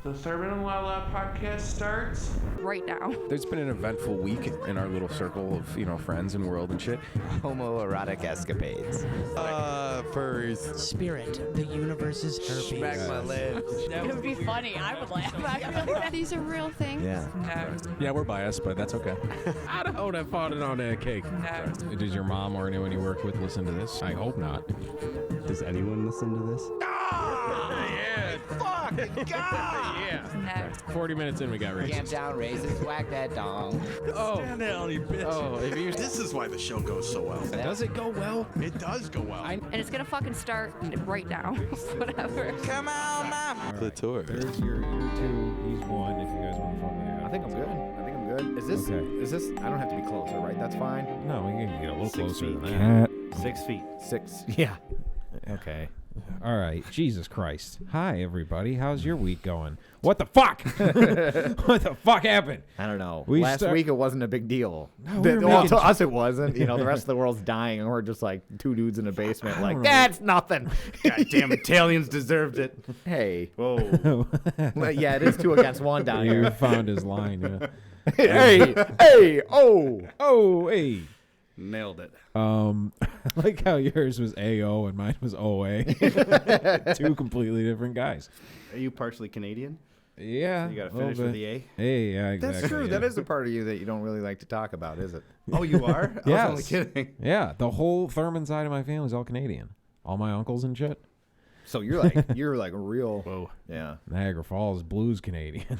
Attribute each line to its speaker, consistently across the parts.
Speaker 1: The Thurman and Lala podcast starts
Speaker 2: right now.
Speaker 3: There's been an eventful week in our little circle of, friends and world and shit.
Speaker 4: Homoerotic escapades.
Speaker 3: Furries.
Speaker 5: Spirit, the universe's herpes.
Speaker 3: Smack my lips.
Speaker 2: It would be funny. I would laugh. These are real things.
Speaker 4: Yeah.
Speaker 3: Yeah, we're biased, but that's okay. I don't have fallen on that cake.
Speaker 2: No.
Speaker 3: Does your mom or anyone you work with listen to this? I hope not.
Speaker 6: Does anyone listen to this?
Speaker 3: Yeah.
Speaker 4: Fucking God!
Speaker 3: Yeah.
Speaker 2: No.
Speaker 3: 40 minutes in, we got racist.
Speaker 4: Camp down, racist, whack that dong.
Speaker 3: Oh.
Speaker 6: Stand down, you bitch.
Speaker 3: Oh, if you
Speaker 7: This is why the show goes so well.
Speaker 3: does it go well?
Speaker 7: It does go well.
Speaker 2: And it's gonna fucking start right now. Whatever.
Speaker 4: Come on, mom.
Speaker 7: The tour.
Speaker 8: There's your two. He's one. If you guys want to fuck me out.
Speaker 9: I think I'm good. Is this?
Speaker 8: Okay.
Speaker 9: Is this? I don't have to be closer, right? That's fine.
Speaker 8: No, we can get a little
Speaker 6: 6
Speaker 8: closer
Speaker 6: feet.
Speaker 8: than that.
Speaker 6: 6 feet.
Speaker 9: 6. Yeah. Okay.
Speaker 8: All right. Jesus Christ. Hi, everybody. How's your week going? What the fuck? What the fuck happened?
Speaker 9: I don't know.
Speaker 8: We
Speaker 9: Last
Speaker 8: start-
Speaker 9: week it wasn't a big deal.
Speaker 8: No, we were
Speaker 9: Well,
Speaker 8: making-
Speaker 9: to us it wasn't. The rest of the world's dying, and we're just like two dudes in a basement. Like
Speaker 8: know.
Speaker 9: that's nothing.
Speaker 6: Goddamn Italians deserved it.
Speaker 9: Hey.
Speaker 6: Whoa.
Speaker 9: Well, yeah, it is 2 against 1 down
Speaker 8: You
Speaker 9: here.
Speaker 8: found his line. Yeah.
Speaker 9: Hey. Oh.
Speaker 8: Oh, hey.
Speaker 6: Nailed it.
Speaker 8: I like how yours was AO and mine was OA. 2 completely different guys.
Speaker 6: Are you partially Canadian?
Speaker 8: Yeah.
Speaker 6: You got to
Speaker 8: a little
Speaker 6: finish with
Speaker 8: bit.
Speaker 6: the A?
Speaker 8: Hey, yeah, exactly.
Speaker 9: That's true.
Speaker 8: Yeah.
Speaker 9: That is a part of you that you don't really like to talk about, is it?
Speaker 6: Oh, you are? I
Speaker 8: Yes.
Speaker 6: was only kidding.
Speaker 8: Yeah, the whole Thurman side of my family is all Canadian. All my uncles and shit.
Speaker 9: So you're like a real.
Speaker 6: Whoa.
Speaker 9: Yeah.
Speaker 8: Niagara Falls blues Canadian.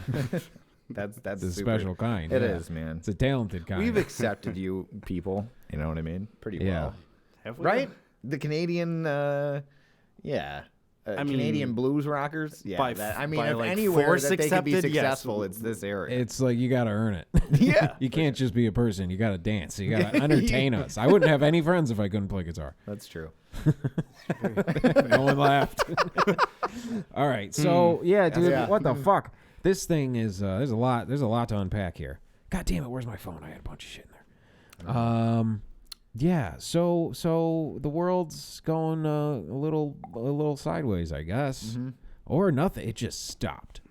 Speaker 9: That's
Speaker 8: It's a
Speaker 9: super.
Speaker 8: special kind.
Speaker 9: It
Speaker 8: yeah.
Speaker 9: is, man.
Speaker 8: It's a talented kind.
Speaker 9: We've accepted you people. You know what I mean? Pretty
Speaker 8: Yeah.
Speaker 9: well.
Speaker 6: Have we?
Speaker 9: Right? The Canadian, Canadian blues rockers. Yeah.
Speaker 6: by
Speaker 9: if
Speaker 6: like
Speaker 9: anywhere
Speaker 6: force
Speaker 9: that they can be
Speaker 6: accepted, yes.
Speaker 9: successful, it's this area.
Speaker 8: It's like you got to earn it.
Speaker 9: Yeah.
Speaker 8: You can't just be a person. You got to dance. You got to entertain us. I wouldn't have any friends if I couldn't play guitar.
Speaker 9: That's true.
Speaker 8: No one laughed. All right. So, yeah, dude,
Speaker 9: Yeah.
Speaker 8: what the fuck? This thing is there's a lot to unpack here. God damn it, where's my phone? I had a bunch of shit in there. Yeah, so the world's going a little sideways, I guess. Or nothing. It just stopped.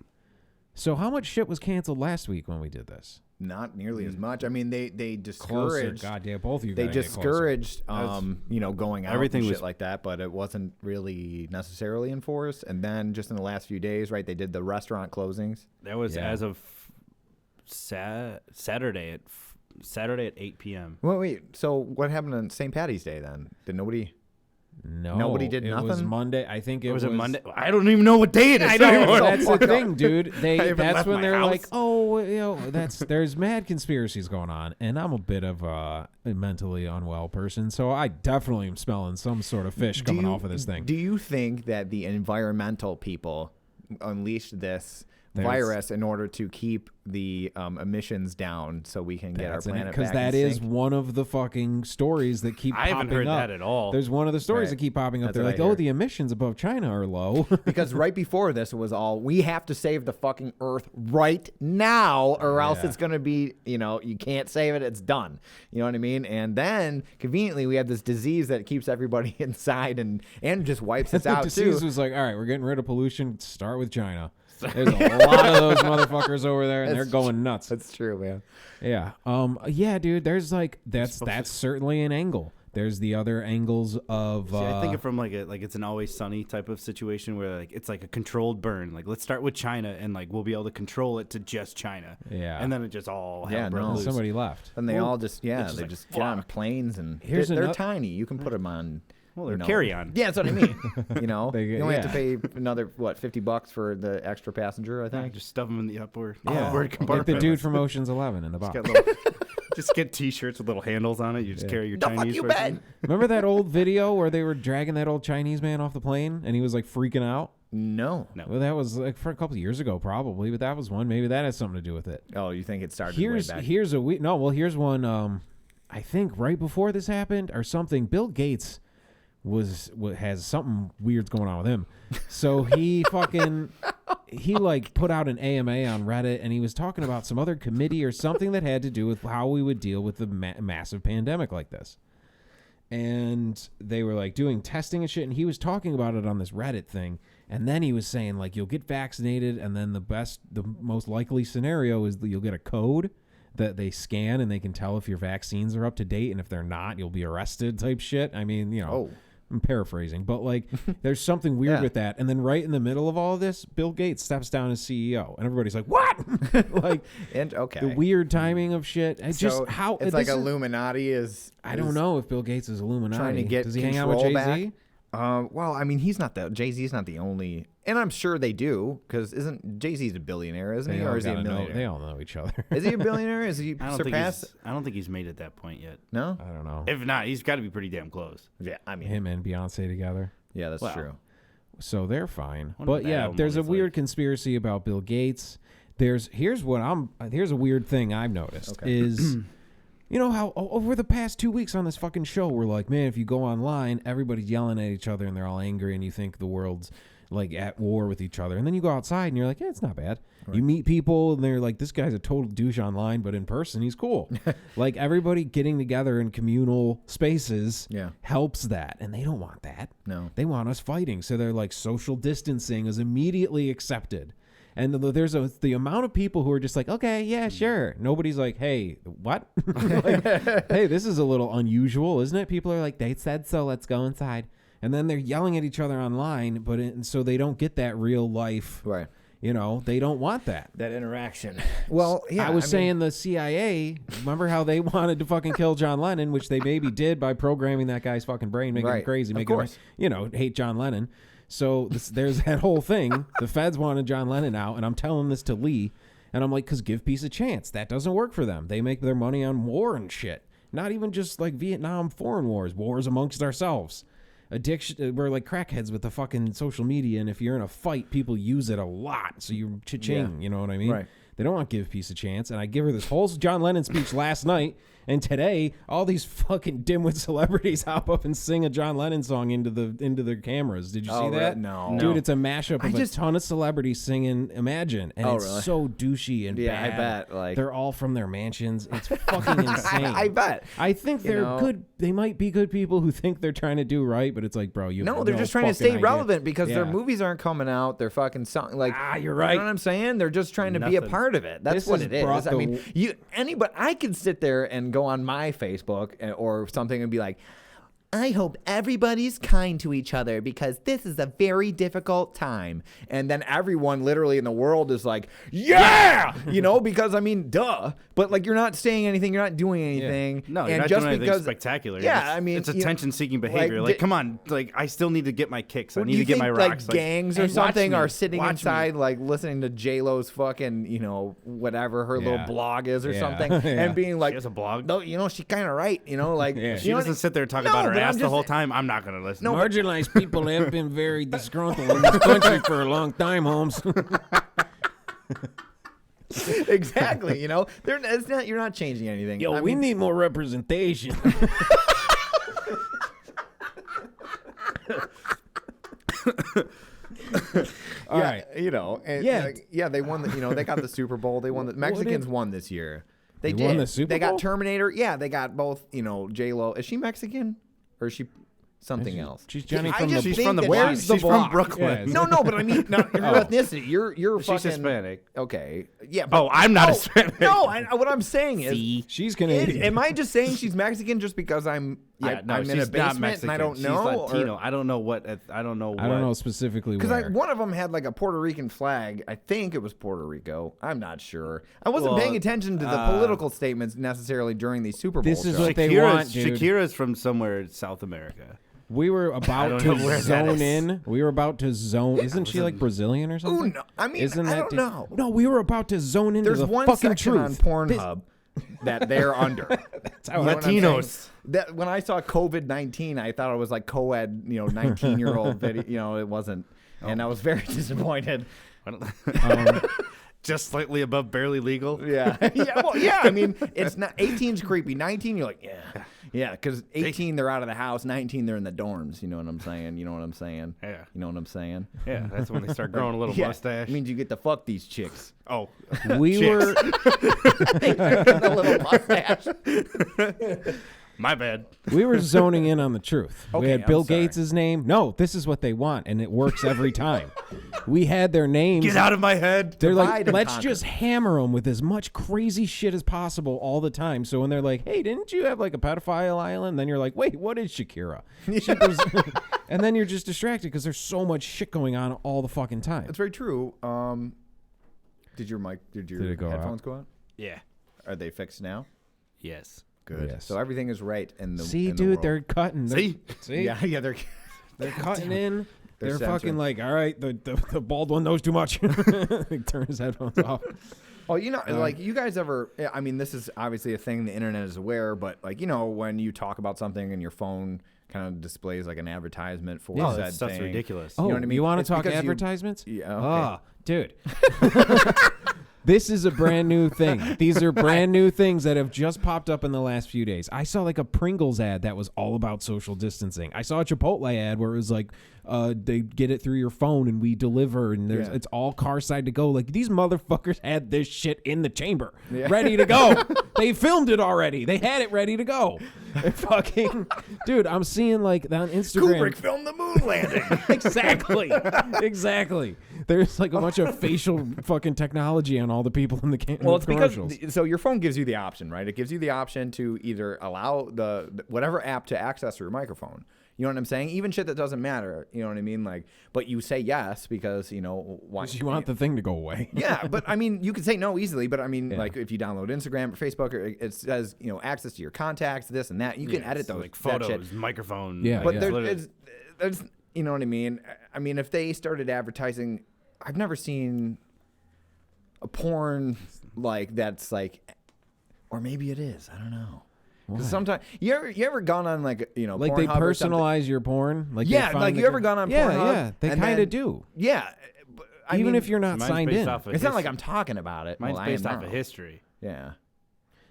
Speaker 8: So how much shit was canceled last week when we did this?
Speaker 9: Not nearly as much. I mean, they
Speaker 8: Closer.
Speaker 9: discouraged.
Speaker 8: Goddamn, both of you
Speaker 9: They
Speaker 8: gotta get closer.
Speaker 9: discouraged, going out
Speaker 6: Everything
Speaker 9: and shit
Speaker 6: was-
Speaker 9: like that, but it wasn't really necessarily enforced. And then just in the last few days, right, they did the restaurant closings.
Speaker 6: That was
Speaker 8: Yeah.
Speaker 6: as of Saturday at 8 p.m.
Speaker 9: Wait. So what happened on St. Patty's Day then? Did nobody?
Speaker 8: No,
Speaker 9: Nobody did
Speaker 8: it was
Speaker 9: nothing?
Speaker 8: Monday. I think it
Speaker 6: Was it Monday? I don't even know what day it is.
Speaker 9: I don't know.
Speaker 8: That's the
Speaker 9: Fuck up.
Speaker 8: thing, dude.
Speaker 9: haven't
Speaker 8: That's
Speaker 9: left
Speaker 8: when
Speaker 9: my
Speaker 8: they're
Speaker 9: house.
Speaker 8: like, there's mad conspiracies going on, and I'm a bit of a mentally unwell person, so I definitely am smelling some sort of fish coming off of this thing.
Speaker 9: Do you think that the environmental people unleashed this
Speaker 8: There's-
Speaker 9: virus in order to keep the emissions down so we can get our planet
Speaker 8: Because
Speaker 9: back
Speaker 8: that
Speaker 9: in
Speaker 8: is
Speaker 9: sync?
Speaker 8: one of the fucking stories that keep
Speaker 6: I haven't
Speaker 8: popping
Speaker 6: heard
Speaker 8: up.
Speaker 6: that at all.
Speaker 8: There's one of the stories
Speaker 9: Right.
Speaker 8: that keep popping up.
Speaker 9: That's
Speaker 8: They're
Speaker 9: what
Speaker 8: like,
Speaker 9: I hear.
Speaker 8: the emissions above China are low.
Speaker 9: Because right before this it was all, we have to save the fucking earth right now or else
Speaker 8: Yeah.
Speaker 9: it's going to be, you can't save it, it's done. You know what I mean? And then conveniently we have this disease that keeps everybody inside and just wipes us
Speaker 8: The
Speaker 9: out
Speaker 8: disease
Speaker 9: too.
Speaker 8: was like, all right, we're getting rid of pollution. Start with China. There's a lot of those motherfuckers over there, and they're
Speaker 9: That's
Speaker 8: going nuts.
Speaker 9: That's true, man.
Speaker 8: Yeah. Yeah, dude. There's like that's certainly an angle. There's the other angles of.
Speaker 6: See, I think it from like it's an Always Sunny type of situation where like it's like a controlled burn. Like let's start with China and like we'll be able to control it to just China.
Speaker 8: Yeah.
Speaker 6: And then it just all hell
Speaker 9: Yeah,
Speaker 6: broke
Speaker 9: no.
Speaker 6: loose.
Speaker 8: somebody left.
Speaker 9: And they all just,
Speaker 6: it's just
Speaker 9: they
Speaker 6: like,
Speaker 9: just get on
Speaker 6: fuck.
Speaker 9: planes and
Speaker 8: Here's
Speaker 9: they're
Speaker 8: another-
Speaker 9: tiny. You can put them on.
Speaker 6: Well, they're carry-on.
Speaker 9: Yeah, that's what I mean.
Speaker 8: They-
Speaker 9: you only have to
Speaker 8: yeah.
Speaker 9: pay another $50 for the extra passenger. I
Speaker 6: Yeah,
Speaker 9: think.
Speaker 6: just stuff them in the upward
Speaker 8: Yeah.
Speaker 6: compartment.
Speaker 8: Like the dude from Ocean's 11 in the
Speaker 6: Just
Speaker 8: box.
Speaker 6: get, just get T-shirts with little handles on it. You just carry your
Speaker 9: The fuck
Speaker 6: Chinese
Speaker 9: you
Speaker 6: person.
Speaker 9: bet?
Speaker 8: Remember that old video where they were dragging that old Chinese man off the plane and he was like freaking out?
Speaker 9: No.
Speaker 6: No.
Speaker 8: Well, that was like for a couple of years ago, probably, but that was one. Maybe that has something to do with it.
Speaker 9: Oh, you think it started
Speaker 8: Here's
Speaker 9: way back?
Speaker 8: here's one. I think right before this happened or something. Bill Gates has something weird going on with him. So he put out an AMA on Reddit and he was talking about some other committee or something that had to do with how we would deal with the massive pandemic like this. And they were like doing testing and shit, and he was talking about it on this Reddit thing. And then he was saying, like, you'll get vaccinated, and then the most likely scenario is that you'll get a code that they scan, and they can tell if your vaccines are up to date, and if they're not, you'll be arrested type shit. I mean, you know, I'm paraphrasing, but, like, there's something weird with that. And then right in the middle of all of this, Bill Gates steps down as CEO, and everybody's like, what? Like, the weird timing of shit. It's
Speaker 9: So
Speaker 8: just how
Speaker 9: it's like Illuminati is.
Speaker 8: I don't know if Bill Gates is Illuminati.
Speaker 9: Trying to get
Speaker 8: Does he hang out with Jay-Z?
Speaker 9: Well, I mean, Jay-Z's not the only, and I'm sure they do, because isn't Jay-Z's a billionaire, isn't he, or is he a millionaire?
Speaker 8: They all know each other.
Speaker 9: Is he a billionaire? Is he
Speaker 6: I
Speaker 9: surpassed?
Speaker 6: don't think he's made it that point yet.
Speaker 9: No,
Speaker 8: I don't know.
Speaker 6: If not, he's got to be pretty damn close.
Speaker 9: Yeah, I mean,
Speaker 8: Him and Beyonce together.
Speaker 9: Yeah, that's true.
Speaker 8: So they're fine.
Speaker 6: Wonder
Speaker 8: But
Speaker 6: what that
Speaker 8: yeah,
Speaker 6: album
Speaker 8: there's a
Speaker 6: is
Speaker 8: weird
Speaker 6: like.
Speaker 8: conspiracy about Bill Gates. Here's a weird thing I've noticed is you know how over the past 2 weeks on this fucking show we're like, man, if you go online, everybody's yelling at each other and they're all angry and you think the world's like at war with each other. And then you go outside and you're like, yeah, it's not bad. Right. You meet people and they're like, this guy's a total douche online, but in person he's cool. Like everybody getting together in communal spaces helps that. And they don't want that. No. They want us fighting. So they're like, social distancing is immediately accepted. And there's the amount of people who are just like, okay, yeah, sure. Nobody's like, hey, what? Like, hey, this is a little unusual, isn't it? People are like, they said so, let's go inside. And then they're yelling at each other online, but so they don't get that real life. Right. You know, they don't want that.
Speaker 9: That interaction. Well, yeah.
Speaker 8: I was saying the CIA, remember how they wanted to fucking kill John Lennon, which they maybe did by programming that guy's fucking brain, making him crazy, making him, you know, hate John Lennon. So there's that whole thing. The feds wanted John Lennon out, and I'm telling this to Lee, and I'm like, because give peace a chance. That doesn't work for them. They make their money on war and shit. Not even just like Vietnam foreign wars amongst ourselves. Addiction, we're like crackheads with the fucking social media, and if you're in a fight, people use it a lot. So you're cha-ching, you know what I mean? Right. They don't want to give peace a chance. And I give her this whole John Lennon speech last night. And today, all these fucking dimwit celebrities hop up and sing a John Lennon song into their cameras. Did you see that?
Speaker 9: No.
Speaker 8: Dude, it's a mashup of a ton of celebrities singing Imagine. And it's really? So douchey and bad.
Speaker 9: I bet. Like,
Speaker 8: they're all from their mansions. It's fucking insane.
Speaker 9: I bet.
Speaker 8: I think they're good. They might be good people who think they're trying to do right, but it's like, bro, you have
Speaker 9: they're just trying to stay relevant because their movies aren't coming out. They're fucking like,
Speaker 8: you're right.
Speaker 9: You know what I'm saying? They're just trying to be a part of it. That's what it is. I mean, I could sit there and go on my Facebook or something and be like, I hope everybody's kind to each other because this is a very difficult time. And then everyone literally in the world is like, yeah, you know, because I mean, duh. But like, you're not saying anything, you're not doing anything.
Speaker 6: No,
Speaker 9: and
Speaker 6: you're not
Speaker 9: just
Speaker 6: doing anything
Speaker 9: because,
Speaker 6: spectacular.
Speaker 9: Yeah, I mean,
Speaker 6: it's attention-seeking behavior. Like, come on, like I still need to get my kicks. I need to get my rocks.
Speaker 9: Like gangs or something are sitting inside, like listening to J-Lo's fucking, you know, whatever her little blog is or something, and being like,
Speaker 6: she has a blog.
Speaker 9: No, you know, she's kind of right. You know, like
Speaker 6: she doesn't sit there and talk about her ass the whole time. I'm not gonna listen.
Speaker 8: No, marginalized people have been very disgruntled in this country for a long time, Holmes.
Speaker 9: Exactly. You know, it's not. You're not changing anything.
Speaker 8: Yo, we need more representation. All right.
Speaker 9: You know. And they won. They got the Super Bowl. They won. The Mexicans won this year. They did.
Speaker 8: Won the Super Bowl?
Speaker 9: They got Terminator. Yeah, they got both. You know, J-Lo. Is she Mexican or is she something else?
Speaker 8: She's Jenny
Speaker 6: She's from the block.
Speaker 8: Where's the
Speaker 6: She's
Speaker 8: block?
Speaker 6: from Brooklyn.
Speaker 9: No, but I mean, your ethnicity. You're
Speaker 6: She's
Speaker 9: fucking
Speaker 6: Hispanic.
Speaker 9: Okay. Yeah.
Speaker 6: But, I'm not Hispanic.
Speaker 9: No, what I'm saying is,
Speaker 8: she's Canadian.
Speaker 9: Am I just saying she's Mexican just because I'm in a basement and I don't know?
Speaker 6: She's Latino. I don't know what. I don't know
Speaker 8: specifically
Speaker 9: because
Speaker 8: where.
Speaker 9: one of them had like a Puerto Rican flag. I think it was Puerto Rico. I'm not sure. I wasn't paying attention to the political statements necessarily during these Super Bowl
Speaker 8: This is
Speaker 9: shows.
Speaker 8: what they want, dude.
Speaker 6: Shakira's from somewhere in South America.
Speaker 8: We were about to zone in. We were about to zone. Isn't she like Brazilian or something?
Speaker 9: Oh no! I mean, I don't know.
Speaker 8: No, we were about to zone into the
Speaker 9: one
Speaker 8: fucking
Speaker 9: section
Speaker 8: truth.
Speaker 9: on Pornhub that they're under.
Speaker 8: That's how
Speaker 6: Latinos.
Speaker 9: That when I saw COVID-19, I thought it was like co-ed, 19-year-old video. It wasn't, and I was very disappointed.
Speaker 6: Just slightly above barely legal.
Speaker 9: Yeah. Well, yeah. I mean, it's not 18's creepy. 19, you're like, yeah, because 18 they're out of the house, 19 they're in the dorms. You know what I'm saying? Yeah. You know what I'm saying?
Speaker 6: Yeah, that's when they start growing a little mustache.
Speaker 9: It means you get to fuck these chicks.
Speaker 6: Oh,
Speaker 8: we were
Speaker 9: a little mustache.
Speaker 3: My bad.
Speaker 8: We were zoning in on the truth. We
Speaker 9: Okay,
Speaker 8: had
Speaker 9: I'm
Speaker 8: Bill
Speaker 9: sorry.
Speaker 8: Gates' name. No, this is what they want, and it works every time. We had their names.
Speaker 3: Get out of my head.
Speaker 8: They're
Speaker 9: Divide
Speaker 8: like,
Speaker 9: and
Speaker 8: let's
Speaker 9: conquer.
Speaker 8: just hammer them with as much crazy shit as possible all the time. So when they're like, hey, didn't you have like a pedophile island? Then you're like, wait, what is Shakira? And then you're just distracted because there's so much shit going on all the fucking time.
Speaker 9: That's very true. Did your
Speaker 8: it go
Speaker 9: headphones go out?
Speaker 3: Yeah.
Speaker 9: Are they fixed now?
Speaker 3: Yes.
Speaker 9: Good.
Speaker 8: Yes.
Speaker 9: So everything is right in the
Speaker 8: See,
Speaker 9: in the
Speaker 8: dude,
Speaker 9: world.
Speaker 8: they're cutting.
Speaker 3: See?
Speaker 8: See?
Speaker 9: yeah, they're
Speaker 8: They're cutting in.
Speaker 9: They're
Speaker 8: They're
Speaker 9: censoring.
Speaker 8: fucking like, all right, the bald one knows too much. Turn his headphones off.
Speaker 9: Oh, like you guys ever? I mean, this is obviously a thing the internet is aware, but like when you talk about something and your phone kind of displays like an advertisement for
Speaker 6: Oh,
Speaker 9: said
Speaker 6: that stuff's
Speaker 9: thing.
Speaker 6: ridiculous.
Speaker 8: Oh,
Speaker 9: You know what I mean?
Speaker 8: you want to
Speaker 9: It's
Speaker 8: talk
Speaker 9: because you-
Speaker 8: advertisements?
Speaker 9: Yeah, okay.
Speaker 8: Oh, dude. This is a brand new thing. These are brand new things that have just popped up in the last few days. I saw like a Pringles ad that was all about social distancing. I saw a Chipotle ad where it was like, they get it through your phone and we deliver and it's all car side to go. Like these motherfuckers had this shit in the chamber, ready to go. They filmed it already. They had it ready to go. Fucking dude, I'm seeing like on Instagram.
Speaker 9: Kubrick filmed the moon landing.
Speaker 8: Exactly. There's like a bunch of facial fucking technology on all the people in the
Speaker 9: Well, it's
Speaker 8: commercials.
Speaker 9: because so your phone gives you the option, right? It gives you the option to either allow the whatever app to access your microphone. You know what I'm saying? Even shit that doesn't matter. You know what I mean? Like, but you say yes because why?
Speaker 8: you want the thing to go away.
Speaker 9: Yeah, but I mean, you can say no easily. But I mean, like if you download Instagram or Facebook, or it says access to your contacts, this and that. You can edit those
Speaker 3: like
Speaker 9: that
Speaker 3: photos,
Speaker 9: shit.
Speaker 3: microphone.
Speaker 8: Yeah,
Speaker 9: But
Speaker 8: yeah.
Speaker 9: there's you know what I mean? I mean, if they started advertising, I've never seen a porn like that's like, or maybe it is. I don't know. Because sometimes you ever gone on like
Speaker 8: Like they
Speaker 9: Pornhub or something?
Speaker 8: personalize your porn. Like
Speaker 9: Yeah,
Speaker 8: they find
Speaker 9: like
Speaker 8: the
Speaker 9: you ever
Speaker 8: guy-
Speaker 9: gone on
Speaker 8: Yeah,
Speaker 9: Pornhub
Speaker 8: yeah. They
Speaker 9: and
Speaker 8: kind
Speaker 9: then-
Speaker 8: of do.
Speaker 9: Yeah, but, I
Speaker 8: Even
Speaker 9: mean,
Speaker 8: if you're not
Speaker 3: Mine's
Speaker 8: signed
Speaker 3: based
Speaker 8: in.
Speaker 3: off of
Speaker 9: it's not like
Speaker 3: history.
Speaker 9: I'm talking about it.
Speaker 3: Mine's
Speaker 9: well,
Speaker 3: based
Speaker 9: I am
Speaker 3: off of
Speaker 9: now.
Speaker 3: history.
Speaker 9: Yeah.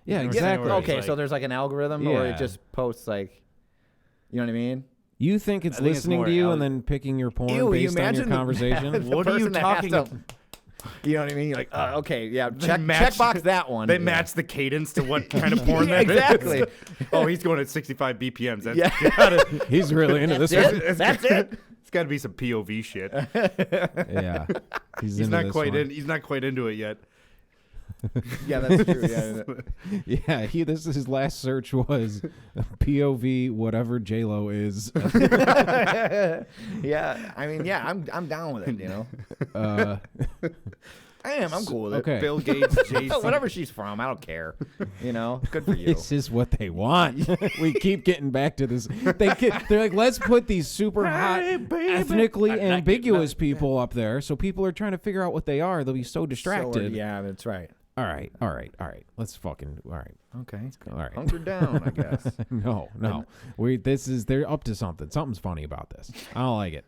Speaker 8: Yeah,
Speaker 3: Yeah,
Speaker 8: exactly.
Speaker 3: where it's
Speaker 9: Okay,
Speaker 3: like-
Speaker 9: so there's like an algorithm, or
Speaker 8: Yeah.
Speaker 9: it just posts like, you know what I mean?
Speaker 8: You think it's
Speaker 3: I think it's
Speaker 8: listening
Speaker 3: more
Speaker 8: to you
Speaker 3: out-
Speaker 8: and then picking your porn
Speaker 9: Ew, you
Speaker 8: based on your
Speaker 9: imagine the-
Speaker 8: conversation?
Speaker 9: the
Speaker 3: What are you
Speaker 9: person that has
Speaker 3: talking
Speaker 9: to-
Speaker 3: about?
Speaker 9: You know what I mean? You're like, okay, yeah,
Speaker 3: They
Speaker 9: check box that one.
Speaker 3: They
Speaker 9: Yeah.
Speaker 3: match the cadence to what kind of porn
Speaker 9: Yeah,
Speaker 3: that is.
Speaker 9: exactly.
Speaker 3: Oh, he's going at 65 BPMs. That's
Speaker 9: Yeah.
Speaker 3: gotta,
Speaker 8: He's really into this
Speaker 9: That's
Speaker 8: one.
Speaker 9: it. That's it.
Speaker 3: it's got to be some POV shit.
Speaker 8: Yeah. He's
Speaker 3: He's
Speaker 8: into
Speaker 3: not
Speaker 8: this
Speaker 3: quite
Speaker 8: one.
Speaker 3: in. He's not quite into it yet.
Speaker 9: Yeah, that's true. Yeah.
Speaker 8: Yeah, this his last search was POV whatever J-Lo is.
Speaker 9: Yeah, I mean, yeah, I'm down with it.
Speaker 8: Uh,
Speaker 9: I am. I'm cool with it.
Speaker 8: okay.
Speaker 3: Bill Gates, Jason.
Speaker 9: Whatever she's from, I don't care. Good for you.
Speaker 8: This is what they want. We keep getting back to this. They're like, let's put these super hot, ethnically ambiguous people up there, so people are trying to figure out what they are. They'll be so distracted.
Speaker 9: Yeah, that's right.
Speaker 8: All right. Let's fucking. All right.
Speaker 9: Okay.
Speaker 8: All right.
Speaker 9: Hunker down, I guess.
Speaker 8: No. They're up to something. Something's funny about this. I don't like it.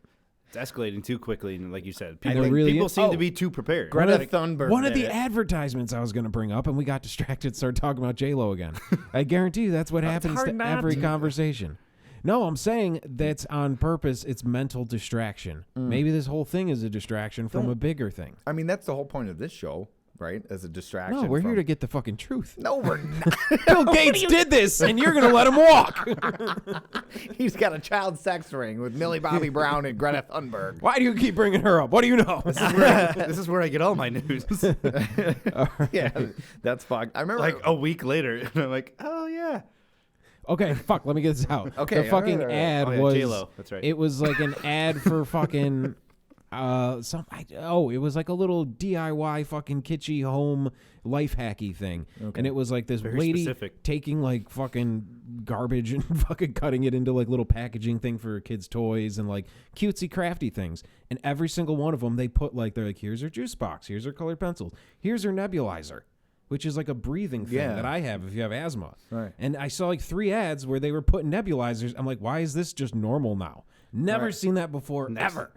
Speaker 3: It's escalating too quickly, and like you said,
Speaker 8: And
Speaker 3: people,
Speaker 8: they're really-
Speaker 3: people seem
Speaker 9: Oh.
Speaker 3: to be too prepared.
Speaker 9: Greta Thunberg.
Speaker 8: One of
Speaker 9: did
Speaker 8: the
Speaker 9: it.
Speaker 8: advertisements I was going to bring up, and we got distracted, started talking about J-Lo again. I guarantee you that's what happens
Speaker 9: hard
Speaker 8: to
Speaker 9: not
Speaker 8: every
Speaker 9: to.
Speaker 8: conversation. No, I'm saying that's on purpose. It's mental distraction. Maybe this whole thing is a distraction from a bigger thing.
Speaker 9: I mean, that's the whole point of this show, right? As a distraction.
Speaker 8: No, we're
Speaker 9: from...
Speaker 8: here to get the fucking truth.
Speaker 9: No, we're not.
Speaker 8: Bill Gates did this, and you're going to let him walk.
Speaker 9: He's got a child sex ring with Millie Bobby Brown and Greta Thunberg.
Speaker 8: Why do you keep bringing her up? What do you know?
Speaker 3: This is where I get all my news.
Speaker 9: Yeah, that's fucked. I remember
Speaker 3: Like a week later, and I'm like, oh yeah.
Speaker 8: Okay, fuck. Let me get this out.
Speaker 9: Okay,
Speaker 8: the fucking
Speaker 9: all right.
Speaker 8: ad
Speaker 3: Oh, yeah,
Speaker 8: was
Speaker 3: J-Lo, that's right.
Speaker 8: It was like an ad for fucking it was like a little DIY fucking kitschy home life hacky thing, and it was like this
Speaker 3: Very
Speaker 8: lady
Speaker 3: specific.
Speaker 8: taking like fucking garbage and fucking cutting it into like little packaging thing for kids' toys and like cutesy crafty things. And every single one of them, they put like they're like, here's her juice box, here's her colored pencils, here's her nebulizer, which is like a breathing thing
Speaker 9: Yeah.
Speaker 8: that I have if you have asthma.
Speaker 9: Right.
Speaker 8: And I saw like 3 ads where they were putting nebulizers. I'm like, why is this just normal now? Never seen that before, ever.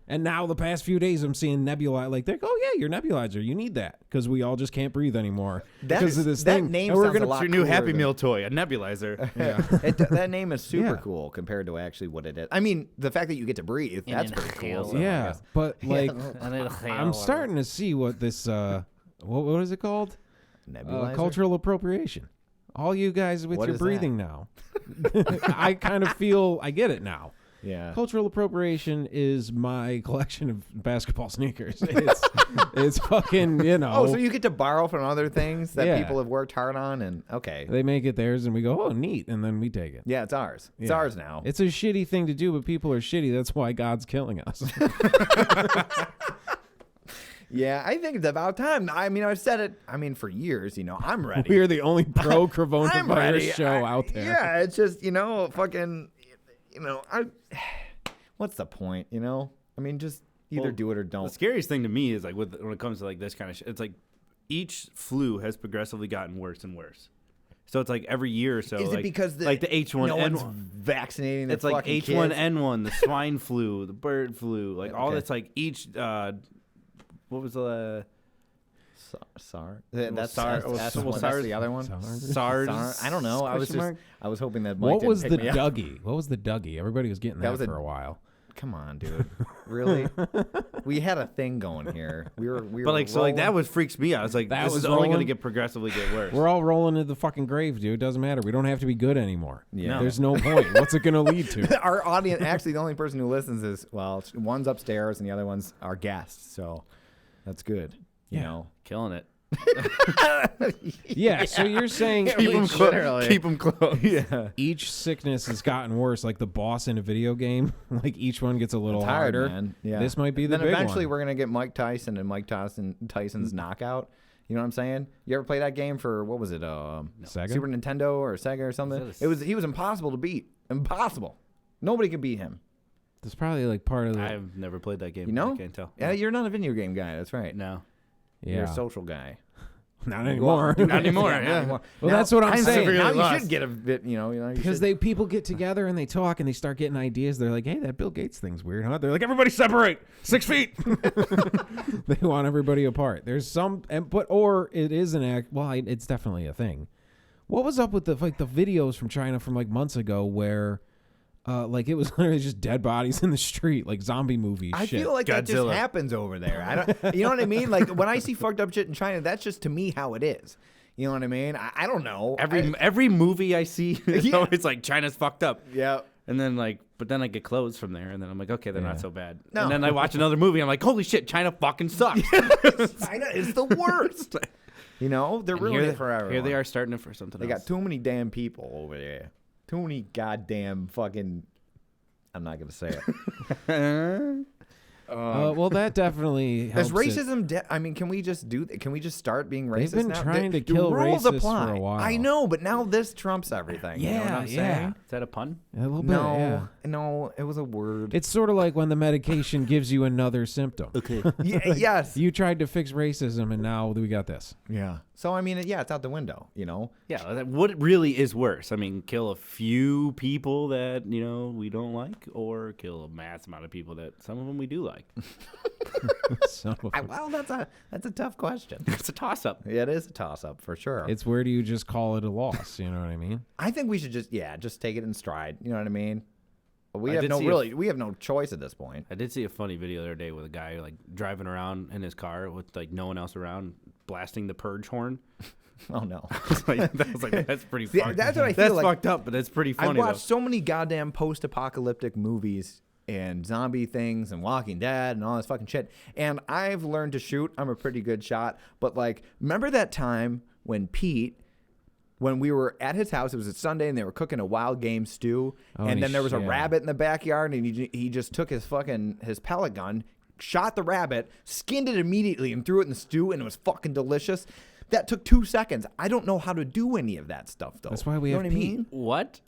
Speaker 8: And now the past few days, I'm seeing nebulizer. Like, they're like, oh yeah, your nebulizer, you need that because we all just can't breathe anymore because of this
Speaker 9: that
Speaker 8: thing.
Speaker 9: name
Speaker 8: And we're
Speaker 9: sounds
Speaker 8: gonna
Speaker 9: a lot
Speaker 3: It's your new
Speaker 9: cooler
Speaker 3: Happy
Speaker 9: than-
Speaker 3: Meal toy, a nebulizer.
Speaker 9: That name is super
Speaker 8: Yeah.
Speaker 9: cool compared to actually what it is. I mean, the fact that you get to breathe, that's pretty cool. So I
Speaker 8: yeah,
Speaker 9: guess.
Speaker 8: but like, I'm starting to see what this what is it called?
Speaker 9: Nebulizer?
Speaker 8: Cultural appropriation. All you guys with
Speaker 9: What
Speaker 8: your
Speaker 9: is
Speaker 8: breathing now. I kind of feel I get it now.
Speaker 9: Yeah.
Speaker 8: Cultural appropriation is my collection of basketball sneakers. It's fucking,
Speaker 9: Oh, so you get to borrow from other things that
Speaker 8: Yeah.
Speaker 9: people have worked hard on, and okay.
Speaker 8: They make it theirs, and we go, oh, neat, and then we take it.
Speaker 9: Yeah, it's ours. It's
Speaker 8: Yeah.
Speaker 9: ours now.
Speaker 8: It's a shitty thing to do, but people are shitty. That's why God's killing us.
Speaker 9: Yeah, I think it's about time. I mean, I've said it. I mean, for years. I'm ready.
Speaker 8: We are the only pro
Speaker 9: I'm
Speaker 8: coronavirus
Speaker 9: ready.
Speaker 8: show out there.
Speaker 9: Yeah, it's just fucking. What's the point? I mean, just either do it or don't.
Speaker 6: The scariest thing to me is like when it comes to like this kind of shit. It's like each flu has progressively gotten worse and worse. So it's like every year or so.
Speaker 9: Is it because
Speaker 6: like the H1N1?
Speaker 9: no one's vaccinating the
Speaker 6: It's like
Speaker 9: fucking
Speaker 6: H1N1, the swine flu, the bird flu, like all
Speaker 9: Okay.
Speaker 6: that's like each. What was the
Speaker 9: SARS?
Speaker 6: Well,
Speaker 9: That's
Speaker 6: SARS-
Speaker 9: that's
Speaker 6: well,
Speaker 9: that's
Speaker 6: SARS-
Speaker 9: the other one.
Speaker 6: SARS?
Speaker 9: I don't know. I was hoping that Mike
Speaker 8: What was
Speaker 9: didn't
Speaker 8: the
Speaker 9: pick me up.
Speaker 8: Dougie? What was the Dougie? Everybody was getting that
Speaker 9: was a-
Speaker 8: for a while.
Speaker 9: Come on, dude. Really? We had a thing going here. We were
Speaker 6: But like so like that
Speaker 9: rolling.
Speaker 6: was freaks me out. It's like
Speaker 8: That
Speaker 6: this
Speaker 8: was
Speaker 6: is only going to
Speaker 8: rolling?
Speaker 6: get progressively get worse.
Speaker 8: We're all rolling into the fucking grave, dude. It doesn't matter. We don't have to be good anymore.
Speaker 9: Yeah.
Speaker 8: There's no point. What's it going to lead to?
Speaker 9: Our audience, actually, the only person who listens is one's upstairs and the other one's our guest. So that's good.
Speaker 8: Yeah.
Speaker 6: Killing it.
Speaker 8: Yeah, so you're saying
Speaker 6: Keep them
Speaker 8: each,
Speaker 6: close. Keep them close.
Speaker 9: Yeah.
Speaker 8: each sickness has gotten worse, like the boss in a video game. Like each one gets a little
Speaker 9: It's hard,
Speaker 8: harder.
Speaker 9: man. Yeah.
Speaker 8: This might be the
Speaker 9: then
Speaker 8: big
Speaker 9: eventually
Speaker 8: one.
Speaker 9: we're gonna get Mike Tyson and Tyson's knockout. You know what I'm saying? You ever play that game for what was it?
Speaker 8: Sega?
Speaker 9: Super Nintendo or Sega or something? He was impossible to beat. Impossible. Nobody could beat him.
Speaker 8: That's probably like part of the.
Speaker 6: I've never played that game.
Speaker 9: You know?
Speaker 6: I can't tell.
Speaker 9: Yeah, you're not a video game guy. That's right.
Speaker 6: No.
Speaker 8: yeah.
Speaker 9: You're a social guy.
Speaker 8: Not anymore.
Speaker 6: Not anymore.
Speaker 9: Not
Speaker 6: Yeah.
Speaker 9: anymore.
Speaker 8: Well,
Speaker 9: Now,
Speaker 8: that's what I'm
Speaker 9: I'm
Speaker 8: saying.
Speaker 9: Now
Speaker 6: severely
Speaker 9: you
Speaker 6: lost.
Speaker 9: should get a bit. You
Speaker 8: Because people get together and they talk and they start getting ideas. They're like, hey, that Bill Gates thing's weird, huh? They're like, everybody separate 6 feet. They want everybody apart. There's some, or it is an act. Well, it's definitely a thing. What was up with the videos from China from like months ago where, like it was literally just dead bodies in the street, like zombie movie
Speaker 9: I
Speaker 8: shit.
Speaker 9: feel like that just
Speaker 6: Godzilla.
Speaker 9: happens over there. I don't. You know what I mean? Like when I see fucked up shit in China, that's just to me how it is. You know what I mean? I don't know.
Speaker 6: Every movie I see,
Speaker 9: Yeah.
Speaker 6: it's like China's fucked up.
Speaker 9: Yeah.
Speaker 6: And then but then I get clothes from there, and then I'm like, okay, they're not so bad.
Speaker 9: No.
Speaker 6: And then I watch another movie, I'm like, holy shit, China fucking sucks.
Speaker 9: China is the worst. You know, they're
Speaker 6: And
Speaker 9: ruining
Speaker 6: here,
Speaker 9: it for everyone.
Speaker 6: here they are starting it for something
Speaker 9: They
Speaker 6: else.
Speaker 9: got too many damn people over there. Too many goddamn fucking. I'm not gonna say it.
Speaker 8: Well, that definitely helps.
Speaker 9: Is racism? I mean, can we just Can we just start being racist?
Speaker 8: They've been
Speaker 9: now?
Speaker 8: trying to
Speaker 9: The
Speaker 8: kill
Speaker 9: rules
Speaker 8: racists
Speaker 9: apply.
Speaker 8: for a while.
Speaker 9: I know, but now this trumps everything. You know what I'm saying?
Speaker 6: Is that a pun?
Speaker 8: A little bit,
Speaker 9: No,
Speaker 8: yeah.
Speaker 9: no, it was a word.
Speaker 8: It's sort of like when the medication gives you another symptom.
Speaker 6: Okay.
Speaker 9: Yes.
Speaker 8: You tried to fix racism, and now we got this.
Speaker 9: Yeah. So I mean, yeah, it's out the window. You know.
Speaker 6: Yeah, what really is worse? I mean, kill a few people that, we don't like, or kill a mass amount of people that some of them we do like?
Speaker 9: Well, that's a tough question.
Speaker 6: It's a toss-up.
Speaker 9: It is a toss-up for sure.
Speaker 8: It's where do you just call it a loss? You know what I mean?
Speaker 9: I think we should just take it in stride. You know what I mean? We
Speaker 6: I
Speaker 9: have
Speaker 6: did
Speaker 9: no
Speaker 6: see
Speaker 9: we have no choice at this point.
Speaker 6: I did see a funny video the other day with a guy like driving around in his car with like no one else around, blasting the purge horn.
Speaker 9: Oh no.
Speaker 6: That's pretty funny.
Speaker 9: That's what I feel
Speaker 6: That's
Speaker 9: like.
Speaker 6: fucked up, but that's pretty
Speaker 9: I've
Speaker 6: funny.
Speaker 9: watched so many goddamn post-apocalyptic movies and zombie things and Walking Dead and all this fucking shit. And I've learned to shoot. I'm a pretty good shot. But like, remember that time when when we were at his house, it was a Sunday, and they were cooking a wild game stew, and then there was a rabbit in the backyard, and he just took his pellet gun, shot the rabbit, skinned it immediately, and threw it in the stew, and it was fucking delicious. That took 2 seconds. I don't know how to do any of that stuff, though.
Speaker 8: That's why we
Speaker 9: you
Speaker 8: have
Speaker 9: know what I
Speaker 8: Pete.
Speaker 9: mean?
Speaker 6: What?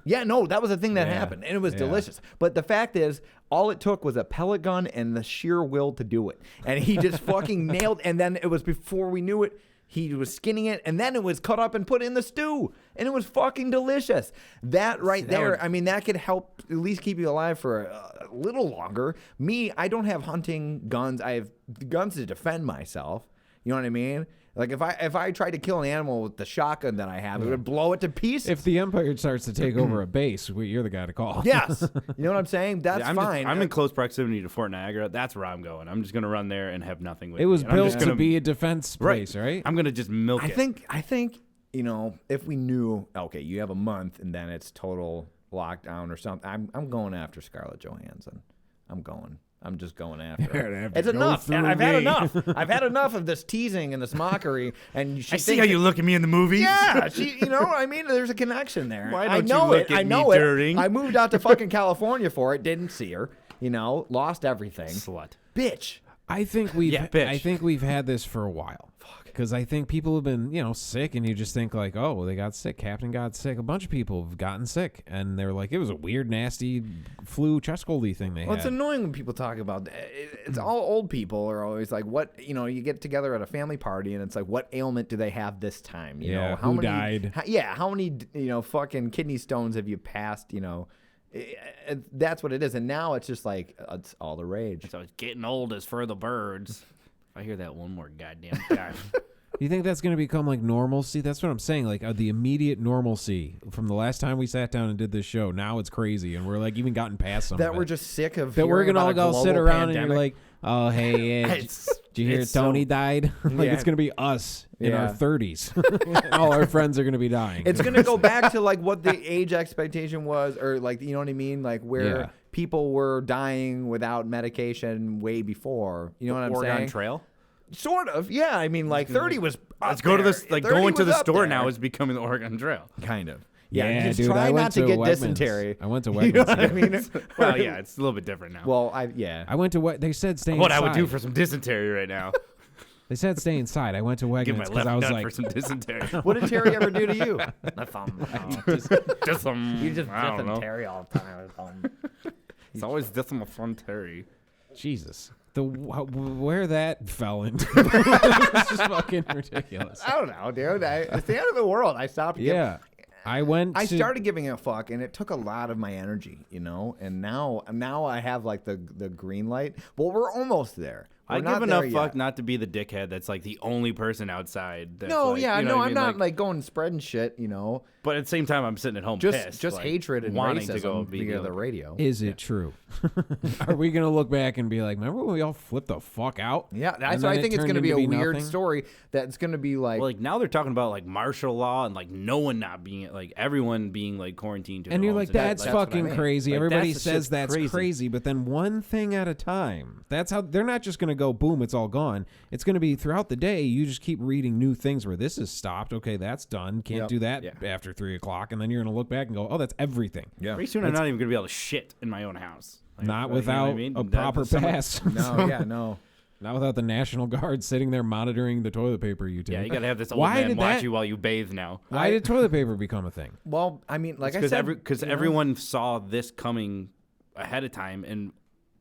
Speaker 9: Yeah, no, that was the thing that
Speaker 8: Yeah.
Speaker 9: happened, and it was
Speaker 8: Yeah.
Speaker 9: delicious. But the fact is, all it took was a pellet gun and the sheer will to do it. And he just fucking nailed, and then it was before we knew it, he was skinning it, and then it was cut up and put in the stew, and it was fucking delicious. That right there, I mean, that could help at least keep you alive for a little longer. Me, I don't have hunting guns. I have guns to defend myself. You know what I mean? Like if I tried to kill an animal with the shotgun that I have, it would blow it to pieces.
Speaker 8: If the Empire starts to take over a base, you're the guy to call.
Speaker 9: Yes. You know what I'm saying? That's fine.
Speaker 6: I'm in close proximity to Fort Niagara. That's where I'm going. I'm just gonna run there and have nothing with
Speaker 8: It was
Speaker 6: me. And I'm
Speaker 8: built
Speaker 6: just
Speaker 8: to
Speaker 6: gonna-
Speaker 8: be a defense place, right?
Speaker 6: I'm gonna just milk it.
Speaker 9: I think if we knew, okay, you have a month and then it's total lockdown or something, I'm going after Scarlett Johansson. I'm just going after her. It's enough. I've had enough. I've had enough of this teasing and this mockery. And
Speaker 6: I see how you look at me in the movies.
Speaker 9: Yeah, there's a connection there.
Speaker 6: Why
Speaker 9: I
Speaker 6: don't
Speaker 9: know
Speaker 6: you look
Speaker 9: it.
Speaker 6: at
Speaker 9: I know
Speaker 6: me,
Speaker 9: it.
Speaker 6: Dirty?
Speaker 9: I moved out to fucking California for it. Didn't see her. Lost everything.
Speaker 6: Slut.
Speaker 9: Bitch.
Speaker 8: I think we've
Speaker 6: bitch.
Speaker 8: I think we've had this for a while. Because I think people have been, sick, and you just think like, oh, they got sick. Captain got sick. A bunch of people have gotten sick, and they're like, it was a weird, nasty flu chest coldy thing they had.
Speaker 9: Well, it's annoying when people talk about it's all old people are always like, what, you get together at a family party, and it's like, what ailment do they have this time?
Speaker 8: Who died?
Speaker 9: How many, fucking kidney stones have you passed, That's what it is. And now it's just like, it's all the rage.
Speaker 6: So it's getting old is for the birds. I hear that one more goddamn time.
Speaker 8: You think that's going to become like normalcy? That's what I'm saying. Like the immediate normalcy from the last time we sat down and did this show. Now it's crazy, and we're like even gotten past some
Speaker 9: that
Speaker 8: of it.
Speaker 9: We're just sick of
Speaker 8: that we're
Speaker 9: going
Speaker 8: gonna
Speaker 9: to
Speaker 8: all sit around and you're like, oh hey, did you hear Tony died? Like
Speaker 9: Yeah.
Speaker 8: it's gonna be us in our 30s. All our friends are gonna be dying.
Speaker 9: It's gonna go back to like what the age expectation was, or like you know what I mean, like where people were dying without medication way before. You know what I'm saying?
Speaker 6: Oregon Trail.
Speaker 9: Sort of, yeah. I mean, like 30 was.
Speaker 6: Let's go to this. Like going to the store
Speaker 9: there.
Speaker 6: now is becoming the Oregon Trail.
Speaker 9: Kind of.
Speaker 8: Yeah,
Speaker 9: just
Speaker 8: dude,
Speaker 9: try
Speaker 8: I went
Speaker 9: not to get
Speaker 8: Wegmans.
Speaker 9: dysentery.
Speaker 8: I went to Wegmans.
Speaker 9: You know what I mean?
Speaker 6: Well, yeah, it's a little bit different now.
Speaker 9: Well,
Speaker 8: I went to they said stay
Speaker 6: what
Speaker 8: inside.
Speaker 6: I would do for some dysentery right now.
Speaker 8: They said stay inside. I went to
Speaker 6: Give my
Speaker 8: Wegmans because
Speaker 6: left
Speaker 8: I was
Speaker 6: nut
Speaker 8: like,
Speaker 6: for some dysentery.
Speaker 9: what did Terry ever do to you?
Speaker 6: Just some.
Speaker 9: You just
Speaker 6: I don't know.
Speaker 9: Terry all the time.
Speaker 6: It's always just some fun Terry.
Speaker 8: Jesus. Where that fell into it's just fucking ridiculous.
Speaker 9: I don't know, dude. It's the end of the world. I stopped.
Speaker 8: Yeah. I
Speaker 9: started giving a fuck, and it took a lot of my energy, And now I have like the green light. Well, we're almost there.
Speaker 6: I give enough fuck not to be the dickhead that's like the only person outside. That's
Speaker 9: No,
Speaker 6: like,
Speaker 9: yeah,
Speaker 6: you know
Speaker 9: no,
Speaker 6: what I
Speaker 9: I'm
Speaker 6: mean?
Speaker 9: not like going and spreading shit,
Speaker 6: But at the same time, I'm sitting at home
Speaker 9: Just
Speaker 6: pissed.
Speaker 9: hatred and
Speaker 6: wanting
Speaker 9: racism
Speaker 6: to go be
Speaker 9: via the radio.
Speaker 8: Is it true? Are we going to look back and be like, remember when we all flipped the fuck out?
Speaker 9: Yeah,
Speaker 8: And
Speaker 9: so
Speaker 8: then
Speaker 9: I think
Speaker 8: it
Speaker 9: it's going to
Speaker 8: turned
Speaker 9: be a
Speaker 8: into
Speaker 9: weird
Speaker 8: nothing?
Speaker 9: story that's going to be like...
Speaker 6: Well, like now they're talking about like martial law and like no one not being like everyone being like quarantined to
Speaker 8: And
Speaker 6: their
Speaker 8: you're
Speaker 6: homes.
Speaker 8: like, that's
Speaker 9: what I
Speaker 8: fucking
Speaker 9: mean.
Speaker 8: crazy.
Speaker 6: Like,
Speaker 8: Everybody
Speaker 6: that's-
Speaker 8: says
Speaker 6: shit's
Speaker 8: that's crazy, but then one thing at a time. That's how they're not just going to go, boom, it's all gone. It's going to be throughout the day. You just keep reading new things where this is stopped. Okay, that's done. Can't do that after 3 o'clock. And then you're going to look back and go, oh, that's everything.
Speaker 9: Yeah.
Speaker 6: Pretty soon I'm not even going to be able to shit in my own house. Like,
Speaker 8: Not
Speaker 6: you know
Speaker 8: without
Speaker 6: what I mean?
Speaker 8: a proper pass.
Speaker 9: No, yeah, no.
Speaker 8: Not without the National Guard sitting there monitoring the toilet paper you take.
Speaker 6: Yeah, you got to have this old
Speaker 8: Why
Speaker 6: man
Speaker 8: did
Speaker 6: watch
Speaker 8: that-
Speaker 6: you while you bathe now.
Speaker 8: Why did toilet paper become a thing?
Speaker 9: Well, I mean, like I
Speaker 6: Because
Speaker 9: said...
Speaker 6: because everyone saw this coming ahead of time and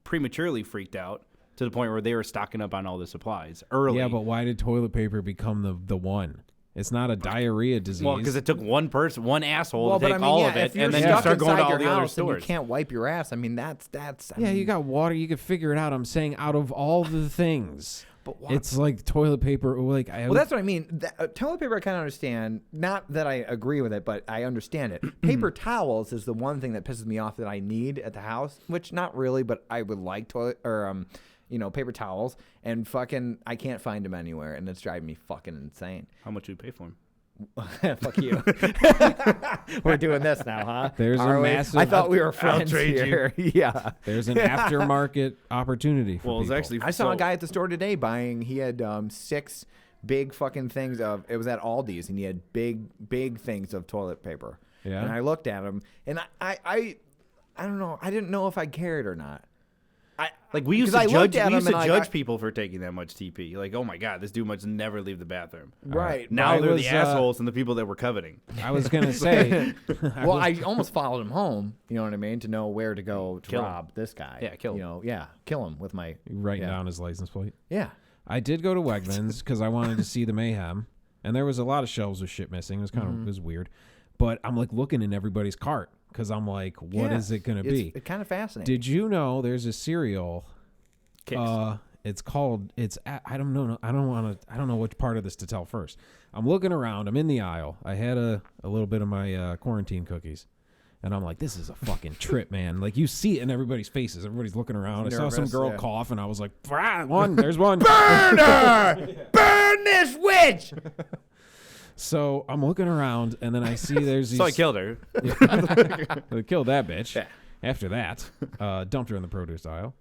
Speaker 6: prematurely freaked out to the point where they were stocking up on all the supplies early.
Speaker 8: Yeah, but why did toilet paper become the one? It's not a diarrhea disease.
Speaker 6: Well, because it took one person, one asshole
Speaker 9: Well,
Speaker 6: to
Speaker 9: but
Speaker 6: take
Speaker 9: I mean,
Speaker 6: all
Speaker 9: yeah,
Speaker 6: of it,
Speaker 9: if you're
Speaker 6: and then you
Speaker 9: stuck
Speaker 6: start going to
Speaker 9: inside
Speaker 6: all
Speaker 9: your
Speaker 6: the other
Speaker 9: house and
Speaker 6: stores.
Speaker 9: you can't wipe your ass. I mean, that's.
Speaker 8: yeah, you got water. You could figure it out. I'm saying out of all the things,
Speaker 9: But why-
Speaker 8: it's like toilet paper. Like
Speaker 9: Well, that's what I mean. Toilet paper, I kind of understand. Not that I agree with it, but I understand it. Paper towels is the one thing that pisses me off that I need at the house, which not really, but I would like toilet or paper towels, and fucking I can't find them anywhere, and it's driving me fucking insane.
Speaker 6: How much do you pay for them?
Speaker 9: Fuck you. We're doing this now, huh?
Speaker 8: There's a
Speaker 9: Are we?
Speaker 8: massive-
Speaker 9: I thought we were friends
Speaker 6: trade you.
Speaker 9: here. Yeah.
Speaker 8: There's an aftermarket opportunity for
Speaker 6: Well, it's
Speaker 8: people.
Speaker 6: actually
Speaker 9: I saw a guy at the store today buying. He had 6 big fucking things of. It was at Aldi's, and he had big things of toilet paper.
Speaker 8: Yeah.
Speaker 9: And I looked at him, and I don't know. I didn't know if I cared or not.
Speaker 6: Like we used
Speaker 9: 'cause I
Speaker 6: to
Speaker 9: looked
Speaker 6: judge,
Speaker 9: at
Speaker 6: we used
Speaker 9: him
Speaker 6: to
Speaker 9: and
Speaker 6: judge
Speaker 9: I-
Speaker 6: people for taking that much TP. Like, oh my god, this dude must never leave the bathroom.
Speaker 9: Right.
Speaker 6: Now
Speaker 8: I
Speaker 6: they're
Speaker 8: was,
Speaker 6: the assholes and the people that were coveting.
Speaker 8: I was gonna say,
Speaker 9: Well, I almost followed him home. You know what I mean? To know where to go to
Speaker 6: Kill him.
Speaker 9: rob this guy.
Speaker 6: Yeah, kill him.
Speaker 9: You know, yeah, kill him with my
Speaker 8: writing
Speaker 9: yeah.
Speaker 8: down his license plate.
Speaker 9: Yeah.
Speaker 8: I did go to Wegmans because I wanted to see the mayhem, and there was a lot of shelves with shit missing. It was kind of it was weird, but I'm like looking in everybody's cart because I'm like, what is it gonna be?
Speaker 9: It's kind of fascinating.
Speaker 8: Did you know there's a cereal?
Speaker 6: Kicks.
Speaker 8: It's called. I don't know. I don't know which part of this to tell first. I'm looking around. I'm in the aisle. I had a little bit of my quarantine cookies, and I'm like, this is a fucking trip, man. Like you see it in everybody's faces. Everybody's looking around. I saw some
Speaker 9: Nervous,
Speaker 8: girl
Speaker 9: yeah.
Speaker 8: cough, and I was like, one. There's one.
Speaker 9: Burn her! Burn this witch!
Speaker 8: So I'm looking around, and then I see there's these.
Speaker 6: So I killed her.
Speaker 8: They killed that bitch.
Speaker 6: Yeah.
Speaker 8: After that, dumped her in the produce aisle.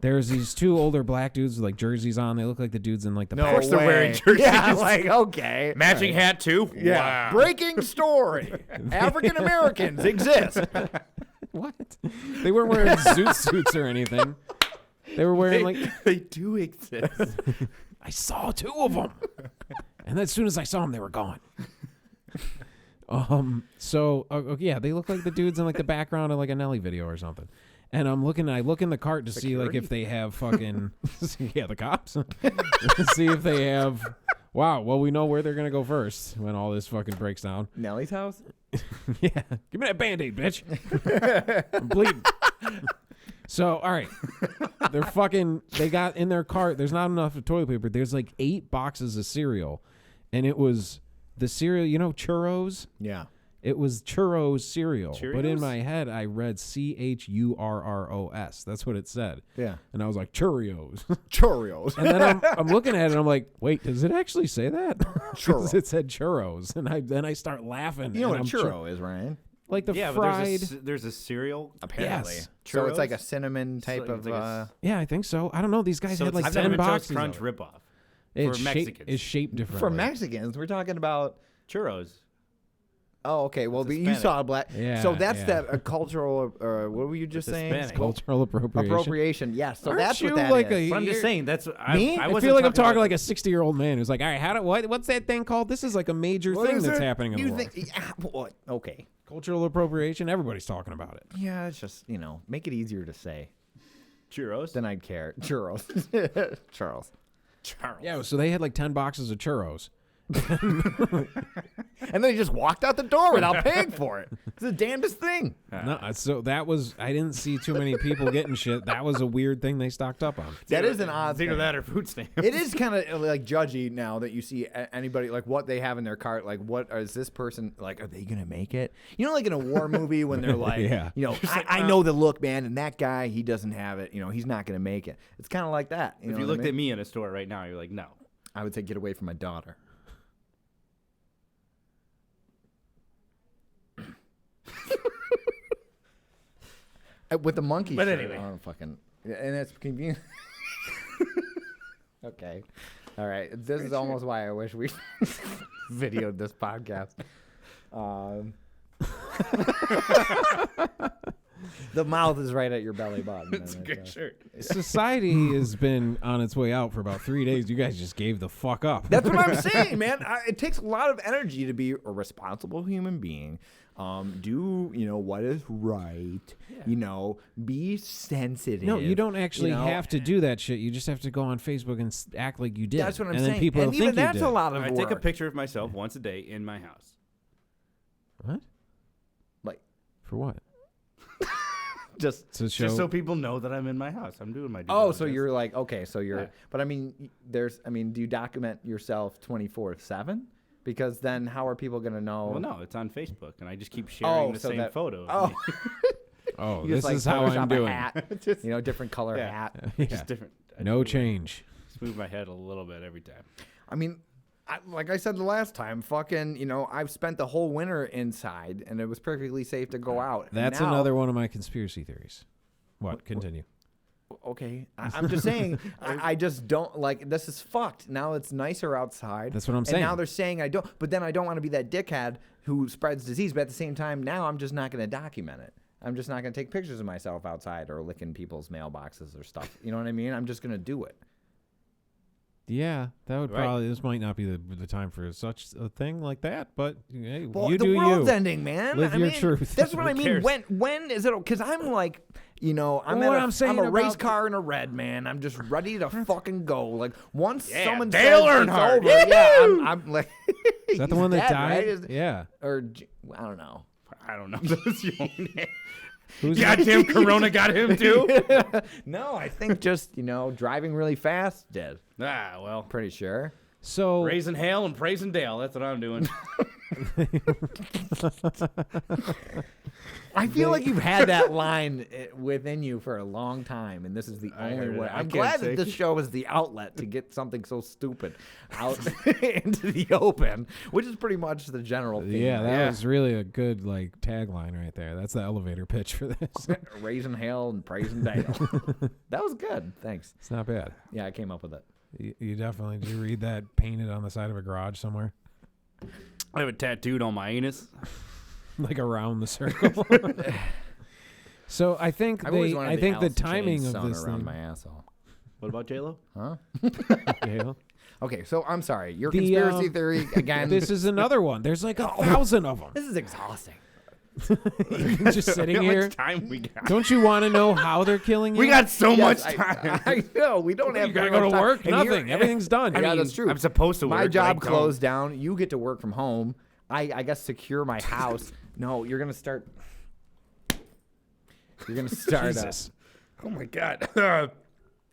Speaker 8: There's these two older black dudes with like jerseys on. They look like the dudes in like the.
Speaker 9: No
Speaker 6: Of course they're
Speaker 9: way.
Speaker 6: wearing jerseys.
Speaker 9: Yeah, like, okay.
Speaker 6: Matching hat too.
Speaker 9: Yeah.
Speaker 6: Wow.
Speaker 9: Breaking story. African Americans exist.
Speaker 8: What? They weren't wearing zoot suits or anything. They were wearing like.
Speaker 6: They do exist.
Speaker 8: I saw two of them, and then as soon as I saw them, they were gone. So yeah, they look like the dudes in like the background of like a Nelly video or something. And I look in the cart to see like if they have fucking yeah, the cops. See if they have. Wow, well we know where they're gonna go first when all this fucking breaks down.
Speaker 9: Nellie's house?
Speaker 8: Yeah, give me that Band-Aid, bitch. I'm bleeding. So all right, they got in their cart. There's not enough of toilet paper. There's like 8 boxes of cereal, and it was the cereal. You know, churros.
Speaker 9: Yeah.
Speaker 8: It was churros cereal, but in
Speaker 6: Cheerios?
Speaker 8: my head I read CHURROS. That's what it said.
Speaker 9: Yeah.
Speaker 8: And I was like, Cheerios.
Speaker 9: Cheerios.
Speaker 8: And then I'm looking at it and I'm like, wait, does it actually say that? 'Cause
Speaker 9: Churro.
Speaker 8: it said churros. And then I start laughing.
Speaker 9: You know what a
Speaker 8: and
Speaker 9: churro is, Ryan?
Speaker 8: like the
Speaker 6: Yeah,
Speaker 8: fried.
Speaker 6: but there's a cereal.
Speaker 9: Apparently.
Speaker 8: Yes.
Speaker 9: So it's like
Speaker 6: Churros?
Speaker 9: a cinnamon type
Speaker 6: like-
Speaker 9: of.
Speaker 6: it's like a
Speaker 8: Yeah, I think so. I don't know. These guys
Speaker 6: So
Speaker 8: had like
Speaker 6: it's
Speaker 8: 10
Speaker 6: Cinnamon Toast
Speaker 8: boxes.
Speaker 6: Crunch
Speaker 8: of it.
Speaker 6: ripoff
Speaker 8: It's
Speaker 6: for
Speaker 8: shaped-
Speaker 6: Mexicans.
Speaker 8: It's shaped differently.
Speaker 9: For Mexicans, we're talking about.
Speaker 6: Churros.
Speaker 9: Oh, okay. Well,
Speaker 6: It's
Speaker 9: you
Speaker 6: Hispanic.
Speaker 9: saw a black.
Speaker 8: Yeah,
Speaker 9: So that's
Speaker 8: yeah.
Speaker 9: that a cultural. What were you just
Speaker 6: It's
Speaker 9: saying?
Speaker 6: Hispanic.
Speaker 8: Cultural appropriation.
Speaker 9: Appropriation. Yes. So
Speaker 8: Aren't
Speaker 9: that's
Speaker 8: you
Speaker 9: what that
Speaker 8: like
Speaker 9: is.
Speaker 8: a-
Speaker 6: But I'm just
Speaker 8: You're-
Speaker 6: saying that's
Speaker 9: Me?
Speaker 6: I
Speaker 8: I
Speaker 6: wasn't
Speaker 8: feel like I'm talking
Speaker 6: about-
Speaker 8: like a 60-year-old man who's like, all right, what's that thing called? This is like a major
Speaker 9: What
Speaker 8: thing
Speaker 9: is
Speaker 8: that's
Speaker 9: it?
Speaker 8: happening in the
Speaker 9: You
Speaker 8: world.
Speaker 9: think? Yeah, what? Okay.
Speaker 8: Cultural appropriation. Everybody's talking about it.
Speaker 9: Yeah, it's just make it easier to say.
Speaker 6: churros.
Speaker 9: Then I'd care. Churros. Charles.
Speaker 8: Yeah, so they had like 10 boxes of churros.
Speaker 9: And then he just walked out the door without paying for it. It's the damnedest thing.
Speaker 8: No, so that was, I didn't see too many people getting shit. That was a weird thing they stocked up on.
Speaker 9: That is an odd
Speaker 6: It's either
Speaker 9: thing.
Speaker 6: that or food stamps.
Speaker 9: It is kind of like judgy now that you see anybody like what they have in their cart. Like, what is this person like? Are they gonna make it? You know, like in a war movie when they're like,
Speaker 8: Yeah.
Speaker 9: I know the look, man, and that guy, he doesn't have it. He's not gonna make it. It's kind of like that.
Speaker 6: If you looked at me in a store right now, you're like, no.
Speaker 9: I would say, get away from my daughter. With the monkey.
Speaker 6: But
Speaker 9: shirt
Speaker 6: anyway.
Speaker 9: on, fucking, and it's convenient. Okay, all right. This is almost why I wish we videoed this podcast. The mouth is right at your belly button.
Speaker 6: It's a good shirt.
Speaker 8: Society has been on its way out for about 3 days. You guys just gave the fuck up.
Speaker 9: That's what I'm saying, man. It takes a lot of energy to be a responsible human being. Do what is right? Be sensitive.
Speaker 8: No, you don't actually
Speaker 9: you know?
Speaker 8: have to do that shit. You just have to go on Facebook and act like you did.
Speaker 9: That's what I'm
Speaker 8: and
Speaker 9: saying.
Speaker 8: Then people
Speaker 9: and
Speaker 8: will
Speaker 9: even
Speaker 8: think you
Speaker 9: that's
Speaker 8: did.
Speaker 9: a lot of
Speaker 6: I
Speaker 9: work.
Speaker 6: take a picture of myself once a day in my house.
Speaker 8: What?
Speaker 9: Like,
Speaker 8: For what?
Speaker 9: just
Speaker 8: To show.
Speaker 6: Just so people know that I'm in my house. I'm doing my due
Speaker 9: Oh,
Speaker 6: diligence.
Speaker 9: so you're like, okay, so you're,
Speaker 6: Yeah.
Speaker 9: but I mean, do you document yourself 24/7? Because then how are people going to know?
Speaker 6: Well, no, it's on Facebook, and I just keep sharing the
Speaker 9: so
Speaker 6: same
Speaker 9: that-
Speaker 6: photo.
Speaker 9: Oh,
Speaker 8: oh,
Speaker 9: you
Speaker 8: this
Speaker 9: just, like,
Speaker 8: is how I'm
Speaker 9: Photoshop a
Speaker 8: doing.
Speaker 9: hat, different color
Speaker 6: Yeah.
Speaker 9: hat.
Speaker 8: Yeah.
Speaker 6: Just different. I
Speaker 8: No
Speaker 6: just
Speaker 8: change.
Speaker 6: move my head a little bit every time.
Speaker 9: I mean, like I said the last time, fucking, I've spent the whole winter inside, and it was perfectly safe to go out. And
Speaker 8: That's
Speaker 9: now-
Speaker 8: another one of my conspiracy theories. What? Continue.
Speaker 9: Okay, I'm just saying. I just don't like. This is fucked. Now it's nicer outside.
Speaker 8: That's what I'm
Speaker 9: And
Speaker 8: saying.
Speaker 9: now they're saying I don't. But then I don't want to be that dickhead who spreads disease. But at the same time, now I'm just not going to document it. I'm just not going to take pictures of myself outside or licking people's mailboxes or stuff. You know what I mean? I'm just going to do it.
Speaker 8: Yeah, that would
Speaker 6: Right.
Speaker 8: probably. This might not be the time for such a thing like that, but hey,
Speaker 9: Well,
Speaker 8: you
Speaker 9: the
Speaker 8: do
Speaker 9: world's
Speaker 8: you.
Speaker 9: ending, man.
Speaker 8: Live
Speaker 9: I
Speaker 8: your
Speaker 9: mean,
Speaker 8: truth.
Speaker 9: That's what
Speaker 8: Who
Speaker 9: I mean.
Speaker 8: cares?
Speaker 9: When is it? Because I'm like, I'm
Speaker 8: What
Speaker 9: at
Speaker 8: I'm saying
Speaker 9: I'm a race
Speaker 8: about-
Speaker 9: car in a red, man. I'm just ready to fucking go. Like once someone
Speaker 6: Dale
Speaker 9: says
Speaker 6: Earnhardt.
Speaker 9: it's over, yeah, I'm like.
Speaker 8: Is that the
Speaker 9: he's
Speaker 8: one that
Speaker 9: dead,
Speaker 8: died?
Speaker 9: right?
Speaker 8: Yeah.
Speaker 9: Or I don't know.
Speaker 6: I don't know. That's your own name.
Speaker 8: Who's
Speaker 6: Goddamn Corona got him too.
Speaker 9: No, I think just driving really fast did.
Speaker 6: Well,
Speaker 9: Pretty sure.
Speaker 8: So
Speaker 6: Raising Hale and praising Dale. That's what I'm doing.
Speaker 9: I feel like you've had that line within you for a long time, and this is the only way. I'm glad that this show is the outlet to get something so stupid out into the open, which is pretty much the general theme.
Speaker 8: Yeah, that was really a good like tagline right there. That's the elevator pitch for this.
Speaker 9: Rasin, Hale, and Praisin Dale. That was good. Thanks.
Speaker 8: It's not bad.
Speaker 9: Yeah, I came up with it.
Speaker 8: You definitely did. You read that painted on the side of a garage somewhere,
Speaker 6: I have it tattooed on my anus.
Speaker 8: like around the circle. So I think the timing of this
Speaker 9: around
Speaker 8: thing.
Speaker 9: my asshole.
Speaker 6: What about J-Lo?
Speaker 9: Huh?
Speaker 8: Yeah.
Speaker 9: Okay, so I'm sorry. Your
Speaker 8: The,
Speaker 9: conspiracy theory again.
Speaker 8: This is another one. There's like 1,000 of them.
Speaker 9: This is exhausting.
Speaker 8: Just sitting
Speaker 6: How
Speaker 8: here.
Speaker 6: much time we got?
Speaker 8: Don't you want to know how they're killing you?
Speaker 6: We got so much
Speaker 9: Yes,
Speaker 6: time.
Speaker 9: I know. We don't have
Speaker 8: You gotta
Speaker 9: very
Speaker 8: go
Speaker 9: much
Speaker 8: to
Speaker 9: time.
Speaker 8: work.
Speaker 9: And
Speaker 8: Nothing. Everything's done.
Speaker 9: Yeah, that's true.
Speaker 6: I'm supposed to work.
Speaker 9: My
Speaker 6: but
Speaker 9: job
Speaker 6: I don't.
Speaker 9: closed down. You get to work from home. I guess secure my house. No, you're gonna start. You're gonna start.
Speaker 8: Jesus.
Speaker 6: Oh my god.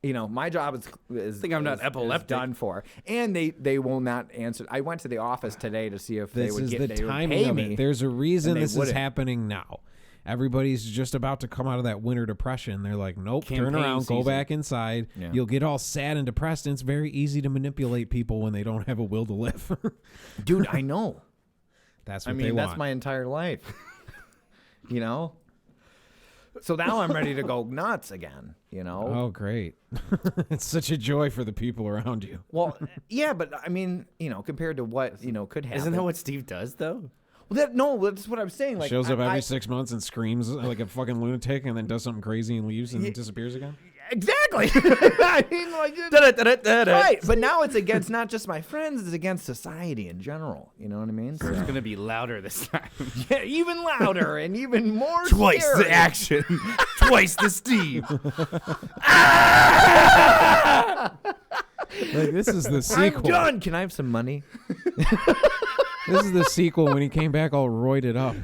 Speaker 9: My job is
Speaker 6: think I'm not
Speaker 9: is
Speaker 6: epileptic.
Speaker 9: done for, and they will not answer. I went to the office today to see if they
Speaker 8: This
Speaker 9: would
Speaker 8: is
Speaker 9: get
Speaker 8: the
Speaker 9: they would
Speaker 8: timing
Speaker 9: pay
Speaker 8: of
Speaker 9: me.
Speaker 8: it. There's a reason
Speaker 9: and they
Speaker 8: this is
Speaker 9: wouldn't.
Speaker 8: happening now. Everybody's just about to come out of that winter depression. They're like, nope, turn
Speaker 6: Campaign
Speaker 8: around, go
Speaker 6: season.
Speaker 8: back inside.
Speaker 9: Yeah.
Speaker 8: You'll get all sad and depressed, and it's very easy to manipulate people when they don't have a will to live.
Speaker 9: Dude, I know.
Speaker 8: That's what
Speaker 9: I
Speaker 8: they
Speaker 9: mean, that's
Speaker 8: want.
Speaker 9: my entire life. So now I'm ready to go nuts again.
Speaker 8: Oh, great. It's such a joy for the people around you.
Speaker 9: Well, yeah, but I mean, compared to what could happen.
Speaker 6: Isn't that what Steve does though?
Speaker 9: Well, that's what I'm saying. Like,
Speaker 8: Shows up every 6 months and screams like a fucking lunatic and then does something crazy and leaves and disappears again.
Speaker 9: Exactly. I mean, like, right. But now it's against not just my friends; it's against society in general. You know what I mean? So,
Speaker 6: It's gonna be louder this time.
Speaker 9: yeah, even louder and even more.
Speaker 6: Twice
Speaker 9: scary.
Speaker 6: the action. Twice the Steve.
Speaker 8: Like, this is the
Speaker 9: I'm
Speaker 8: sequel.
Speaker 9: done. Can I have some money?
Speaker 8: This is the sequel when he came back all roided up.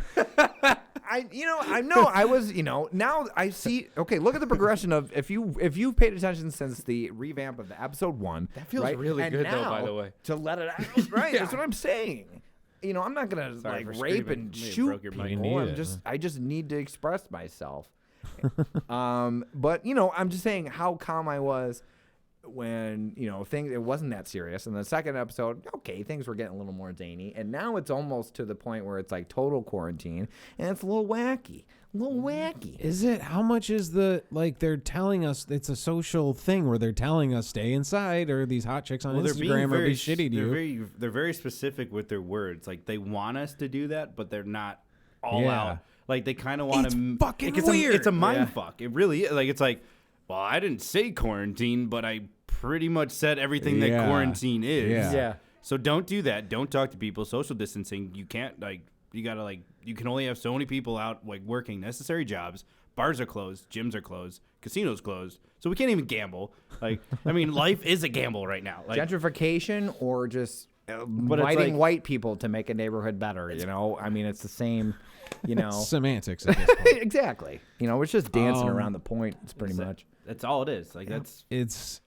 Speaker 9: I was, now I see. Okay, look at the progression of if you've paid attention since the revamp of the episode 1.
Speaker 6: That feels
Speaker 9: right?
Speaker 6: really
Speaker 9: And
Speaker 6: good, though,
Speaker 9: now,
Speaker 6: by the way.
Speaker 9: to let it out, right? That's what I'm saying. I'm not gonna
Speaker 6: Sorry for
Speaker 9: rape
Speaker 6: screaming.
Speaker 9: and
Speaker 6: Maybe it
Speaker 9: shoot
Speaker 6: broke your mic.
Speaker 8: You
Speaker 9: people.
Speaker 8: need it.
Speaker 9: I just need to express myself. But I'm just saying how calm I was when things it wasn't that serious. In the second episode, okay, things were getting a little more zany, and now it's almost to the point where it's like total quarantine, and it's a little wacky.
Speaker 8: Is it? How much is they're telling us it's a social thing where they're telling us stay inside, or these hot chicks on Instagram are be shitty to you?
Speaker 6: They're very specific with their words. Like they want us to do that, but they're not all out. Like they kind of want to.
Speaker 8: It's fucking
Speaker 6: weird. It's a mind
Speaker 9: Yeah.
Speaker 6: fuck. It really is. Like it's like, well, I didn't say quarantine, but I pretty much said everything that
Speaker 8: Yeah.
Speaker 6: quarantine is.
Speaker 8: Yeah.
Speaker 6: So don't do that. Don't talk to people. Social distancing. You can't you can only have so many people out working necessary jobs. Bars are closed. Gyms are closed. Casinos closed. So we can't even gamble. Life is a gamble right now.
Speaker 9: Gentrification or just
Speaker 6: But it's
Speaker 9: inviting white people to make a neighborhood better. I mean, it's the same.
Speaker 8: Semantics at this point.
Speaker 9: Exactly. It's just dancing around the point. It's pretty much.
Speaker 6: That's all it is.
Speaker 8: It's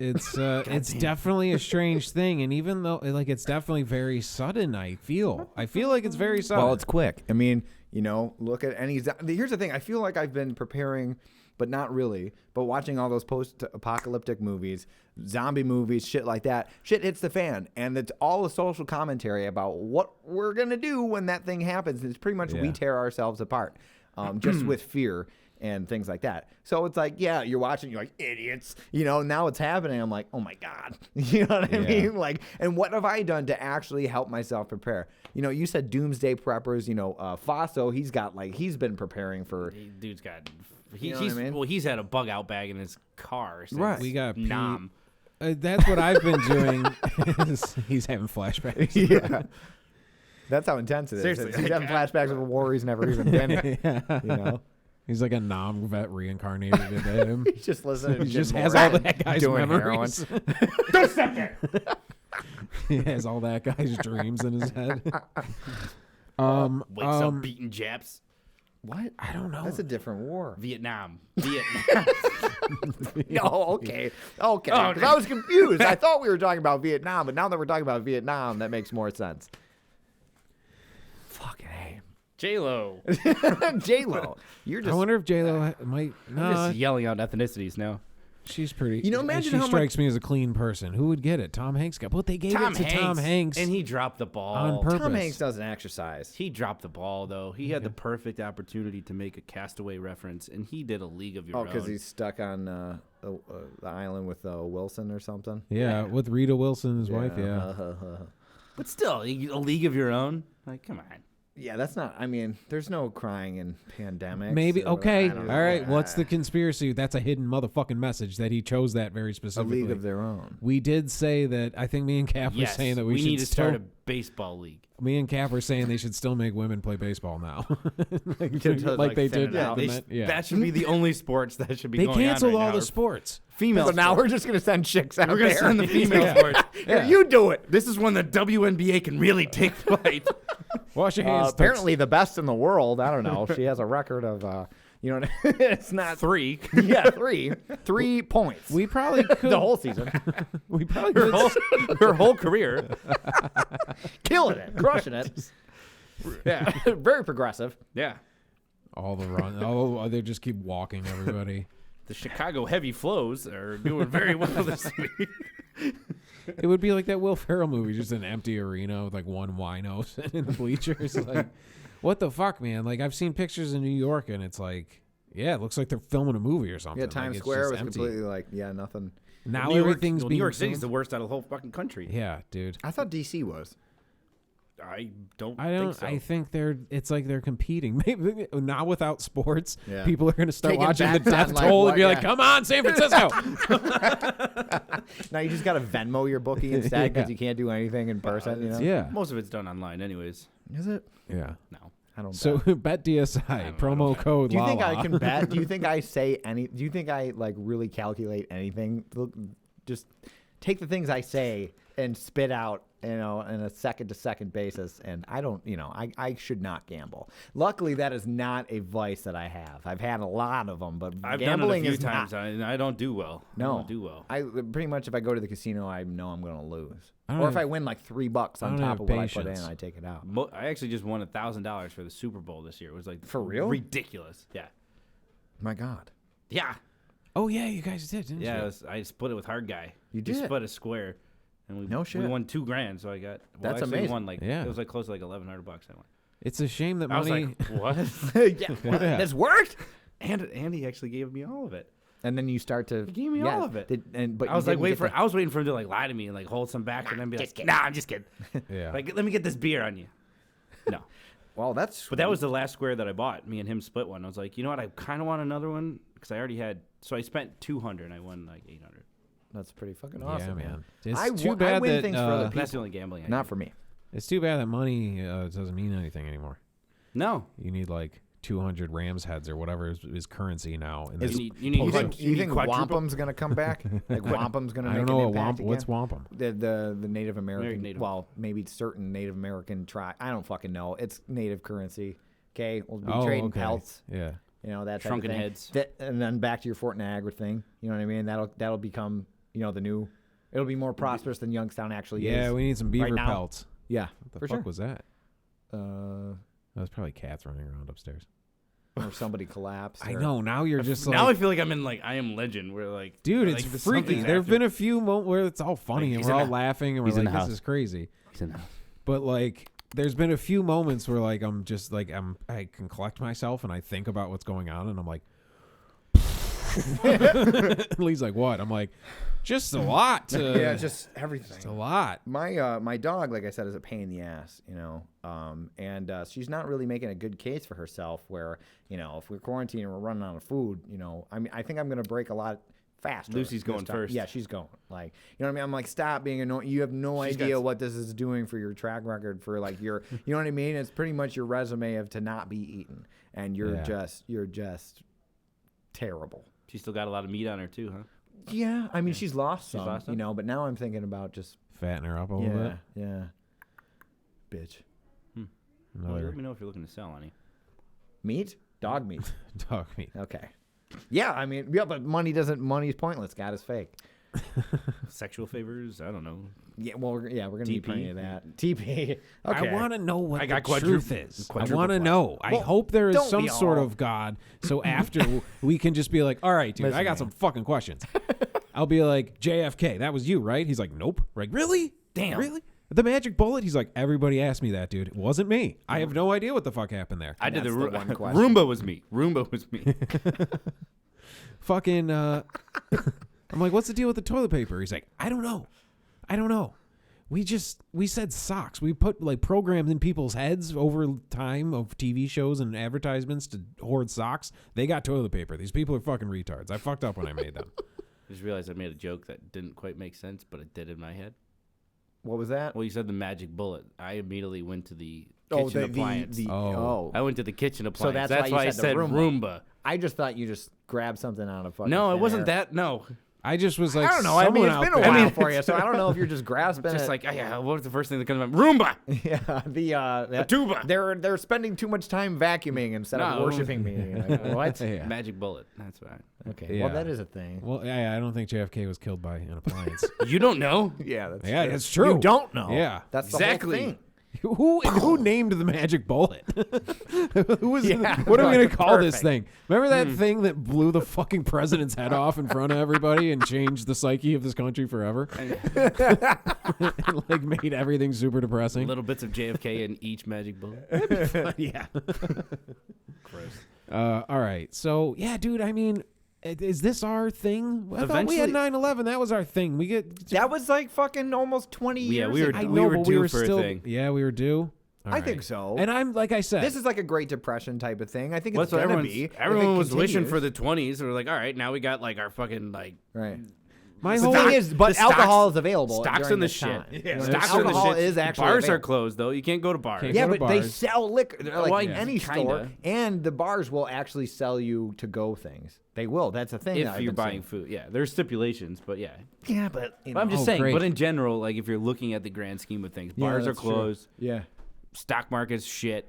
Speaker 8: definitely a strange thing, and even though it's definitely very sudden, I feel like it's very sudden.
Speaker 9: Well, it's quick. I mean, look at any. Here's the thing. I feel like I've been preparing, but not really. But watching all those post-apocalyptic movies, zombie movies, shit like that, shit hits the fan, and it's all a social commentary about what we're gonna do when that thing happens. It's pretty much we tear ourselves apart, just with fear and things like that. So it's like, yeah, you're watching, you're like, idiots. Now it's happening. I'm like, oh my God. You know what I mean? And what have I done to actually help myself prepare? You said doomsday preppers. Faso, he's been preparing for.
Speaker 6: Dude's got.
Speaker 9: You know what I mean?
Speaker 6: He's had a bug out bag in his car. Since
Speaker 9: Right.
Speaker 8: We got
Speaker 6: Nam.
Speaker 8: That's what I've been doing. He's having flashbacks.
Speaker 9: Yeah. That's how intense it is.
Speaker 6: Seriously.
Speaker 9: He's having flashbacks of a war he's never even been in.
Speaker 8: He's like a Nam vet reincarnated into him.
Speaker 9: He's just listening.
Speaker 8: He just has all that guy's
Speaker 9: doing
Speaker 8: memories.
Speaker 9: Don't step there.
Speaker 8: He has all that guy's dreams in his head.
Speaker 6: Wakes up beating Japs.
Speaker 9: What?
Speaker 8: I don't know.
Speaker 9: That's a different war.
Speaker 6: Vietnam.
Speaker 9: No, okay. 'Cause I was confused. I thought we were talking about Vietnam, but now that we're talking about Vietnam, that makes more sense. Fucking hey.
Speaker 6: J-Lo.
Speaker 9: J-Lo. You're just.
Speaker 8: I wonder if J-Lo might.
Speaker 6: I'm
Speaker 8: No,
Speaker 6: just yelling out ethnicities now.
Speaker 8: she's pretty.
Speaker 9: You know, imagine
Speaker 8: she
Speaker 9: how
Speaker 8: strikes me as a clean person. Who would get it? Tom Hanks got. But they gave it to Tom Hanks,
Speaker 6: and he dropped the ball
Speaker 8: on purpose.
Speaker 9: Tom Hanks doesn't exercise.
Speaker 6: He dropped the ball though. He had the perfect opportunity to make a Castaway reference, and he did a League of Your Own.
Speaker 9: Oh, because he's stuck on the island with Wilson or something.
Speaker 8: Yeah, with Rita Wilson, his wife. Yeah.
Speaker 6: But still, a League of Your Own. Like, come on.
Speaker 9: Yeah, that's not. I mean, there's no crying in pandemics.
Speaker 8: Maybe.
Speaker 9: so
Speaker 8: Okay.
Speaker 9: I
Speaker 8: All
Speaker 9: don't know.
Speaker 8: right. What's the conspiracy? That's a hidden motherfucking message that he chose that very
Speaker 9: A
Speaker 8: specifically.
Speaker 9: league of their own.
Speaker 8: We did say that. I think me and Cap were
Speaker 6: Yes,
Speaker 8: saying that we should
Speaker 6: need to
Speaker 8: still,
Speaker 6: start a baseball league.
Speaker 8: Me and Cap were saying they should still make women play baseball now, like
Speaker 9: like
Speaker 8: they
Speaker 9: thin
Speaker 8: did.
Speaker 9: it out.
Speaker 8: the
Speaker 6: They
Speaker 8: men-
Speaker 6: sh-
Speaker 8: yeah.
Speaker 6: That should be the only sports that should be
Speaker 8: They
Speaker 6: going on
Speaker 8: canceled
Speaker 6: right
Speaker 8: all
Speaker 6: now.
Speaker 8: the sports.
Speaker 6: Female
Speaker 9: So now
Speaker 6: sports.
Speaker 9: we're just gonna send chicks out
Speaker 6: We're going to
Speaker 9: there.
Speaker 6: send the female
Speaker 8: Yeah.
Speaker 6: sports.
Speaker 9: Here, you do it.
Speaker 6: This is when the WNBA can really take flight.
Speaker 8: Wash your hands.
Speaker 9: Apparently, the best in the world. I don't know. She has a record of, it's not
Speaker 6: 3.
Speaker 9: Yeah, 3 points.
Speaker 8: we probably could.
Speaker 9: the whole season,
Speaker 8: we probably could.
Speaker 6: Her whole career.
Speaker 9: killing it, crushing it. Yeah, very progressive.
Speaker 6: Yeah.
Speaker 8: all the run. Oh, they just keep walking everybody.
Speaker 6: The Chicago Heavy Flows are doing very well this week.
Speaker 8: It would be like that Will Ferrell movie, just an empty arena with like one wino sitting in the bleachers. Like, what the fuck, man? Like, I've seen pictures in New York, and it's like, yeah, it looks like they're filming a movie or something.
Speaker 9: Yeah,
Speaker 8: Like,
Speaker 9: Times
Speaker 8: it's
Speaker 9: Square
Speaker 8: just
Speaker 9: was
Speaker 8: empty.
Speaker 9: completely like, nothing.
Speaker 8: Now
Speaker 6: New York-
Speaker 8: everything's
Speaker 6: New
Speaker 8: being
Speaker 6: York City's the
Speaker 8: filmed.
Speaker 6: worst out of the whole fucking country.
Speaker 8: Yeah, dude.
Speaker 9: I thought DC was.
Speaker 6: I don't
Speaker 8: I don't.
Speaker 6: think so.
Speaker 8: I think they're. It's like they're competing. Maybe now without sports,
Speaker 9: Yeah.
Speaker 8: people are going to start
Speaker 9: Taking
Speaker 8: watching the
Speaker 9: bets on,
Speaker 8: death
Speaker 9: like,
Speaker 8: toll
Speaker 9: what-
Speaker 8: and be like,
Speaker 9: yeah.
Speaker 8: "Come on, San Francisco!"
Speaker 9: Now you just got to Venmo your bookie instead because
Speaker 8: Yeah.
Speaker 9: you can't do anything in person. You know?
Speaker 8: Yeah,
Speaker 6: Most of it's done online anyways.
Speaker 9: Is it?
Speaker 8: yeah.
Speaker 6: No.
Speaker 9: I don't.
Speaker 8: So
Speaker 9: bet.
Speaker 8: bet DSI promo code.
Speaker 9: Do you think
Speaker 8: Lala.
Speaker 9: I can bet? Do you think I say any? Do you think I like really calculate anything? Look, just take the things I say and spit out, in a second-to-second basis. And I don't, I should not gamble. Luckily, that is not a vice that I have. I've had a lot of them, but
Speaker 6: I've done it a
Speaker 9: gambling
Speaker 6: few
Speaker 9: is
Speaker 6: times,
Speaker 9: not.
Speaker 6: and I don't do well. I
Speaker 9: No,
Speaker 6: don't do well.
Speaker 9: I pretty much if I go to the casino, I know I'm going to lose.
Speaker 8: I don't
Speaker 9: Or if
Speaker 8: have-
Speaker 9: I win like $3
Speaker 8: I
Speaker 9: on
Speaker 8: don't
Speaker 9: top
Speaker 8: have
Speaker 9: of what I put
Speaker 8: patience.
Speaker 9: in, I take it out.
Speaker 6: I actually just won $1,000 for the Super Bowl this year. It was like
Speaker 9: For real?
Speaker 6: ridiculous. Yeah.
Speaker 9: My God.
Speaker 6: Yeah.
Speaker 8: Oh yeah, you guys did, didn't
Speaker 6: Yeah.
Speaker 8: you?
Speaker 6: I split it with Hard Guy.
Speaker 9: You
Speaker 6: We
Speaker 9: did?
Speaker 6: split a square, and we
Speaker 9: No shit.
Speaker 6: we won $2,000. So I got. Well,
Speaker 9: That's
Speaker 6: actually
Speaker 9: amazing.
Speaker 6: Won like
Speaker 8: Yeah.
Speaker 6: it was like close to like $1,100 I won.
Speaker 8: It's a shame that
Speaker 6: I was
Speaker 8: money.
Speaker 6: like, what?
Speaker 9: Yeah,
Speaker 8: Yeah.
Speaker 9: this worked.
Speaker 6: And Andy actually gave me all of it.
Speaker 9: And then you start to.
Speaker 6: He gave me all of it.
Speaker 9: But
Speaker 6: I was like, I was waiting for him to like lie to me and like hold some back and then be like, nah, I'm just kidding.
Speaker 8: yeah.
Speaker 6: Like, let me get this beer on you. No.
Speaker 9: Well, that's.
Speaker 6: But that was the last square that I bought. Me and him split one. I was like, you know what? I kind of want another one because I already had. So I spent $200 and I won like $800.
Speaker 9: That's pretty fucking awesome,
Speaker 8: yeah, man.
Speaker 9: man.
Speaker 8: It's
Speaker 9: I
Speaker 8: too
Speaker 9: wa- I
Speaker 8: bad
Speaker 9: win
Speaker 8: that
Speaker 9: things for other people.
Speaker 6: That's the only gambling I
Speaker 9: Not
Speaker 6: do.
Speaker 9: for me.
Speaker 8: it's too bad that money doesn't mean anything anymore.
Speaker 6: No.
Speaker 8: You need like 200 Rams heads or whatever is currency now. In
Speaker 6: You
Speaker 8: this
Speaker 6: need, you need,
Speaker 9: You
Speaker 8: post-
Speaker 9: think, you think
Speaker 6: quadruple?
Speaker 9: wampum's gonna come back? Like wampum's gonna
Speaker 8: I
Speaker 9: make
Speaker 8: don't know
Speaker 9: an
Speaker 8: what
Speaker 9: impact
Speaker 8: wamp. What's
Speaker 9: again?
Speaker 8: wampum?
Speaker 9: The Native American.
Speaker 6: Native.
Speaker 9: Well, maybe certain Native American tribe. I don't fucking know. It's native currency. Okay, we'll be
Speaker 8: Oh,
Speaker 9: trading
Speaker 8: okay.
Speaker 9: pelts.
Speaker 8: Yeah.
Speaker 9: That type
Speaker 6: Shrunken
Speaker 9: of thing.
Speaker 6: heads.
Speaker 9: And then back to your Fort Niagara thing. You know what I mean? That'll become the new. It'll be more prosperous than Youngstown actually is.
Speaker 8: Yeah, we need some beaver
Speaker 9: now.
Speaker 8: pelts.
Speaker 9: Yeah,
Speaker 8: What the
Speaker 9: for
Speaker 8: fuck
Speaker 9: sure.
Speaker 8: was that?
Speaker 9: Uh,
Speaker 8: That was probably cats running around upstairs.
Speaker 9: or somebody collapsed.
Speaker 8: I
Speaker 9: or-
Speaker 8: know. Now you're just like,
Speaker 6: now I feel like I'm in like I Am Legend where like
Speaker 8: dude,
Speaker 6: like,
Speaker 8: it's
Speaker 6: there's
Speaker 8: freaky.
Speaker 6: something's
Speaker 8: There have
Speaker 6: after-
Speaker 8: been a few moments where it's all funny
Speaker 6: Like,
Speaker 8: and
Speaker 6: he's
Speaker 8: we're
Speaker 6: in
Speaker 8: all
Speaker 6: the-
Speaker 8: laughing and we're
Speaker 6: he's in
Speaker 8: like,
Speaker 6: the
Speaker 8: this
Speaker 6: house.
Speaker 8: is crazy.
Speaker 6: He's in the house.
Speaker 8: But like, there's been a few moments where like I'm just like I can collect myself and I think about what's going on and I'm like, Lee's like, what? I'm like, just a lot.
Speaker 9: yeah, just everything.
Speaker 8: It's a lot.
Speaker 9: My dog, like I said, is a pain in the ass, and she's not really making a good case for herself. Where if we're quarantining and we're running out of food, I think I'm gonna break a lot faster.
Speaker 6: Lucy's
Speaker 9: this
Speaker 6: going
Speaker 9: time.
Speaker 6: first.
Speaker 9: Yeah, she's going. Like, you know what I mean? I'm like, stop being annoying. You have no
Speaker 6: She's
Speaker 9: idea
Speaker 6: got-
Speaker 9: what this is doing for your track record for like your, you know what I mean? It's pretty much your resume of to not be eaten, and you're just terrible.
Speaker 6: She's still got a lot of meat on her too, huh?
Speaker 9: Yeah, I mean, she's lost some,
Speaker 6: lost some?
Speaker 9: but now I'm thinking about just
Speaker 8: Fatten her up a little bit.
Speaker 9: yeah, bitch.
Speaker 6: Well,
Speaker 8: Another
Speaker 6: let me know if you're looking to sell any.
Speaker 9: Meat? Dog meat.
Speaker 8: dog meat.
Speaker 9: Okay. Yeah, I mean, but money's pointless. God is fake.
Speaker 6: Sexual favors? I don't know.
Speaker 9: Yeah, well, we're gonna
Speaker 6: TP?
Speaker 9: be plenty of that. TP. Okay.
Speaker 8: I want to know what
Speaker 6: I
Speaker 8: the
Speaker 6: got
Speaker 8: truth is. I
Speaker 6: quadruple
Speaker 8: want to
Speaker 6: play.
Speaker 8: know. I
Speaker 9: Well,
Speaker 8: hope there is
Speaker 9: don't
Speaker 8: some
Speaker 9: we
Speaker 8: sort
Speaker 9: all?
Speaker 8: of God. So after we can just be like, all right, dude, I
Speaker 9: Listen,
Speaker 8: got
Speaker 9: man.
Speaker 8: some fucking questions. I'll be like, JFK, that was you, right? He's like, nope. Like, really?
Speaker 6: Damn.
Speaker 8: Really? The magic bullet? He's like, everybody asked me that, dude. It wasn't me. I have no idea what the fuck happened there.
Speaker 6: I did
Speaker 9: That's
Speaker 6: the
Speaker 9: the one question.
Speaker 6: Roomba was me. Roomba was me.
Speaker 8: Fucking, I'm like, what's the deal with the toilet paper? He's like, I don't know. We said socks. We put like programs in people's heads over time of TV shows and advertisements to hoard socks. They got toilet paper. These people are fucking retards. I fucked up when I made them.
Speaker 6: I just realized I made a joke that didn't quite make sense, but it did in my head.
Speaker 9: What was that?
Speaker 6: Well, you said the magic bullet. I immediately went to the
Speaker 9: Oh,
Speaker 6: kitchen appliance.
Speaker 8: Oh.
Speaker 6: I went to the kitchen appliance.
Speaker 9: that's why you
Speaker 6: I
Speaker 9: said
Speaker 6: said
Speaker 9: the Roomba.
Speaker 6: Roomba.
Speaker 9: I just thought you just grabbed something out of fucking.
Speaker 6: No, it
Speaker 9: thin
Speaker 6: wasn't
Speaker 9: air.
Speaker 6: that. No.
Speaker 8: I just was like,
Speaker 9: I don't know. I mean,
Speaker 8: someone
Speaker 9: it's
Speaker 8: out
Speaker 9: been a
Speaker 8: there-
Speaker 9: while for you, so I don't know if you're just grasping
Speaker 6: Just
Speaker 9: it.
Speaker 6: like, yeah, what was the first thing that comes to mind? Roomba!
Speaker 9: Yeah, the
Speaker 6: tuba.
Speaker 9: They're spending too much time vacuuming instead of
Speaker 6: No.
Speaker 9: worshiping me. Like, what?
Speaker 8: Yeah.
Speaker 6: Magic bullet. That's right.
Speaker 9: Okay,
Speaker 8: Yeah.
Speaker 9: well that is a thing.
Speaker 8: Well, yeah, I don't think JFK was killed by an appliance.
Speaker 6: You don't know?
Speaker 9: Yeah, that's
Speaker 8: Yeah,
Speaker 9: true.
Speaker 8: it's true.
Speaker 9: You don't know.
Speaker 8: Yeah.
Speaker 9: that's
Speaker 6: Exactly.
Speaker 9: The whole thing.
Speaker 8: Who named the magic bullet? Who was?
Speaker 9: Yeah,
Speaker 8: What are we gonna
Speaker 9: right,
Speaker 8: call this
Speaker 9: perfect.
Speaker 8: thing? Remember that thing that blew the fucking president's head off in front of everybody and changed the psyche of this country forever? And like made everything super depressing.
Speaker 6: Little bits of JFK in each magic bullet.
Speaker 8: Yeah.
Speaker 6: Gross.
Speaker 8: All right. So yeah, dude. I mean, is this our thing? I thought we had
Speaker 6: Eventually-
Speaker 8: 9/11. That was our thing. We get.
Speaker 9: That was like fucking almost 20 years.
Speaker 6: Yeah, we were-
Speaker 9: ago.
Speaker 8: I
Speaker 6: we
Speaker 8: know,
Speaker 6: were
Speaker 8: but
Speaker 6: due
Speaker 8: we were
Speaker 6: for a
Speaker 8: still.
Speaker 6: thing.
Speaker 8: Yeah, we were due. All
Speaker 9: I
Speaker 8: right.
Speaker 9: think so.
Speaker 8: And I'm like I said.
Speaker 9: This is like a Great Depression type of thing. I think
Speaker 6: Well,
Speaker 9: it's
Speaker 6: that's what
Speaker 9: gonna
Speaker 6: everyone's,
Speaker 9: be. If it
Speaker 6: everyone was wishing
Speaker 9: continues.
Speaker 6: for the 20s. We're like, all right, now we got like our fucking like
Speaker 9: Right.
Speaker 8: my
Speaker 9: The
Speaker 8: whole
Speaker 9: thing is, but
Speaker 6: the stocks-
Speaker 9: alcohol is available.
Speaker 6: stocks
Speaker 9: during
Speaker 6: in the
Speaker 9: this
Speaker 6: shit.
Speaker 9: time.
Speaker 6: Yeah,
Speaker 9: You know,
Speaker 6: stocks in the
Speaker 9: alcohol
Speaker 6: shit.
Speaker 9: is actually
Speaker 6: Bars are
Speaker 9: available.
Speaker 6: closed though. You can't go to bars.
Speaker 8: Can't
Speaker 9: Yeah,
Speaker 8: go to
Speaker 9: but they
Speaker 8: bars.
Speaker 9: sell liquor. They're like
Speaker 6: Well,
Speaker 9: in any
Speaker 6: kinda.
Speaker 9: store, and the bars will actually sell you to-go things. They will. That's a thing. that
Speaker 6: If
Speaker 9: I've
Speaker 6: you're
Speaker 9: been
Speaker 6: buying food, yeah, there's stipulations, but yeah.
Speaker 9: seeing. Yeah, but you
Speaker 6: But I'm
Speaker 9: know.
Speaker 6: just
Speaker 8: Oh,
Speaker 6: saying.
Speaker 8: great.
Speaker 6: But in general, like if you're looking at the grand scheme of things,
Speaker 9: Yeah,
Speaker 6: bars are
Speaker 9: that's true.
Speaker 6: closed,
Speaker 9: Yeah.
Speaker 6: stock market's shit.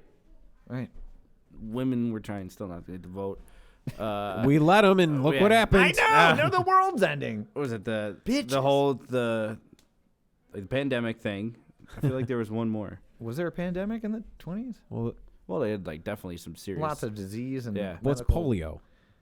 Speaker 9: Right.
Speaker 6: Women were trying still not to vote.
Speaker 8: we let them, and look
Speaker 6: yeah.
Speaker 8: what
Speaker 9: I
Speaker 8: happened.
Speaker 9: know. No, the world's ending.
Speaker 6: What was it the
Speaker 9: Bitches.
Speaker 6: whole the pandemic thing? I feel like there was one more.
Speaker 9: Was there a pandemic in the 20s?
Speaker 8: Well,
Speaker 6: They had like definitely some serious.
Speaker 9: Lots of disease and
Speaker 6: Yeah.
Speaker 8: what's
Speaker 9: medical-
Speaker 8: polio?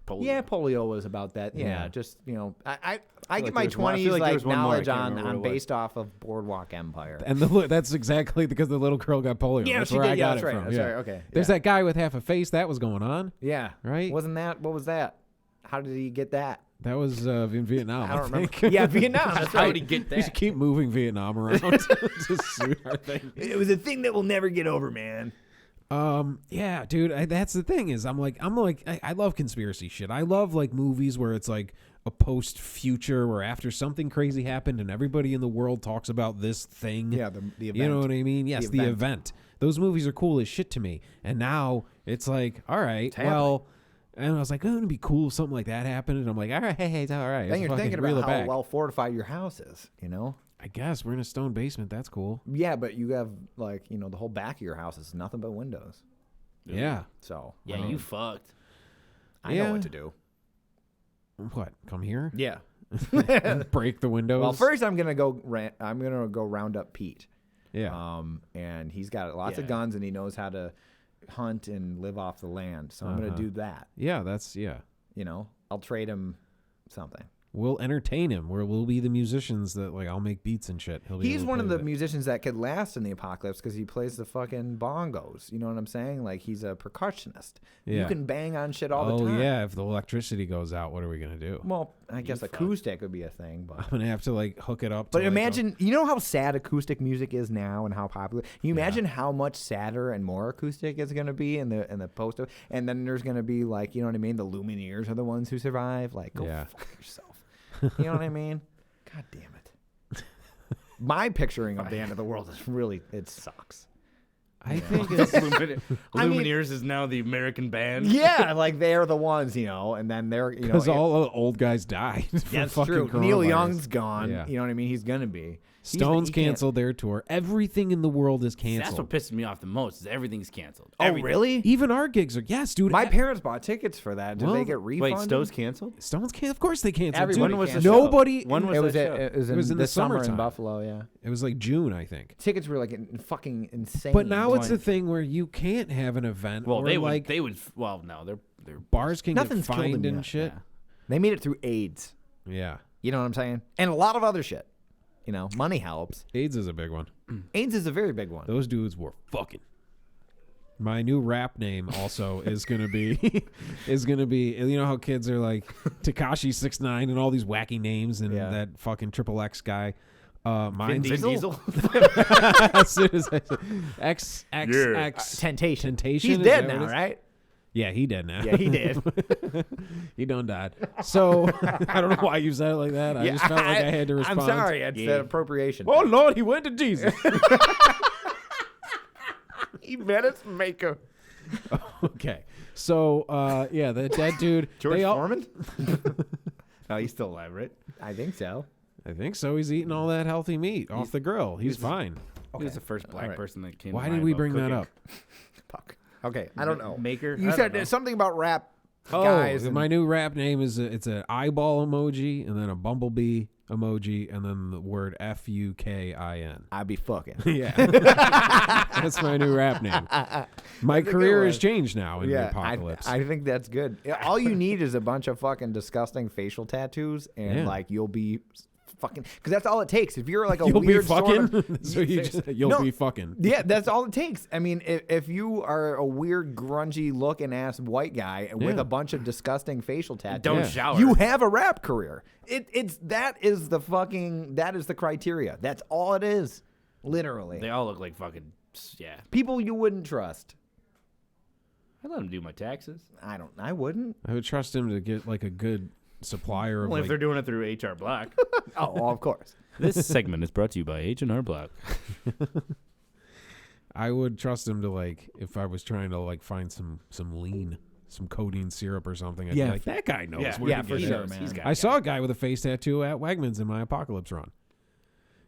Speaker 6: polio.
Speaker 9: Yeah, polio was about that. Yeah,
Speaker 8: Yeah.
Speaker 9: just I get
Speaker 6: like
Speaker 9: my
Speaker 6: there was one- I
Speaker 9: 20s
Speaker 6: feel like there
Speaker 9: like
Speaker 6: was one more. I
Speaker 9: knowledge
Speaker 6: can't
Speaker 9: on
Speaker 6: remember what it was.
Speaker 9: based off of Boardwalk Empire.
Speaker 8: And that's exactly because the little girl got polio.
Speaker 9: Yeah,
Speaker 8: that's
Speaker 9: she
Speaker 8: where
Speaker 9: did.
Speaker 8: I
Speaker 9: Yeah,
Speaker 8: got
Speaker 9: that's
Speaker 8: it
Speaker 9: right.
Speaker 8: from.
Speaker 9: That's
Speaker 8: yeah.
Speaker 9: right. Okay.
Speaker 8: There's
Speaker 9: yeah.
Speaker 8: that guy with half a face that was going on.
Speaker 9: Yeah.
Speaker 8: Right?
Speaker 9: What was that? How did he get that?
Speaker 8: That was in Vietnam.
Speaker 9: I don't
Speaker 8: think.
Speaker 9: remember. Yeah, Vietnam. That's
Speaker 6: How
Speaker 9: right.
Speaker 6: would he get
Speaker 8: We should
Speaker 6: that?
Speaker 8: keep moving Vietnam around to suit our thing.
Speaker 9: It was a thing that we'll never get over, man.
Speaker 8: Yeah, dude. That's the thing is, I'm like, I love conspiracy shit. I love like movies where it's like a post future where after something crazy happened and everybody in the world talks about this thing.
Speaker 9: Yeah, the event.
Speaker 8: You know what I mean? Yes, the event. Those movies are cool as shit to me. And now it's like, all right, well, and I was like, oh, it'd be cool if something like that happened. And I'm like, all right, hey, it's all right.
Speaker 9: Then
Speaker 8: Let's
Speaker 9: you're
Speaker 8: fucking
Speaker 9: thinking
Speaker 8: reel
Speaker 9: about
Speaker 8: it
Speaker 9: how
Speaker 8: back.
Speaker 9: well fortified your house is, you know?
Speaker 8: I guess we're in a stone basement. That's cool.
Speaker 9: Yeah, but you have like, the whole back of your house is nothing but windows.
Speaker 8: Yeah.
Speaker 9: So
Speaker 6: Yeah,
Speaker 9: I mean,
Speaker 6: you fucked.
Speaker 9: I know
Speaker 8: Yeah.
Speaker 9: what to do.
Speaker 8: What? Come here?
Speaker 9: Yeah.
Speaker 8: Break the windows?
Speaker 9: Well, first I'm gonna go round up Pete.
Speaker 8: Yeah.
Speaker 9: And he's got lots of guns and he knows how to hunt and live off the land. So I'm gonna do that.
Speaker 8: Yeah, that's, yeah.
Speaker 9: I'll trade him something.
Speaker 8: We'll entertain him. We'll be the musicians that, like, I'll make beats and shit. He's
Speaker 9: He's one of the musicians that could last in the apocalypse because he plays the fucking bongos. You know what I'm saying? Like he's a percussionist. You
Speaker 8: Yeah.
Speaker 9: can bang on shit all the time.
Speaker 8: Oh, yeah. If the electricity goes out, what are we going to do?
Speaker 9: Well, I guess acoustic would be a thing, but
Speaker 8: I'm going to have to, like, hook it up.
Speaker 9: But
Speaker 8: to, like,
Speaker 9: imagine, you know how sad acoustic music is now and how popular. Can you imagine how much sadder and more acoustic it's going to be in the post? And then there's going to be like, you know what I mean? The Lumineers are the ones who survive. Like, go fuck yourself. You know what I mean? God damn it. My picturing of the end of the world is really, it sucks.
Speaker 8: I think it's...
Speaker 6: Lumineers is now the American band.
Speaker 9: Yeah, like they're the ones, and then they're,
Speaker 8: Because all the old guys died.
Speaker 9: That's
Speaker 8: fucking
Speaker 9: true. Neil
Speaker 8: coronavirus.
Speaker 9: Young's gone.
Speaker 8: Yeah.
Speaker 9: You know what I mean? He's going to be.
Speaker 8: Stones canceled their tour. Everything in the world is
Speaker 6: That's
Speaker 8: canceled.
Speaker 6: what pisses me off the most. Is everything's canceled.
Speaker 9: Oh, really?
Speaker 8: Even our gigs are. Yes, dude.
Speaker 9: My parents bought tickets for that. Did
Speaker 8: Well,
Speaker 9: they get refunded?
Speaker 6: Wait, Stones canceled?
Speaker 8: Stones canceled. Of course they canceled.
Speaker 9: Everybody
Speaker 6: When was the
Speaker 9: canceled.
Speaker 6: show?
Speaker 8: Nobody.
Speaker 6: When was
Speaker 9: It was,
Speaker 6: that
Speaker 9: at,
Speaker 6: show?
Speaker 9: it was in
Speaker 8: the
Speaker 9: the summer in
Speaker 8: summertime.
Speaker 9: Buffalo, yeah.
Speaker 8: It was like June, I think.
Speaker 9: Tickets were like fucking insane.
Speaker 8: But now it's a thing where you can't have an event.
Speaker 6: Well,
Speaker 8: or
Speaker 6: they
Speaker 8: like
Speaker 6: would. Well, no, they're
Speaker 8: bars can
Speaker 9: Nothing's
Speaker 8: get
Speaker 9: killed
Speaker 8: fined
Speaker 9: them
Speaker 8: and
Speaker 9: yet.
Speaker 8: shit.
Speaker 9: They made it through AIDS.
Speaker 8: Yeah.
Speaker 9: You know what I'm saying? And a lot of other shit. You know, money helps.
Speaker 8: AIDS is a big one.
Speaker 9: AIDS is a very big one.
Speaker 8: Those dudes were fucking. My new rap name also is gonna be you know how kids are like Tekashi 6ix9ine and all these wacky names and
Speaker 9: Yeah.
Speaker 8: that fucking Triple X guy. Mine's
Speaker 6: Vin Diesel.
Speaker 8: as soon as I said XXX
Speaker 9: Temptation.
Speaker 8: Temptation.
Speaker 9: He's
Speaker 8: is
Speaker 9: dead
Speaker 8: that what
Speaker 9: now,
Speaker 8: it is?
Speaker 9: right?
Speaker 8: Yeah, he dead now.
Speaker 9: Yeah, he did.
Speaker 8: He done died. So I don't know why you said it like that. I just felt like I had to respond.
Speaker 9: I'm sorry. It's that appropriation.
Speaker 8: Oh Lord, he went to Jesus.
Speaker 9: He met his maker.
Speaker 8: Okay. So yeah, the dead dude.
Speaker 6: George
Speaker 8: all,
Speaker 6: Foreman? Oh, he's still alive, right?
Speaker 9: I think so.
Speaker 8: I think so. He's eating all that healthy meat off the grill. He's fine.
Speaker 6: He was the first black
Speaker 9: Alright.
Speaker 6: person that came.
Speaker 8: Why
Speaker 6: to
Speaker 8: did
Speaker 6: mind
Speaker 8: we
Speaker 6: about
Speaker 8: bring that
Speaker 6: cooking.
Speaker 8: up?
Speaker 9: Fuck. Okay, I don't know.
Speaker 6: Maker.
Speaker 9: You
Speaker 6: I
Speaker 9: said
Speaker 6: don't know.
Speaker 9: something about rap
Speaker 8: Oh,
Speaker 9: guys. and-
Speaker 8: my new rap name is it's an eyeball emoji and then a bumblebee emoji and then the word FUKIN.
Speaker 9: I'd be fucking.
Speaker 8: Yeah, that's my new rap name. My
Speaker 9: That's a good
Speaker 8: career
Speaker 9: one.
Speaker 8: has changed now in the
Speaker 9: Yeah,
Speaker 8: apocalypse.
Speaker 9: I think that's good. All you need is a bunch of fucking disgusting facial tattoos, and
Speaker 8: Yeah.
Speaker 9: like you'll be fucking. Because that's all it takes. If you're like a
Speaker 8: You'll be
Speaker 9: weird sort
Speaker 8: fucking.
Speaker 9: of,
Speaker 8: So you just, you'll
Speaker 9: No.
Speaker 8: be fucking.
Speaker 9: Yeah, that's all it takes. I mean, if you are a weird, grungy looking ass white guy with
Speaker 8: Yeah.
Speaker 9: a bunch of disgusting facial tattoos,
Speaker 6: Don't
Speaker 8: Yeah.
Speaker 6: shower.
Speaker 9: you have a rap career. That is the criteria. That's all it is. Literally.
Speaker 6: They all look like fucking. Yeah.
Speaker 9: People you wouldn't trust.
Speaker 6: I let him do my taxes.
Speaker 9: I wouldn't.
Speaker 8: I would trust him to get like a good supplier of
Speaker 6: Well, if
Speaker 8: like,
Speaker 6: they're doing it through HR Block.
Speaker 9: Oh, well, of course.
Speaker 6: This segment is brought to you by H&R Block.
Speaker 8: I would trust him to like if I was trying to like find some lean, some codeine syrup or something. I'd
Speaker 9: Yeah.
Speaker 8: be like, that guy knows
Speaker 6: Yeah,
Speaker 8: where
Speaker 9: yeah,
Speaker 8: to
Speaker 9: for
Speaker 8: get
Speaker 9: sure,
Speaker 8: it.
Speaker 9: man.
Speaker 6: He's got
Speaker 8: I saw a guy with a face tattoo at Wegmans in my apocalypse run.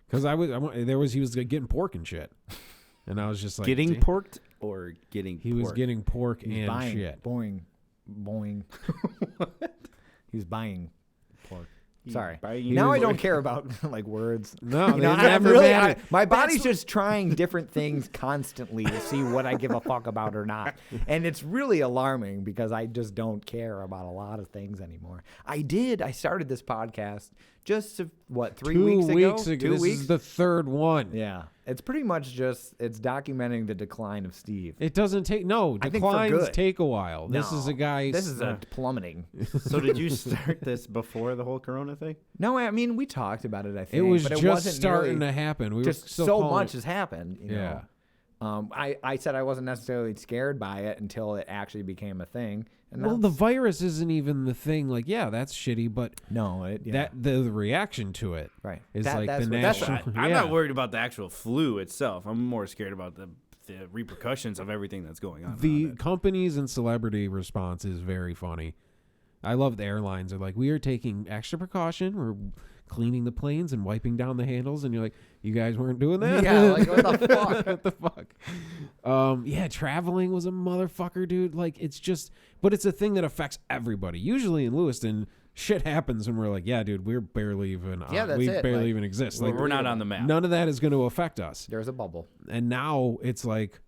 Speaker 8: Because he was getting pork and shit, and I was just like,
Speaker 6: Getting
Speaker 8: "Damn."
Speaker 6: porked or getting
Speaker 8: He was
Speaker 6: pork?
Speaker 8: getting pork
Speaker 9: He's
Speaker 8: and
Speaker 9: buying.
Speaker 8: shit.
Speaker 9: Boing. He's buying pork. Sorry.
Speaker 6: buying-
Speaker 9: Now I
Speaker 8: was
Speaker 9: don't
Speaker 8: like-
Speaker 9: care about like words.
Speaker 8: No,
Speaker 9: You
Speaker 8: they
Speaker 9: know, I'm
Speaker 8: never
Speaker 9: really,
Speaker 8: matter.
Speaker 9: my body's just trying different things constantly to see what I give a fuck about or not. And it's really alarming because I just don't care about a lot of things anymore. I started this podcast just, 3 weeks ago? 2
Speaker 8: This
Speaker 9: weeks?
Speaker 8: is the third one.
Speaker 9: Yeah. It's pretty much it's documenting the decline of Steve.
Speaker 8: It doesn't take
Speaker 9: I think for
Speaker 8: declines
Speaker 9: good.
Speaker 8: take a while. This
Speaker 9: No,
Speaker 8: is a guy.
Speaker 9: This is a plummeting.
Speaker 6: So did you start this before the whole Corona thing?
Speaker 9: No, I mean, we talked about it, I think.
Speaker 8: It was
Speaker 9: but it
Speaker 8: just
Speaker 9: wasn't
Speaker 8: starting
Speaker 9: nearly,
Speaker 8: to happen. We
Speaker 9: just
Speaker 8: were still
Speaker 9: so
Speaker 8: calling
Speaker 9: much
Speaker 8: it-
Speaker 9: has happened. You
Speaker 8: Yeah.
Speaker 9: know? I said I wasn't necessarily scared by it until it actually became a thing. And
Speaker 8: Well, the
Speaker 9: that's-
Speaker 8: virus isn't even the thing. Like, yeah, that's shitty, but
Speaker 9: no, yeah.
Speaker 8: that the reaction to it
Speaker 9: right
Speaker 8: is
Speaker 9: That-
Speaker 8: like
Speaker 9: that's
Speaker 8: the
Speaker 9: what-
Speaker 6: That's
Speaker 8: national.
Speaker 6: I'm
Speaker 8: yeah.
Speaker 6: not worried about the actual flu itself. I'm more scared about the repercussions of everything that's going on.
Speaker 8: The
Speaker 6: around it.
Speaker 8: companies and celebrity response is very funny. I love the airlines are like, we are taking extra precaution. We're cleaning the planes and wiping down the handles, and you're like, you guys weren't doing that.
Speaker 9: Yeah, like, what the fuck?
Speaker 8: What the fuck? Yeah, traveling was a motherfucker, dude. Like, it's just, but it's a thing that affects everybody. Usually in Lewiston, shit happens, and we're like, yeah, dude, we're barely even.
Speaker 9: Yeah, that's
Speaker 8: we
Speaker 9: it.
Speaker 8: barely
Speaker 9: Like,
Speaker 8: even exist.
Speaker 6: We're
Speaker 8: Like,
Speaker 6: not on the map.
Speaker 8: none of that is going to affect us.
Speaker 9: There's a bubble.
Speaker 8: And now it's like,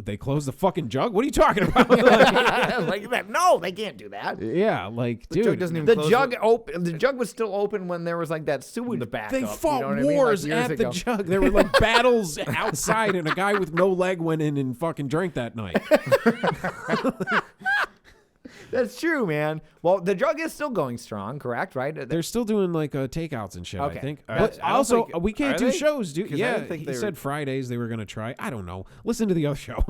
Speaker 8: they closed the fucking jug. What are you talking about?
Speaker 9: Like that. No, they can't do that.
Speaker 8: Yeah, like,
Speaker 6: The jug
Speaker 8: dude,
Speaker 6: doesn't even
Speaker 9: The
Speaker 6: close
Speaker 9: jug open. The jug was still open when there was like that sewage backup.
Speaker 8: they
Speaker 9: you
Speaker 8: fought
Speaker 9: know what I mean? Like,
Speaker 8: wars
Speaker 9: years
Speaker 8: at
Speaker 9: ago.
Speaker 8: the jug. There were like battles outside, and a guy with no leg went in and fucking drank that night.
Speaker 9: That's true, man. Well, the jug is still going strong, correct? Right?
Speaker 8: They're still doing like takeouts and shit,
Speaker 9: Okay.
Speaker 8: I think.
Speaker 6: Are
Speaker 8: But
Speaker 6: they? I don't
Speaker 8: also,
Speaker 6: think-
Speaker 8: we can't
Speaker 6: are
Speaker 8: do
Speaker 6: they?
Speaker 8: shows, dude.
Speaker 6: 'Cause I
Speaker 8: Yeah,
Speaker 6: didn't think
Speaker 8: he
Speaker 6: they
Speaker 8: said
Speaker 6: were-
Speaker 8: Fridays they were going to try. I don't know. Listen to the other show.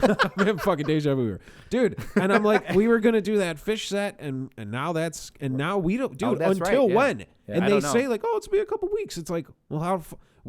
Speaker 8: I'm having fucking deja vu here. Dude, and I'm like, we were going to do that fish set, and now we don't, dude,
Speaker 9: that's right,
Speaker 8: until
Speaker 9: yeah.
Speaker 8: when?
Speaker 9: Yeah.
Speaker 8: And
Speaker 6: I
Speaker 8: they
Speaker 6: don't know.
Speaker 8: say like, oh, it's be a couple weeks. It's like, well,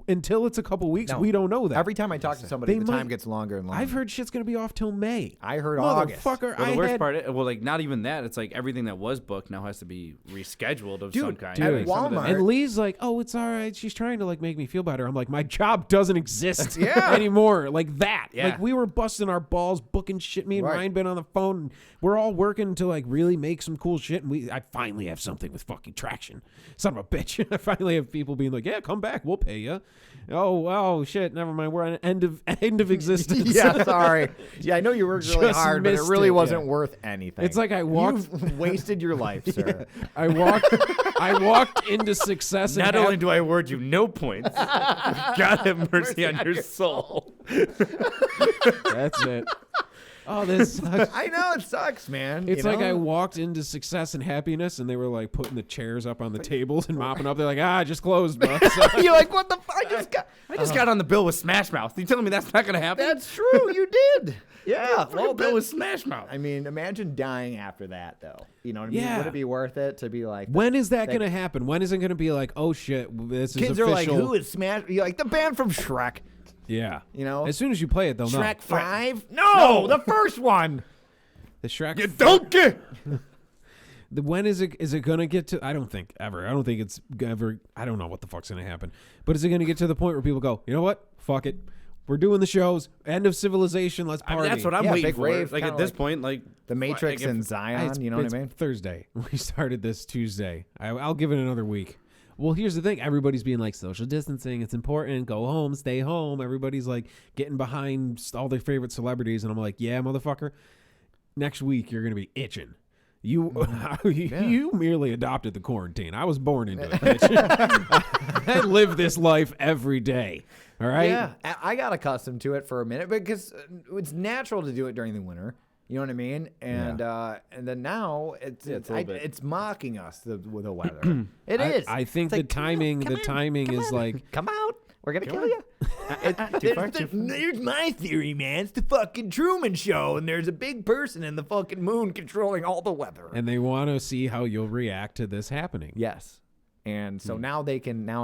Speaker 8: Until it's a couple weeks,
Speaker 9: No.
Speaker 8: we don't know that.
Speaker 9: Every time I talk to somebody,
Speaker 8: They
Speaker 9: the
Speaker 8: might-
Speaker 9: time gets longer and longer.
Speaker 8: I've heard shit's gonna be off till May.
Speaker 9: I heard August.
Speaker 8: Motherfucker,
Speaker 6: Well, the
Speaker 8: I
Speaker 6: worst
Speaker 8: had,
Speaker 6: part, well, like not even that. It's like everything that was booked now has to be rescheduled of some kind.
Speaker 9: at
Speaker 6: Like, some of the-
Speaker 9: Walmart-
Speaker 8: And Lee's like, "Oh, it's all right." She's trying to like make me feel better. I'm like, "My job doesn't exist
Speaker 9: Yeah.
Speaker 8: anymore." Like that.
Speaker 6: Yeah.
Speaker 8: Like we were busting our balls, booking shit. Me and
Speaker 9: Right.
Speaker 8: Ryan been on the phone. And we're all working to like really make some cool shit. And I finally have something with fucking traction. Son of a bitch. I finally have people being like, "Yeah, come back. We'll pay you." Oh shit. Never mind. We're on an end of existence.
Speaker 9: Yeah, sorry. Yeah, I know you worked really
Speaker 8: Just
Speaker 9: hard, but it
Speaker 8: missed
Speaker 9: really
Speaker 8: it,
Speaker 9: wasn't
Speaker 8: yeah.
Speaker 9: worth anything.
Speaker 8: It's like I walked.
Speaker 9: You've wasted your life, sir.
Speaker 8: I walked into success. And
Speaker 6: Not only do I award you no points, God have mercy on your soul.
Speaker 8: that's it. Oh, this sucks.
Speaker 9: I know it sucks, man.
Speaker 8: It's
Speaker 9: you
Speaker 8: like
Speaker 9: know?
Speaker 8: I walked into success and happiness, and they were like putting the chairs up on the tables and mopping up. They're like, I just closed, bro. So-
Speaker 9: You're like, what the fuck?
Speaker 6: I just got on the bill with Smash Mouth. You telling me that's not going to happen?
Speaker 9: That's true. You did. Yeah.
Speaker 6: Well, bill with Smash Mouth.
Speaker 9: I mean, imagine dying after that, though. You know what I mean?
Speaker 8: Yeah.
Speaker 9: Would it be worth it to be like?
Speaker 8: when is that going to happen? When is it going to be like, oh shit, this is
Speaker 9: Kids
Speaker 8: official?
Speaker 9: are like, who is Smash? You're like the band from Shrek.
Speaker 8: Yeah.
Speaker 9: You know?
Speaker 8: As soon as you play it, they'll know.
Speaker 9: Shrek 5? No, the first one.
Speaker 8: The Shrek.
Speaker 6: You don't get.
Speaker 8: When is it going to get to? I don't think ever. I don't think it's ever. I don't know what the fuck's going to happen. But is it going to get to the point where people go, you know what? Fuck it. We're doing the shows. End of civilization. Let's
Speaker 6: I
Speaker 8: party.
Speaker 6: mean, that's what I'm
Speaker 9: Yeah,
Speaker 6: waiting
Speaker 9: big
Speaker 6: for.
Speaker 9: rave,
Speaker 6: Like
Speaker 9: kinda
Speaker 6: at this
Speaker 9: like
Speaker 6: point, like
Speaker 9: The Matrix
Speaker 6: like, if-
Speaker 9: and Zion. You know what I mean?
Speaker 8: Thursday. We started this Tuesday. I'll give it another week. Well, here's the thing. Everybody's being like, social distancing. It's important. Go home. Stay home. Everybody's like getting behind all their favorite celebrities. And I'm like, yeah, motherfucker. Next week, you're going to be itching. You you merely adopted the quarantine. I was born into it, bitch. I live this life every day. All right?
Speaker 9: Yeah, I got accustomed to it for a minute because it's natural to do it during the winter. You know what I mean? And then now it's mocking us with the weather. It is.
Speaker 8: I think the timing is like,
Speaker 9: come out. We're gonna kill you. There's my theory, man. It's the fucking Truman Show, and there's a big person in the fucking moon controlling all the weather.
Speaker 8: and they want to see how you'll react to this happening.
Speaker 9: Yes, and so now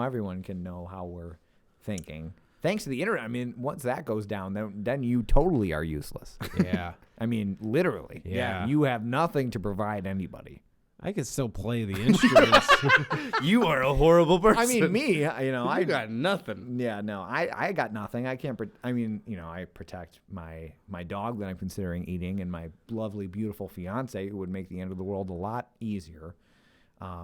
Speaker 9: everyone can know how we're thinking. Thanks to the internet. I mean, once that goes down, then you totally are useless.
Speaker 8: Yeah.
Speaker 9: I mean, literally.
Speaker 8: Yeah.
Speaker 9: You have nothing to provide anybody.
Speaker 8: I could still play the instruments.
Speaker 6: You are a horrible person.
Speaker 9: I mean, me, I
Speaker 6: got nothing.
Speaker 9: Yeah, no, I got nothing. I can't. I protect my dog that I'm considering eating, and my lovely, beautiful fiance, who would make the end of the world a lot easier,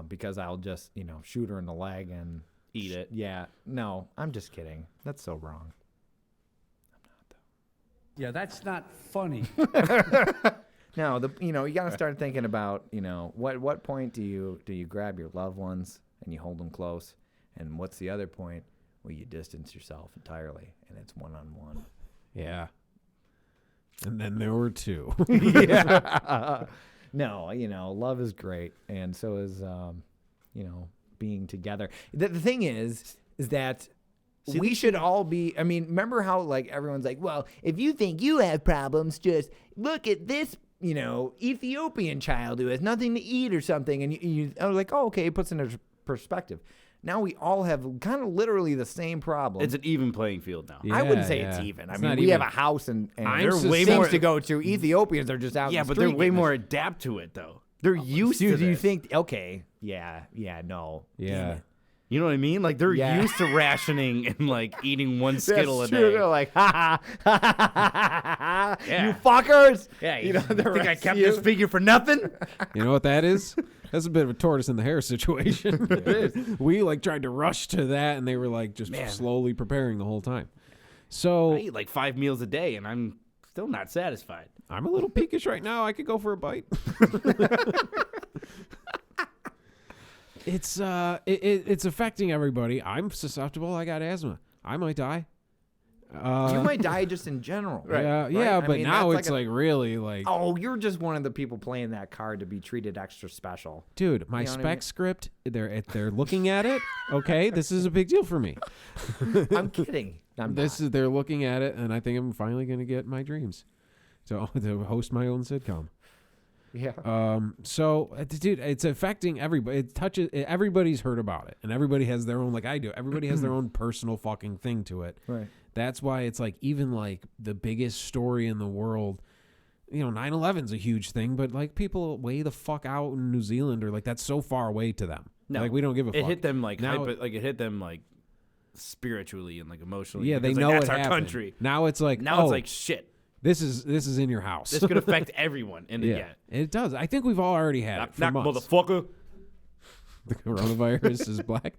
Speaker 9: because I'll just shoot her in the leg and
Speaker 6: Eat it.
Speaker 9: Yeah, no, I'm just kidding. That's so wrong.
Speaker 10: Yeah, that's not funny.
Speaker 9: No, you got to start thinking about what point do you grab your loved ones and you hold them close, and what's the other point where you distance yourself entirely and it's one-on-one.
Speaker 8: Yeah. And then there were two.
Speaker 9: Yeah. No, love is great, and so is being together. The thing is that we should all be. I mean, remember how like everyone's like, well, if you think you have problems, just look at this, Ethiopian child who has nothing to eat or something, and you are like, oh, okay, it puts it into perspective. Now we all have kind of literally the same problem.
Speaker 6: It's an even playing field now.
Speaker 9: I wouldn't say
Speaker 8: Yeah,
Speaker 9: it's
Speaker 8: yeah.
Speaker 9: even.
Speaker 8: It's
Speaker 9: I mean,
Speaker 8: not
Speaker 9: we
Speaker 8: even.
Speaker 9: have a house and
Speaker 8: I'm
Speaker 9: there's
Speaker 8: way
Speaker 9: things
Speaker 8: more
Speaker 9: to go to. Ethiopians are just out.
Speaker 6: Yeah,
Speaker 9: in the
Speaker 6: but they're
Speaker 9: street
Speaker 6: way
Speaker 9: getting
Speaker 6: more
Speaker 9: this.
Speaker 6: adapt to it though. They're used to
Speaker 9: Do you
Speaker 6: this.
Speaker 9: think? Okay, yeah, no. Damn
Speaker 8: Yeah.
Speaker 9: it.
Speaker 6: You know what I mean? Like they're
Speaker 9: Yeah.
Speaker 6: used to rationing and like eating one Skittle
Speaker 9: That's
Speaker 6: a
Speaker 9: true.
Speaker 6: day.
Speaker 9: They're like, ha ha,
Speaker 6: Yeah.
Speaker 9: you fuckers.
Speaker 6: Yeah,
Speaker 9: you know, the
Speaker 6: think I
Speaker 9: rest
Speaker 6: kept
Speaker 9: of you-
Speaker 6: this figure for nothing?
Speaker 8: You know what that is? That's a bit of a tortoise in the hare situation. We like tried to rush to that, and they were like just slowly preparing the whole time. So
Speaker 6: I eat like 5 meals a day, and I'm still not satisfied.
Speaker 8: I'm a little peakish right now. I could go for a bite. It's it's affecting everybody. I'm susceptible. I got asthma. I might die.
Speaker 9: You might die just in general.
Speaker 8: Yeah,
Speaker 9: I
Speaker 8: but
Speaker 9: mean,
Speaker 8: now
Speaker 9: that's
Speaker 8: it's like really like,
Speaker 9: oh, you're just one of the people playing that card to be treated extra special.
Speaker 8: dude, my
Speaker 9: You know what I
Speaker 8: spec
Speaker 9: mean?
Speaker 8: script. They're looking at it. Okay, this is a big deal for me.
Speaker 9: I'm kidding.
Speaker 8: They're looking at it, and I think I'm finally gonna get my dreams to host my own sitcom.
Speaker 9: Yeah.
Speaker 8: So, dude, it's affecting everybody. It touches. Everybody's heard about it, and everybody has their own. Like I do. Everybody has their own personal fucking thing to it.
Speaker 9: Right.
Speaker 8: That's why it's like even like the biggest story in the world. 9/11's a huge thing, but like people way the fuck out in New Zealand or like that's so far away to them.
Speaker 6: No,
Speaker 8: like we don't give a fuck.
Speaker 6: It hit them like
Speaker 8: now,
Speaker 6: it hit them like spiritually and like emotionally.
Speaker 8: Yeah, they
Speaker 6: because,
Speaker 8: know
Speaker 6: like, that's
Speaker 8: it
Speaker 6: our
Speaker 8: happened.
Speaker 6: country.
Speaker 8: Now it's like
Speaker 6: it's like shit.
Speaker 8: This is in your house.
Speaker 6: This could affect everyone. And
Speaker 8: it does. I think we've all already had it for months.
Speaker 6: Motherfucker.
Speaker 8: The coronavirus is black.